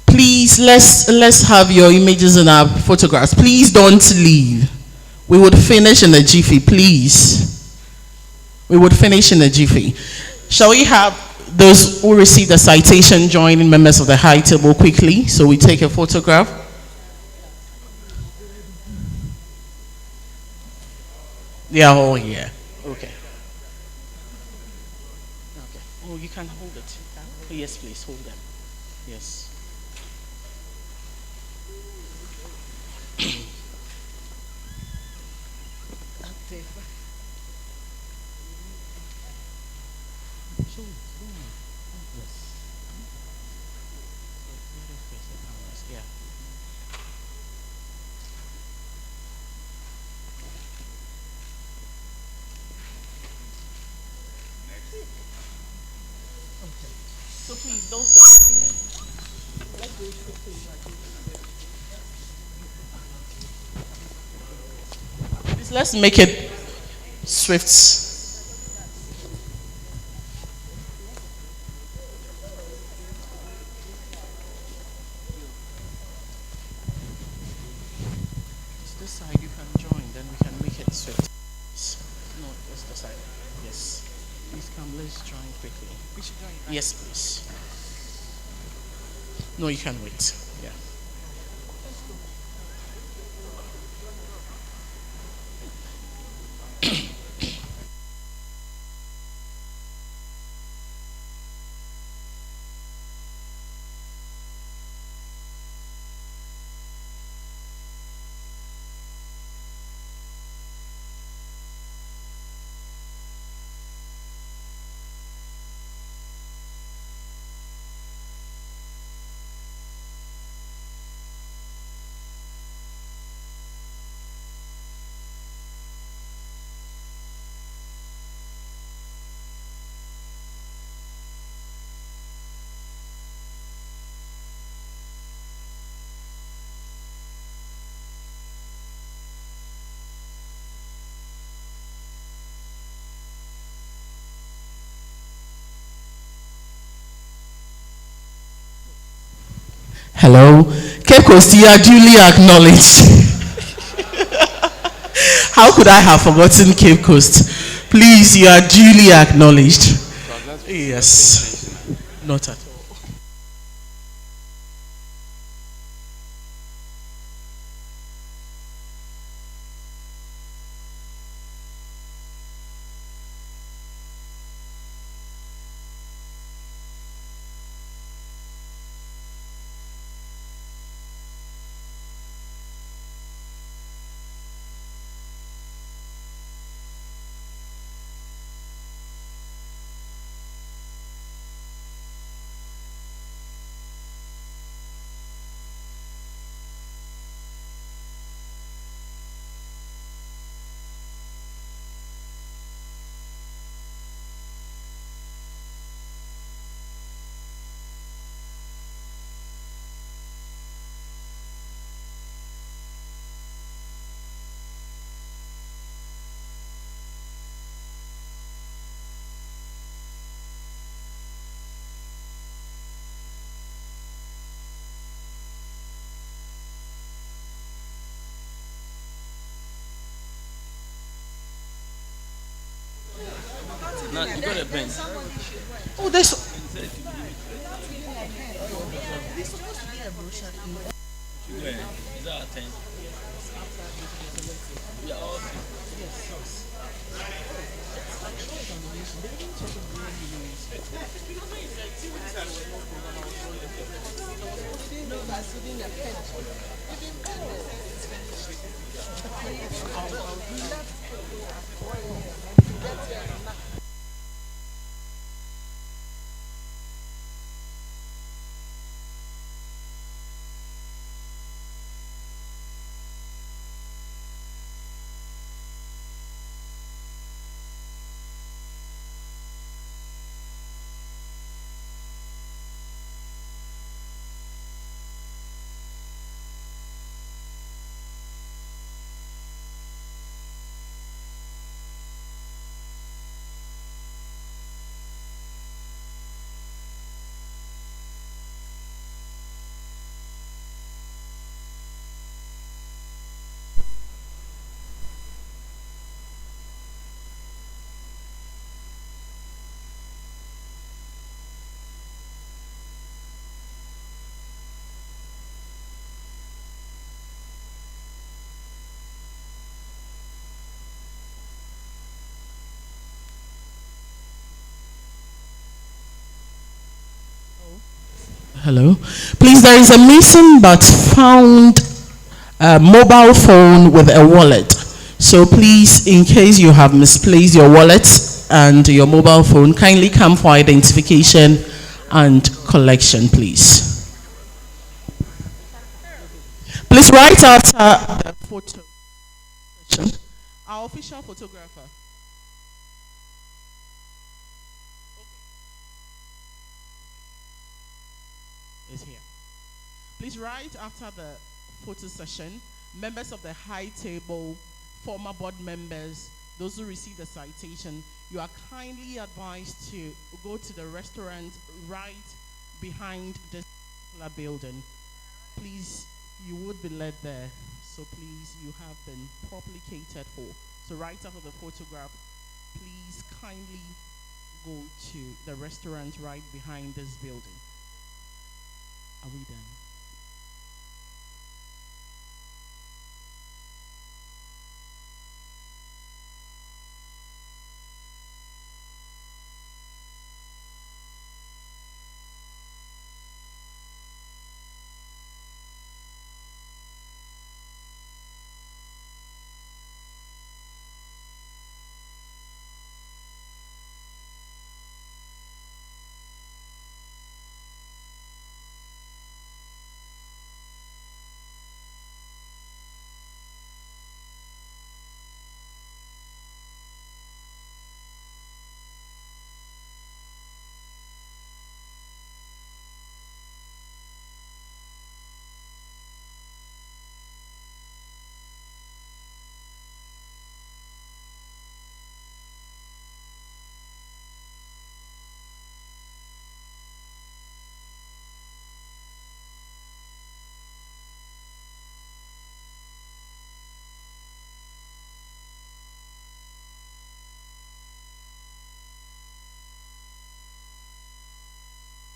Please, let's have your images and our photographs. Please don't leave. We would finish in a jiffy, please. We would finish in a jiffy. Shall we have those who received the citation joining members of the high table quickly so we take a photograph? They are all here. Okay. Okay. Oh, you can hold it. Oh, yes, please, hold them. Yes. So please, those that let's go quickly. Please, let's make it swift. This side you can join, then we can make it swift. No, it's the side. Yes. Please come, let's join quickly. We should join. Right? Yes, please. No, you can wait. Yeah. Hello, Cape Coast, you are duly acknowledged. How could I have forgotten Cape Coast? Please, you are duly acknowledged. Yes, not at all. Now you got a pen. Oh, there's. Is that a 10? Yeah, Hello. Please, there is a missing but found mobile phone with a wallet. So please, in case you have misplaced your wallet and your mobile phone, kindly come for identification and collection, please. Please, right after the photo session, our official photographer. Is here. Please, right after the photo session, members of the high table, former board members, those who received the citation, you are kindly advised to go to the restaurant right behind this particular building. Please, you would be led there, so please, you have been properly catered for. So right after the photograph, please kindly go to the restaurant right behind this building. Are we done?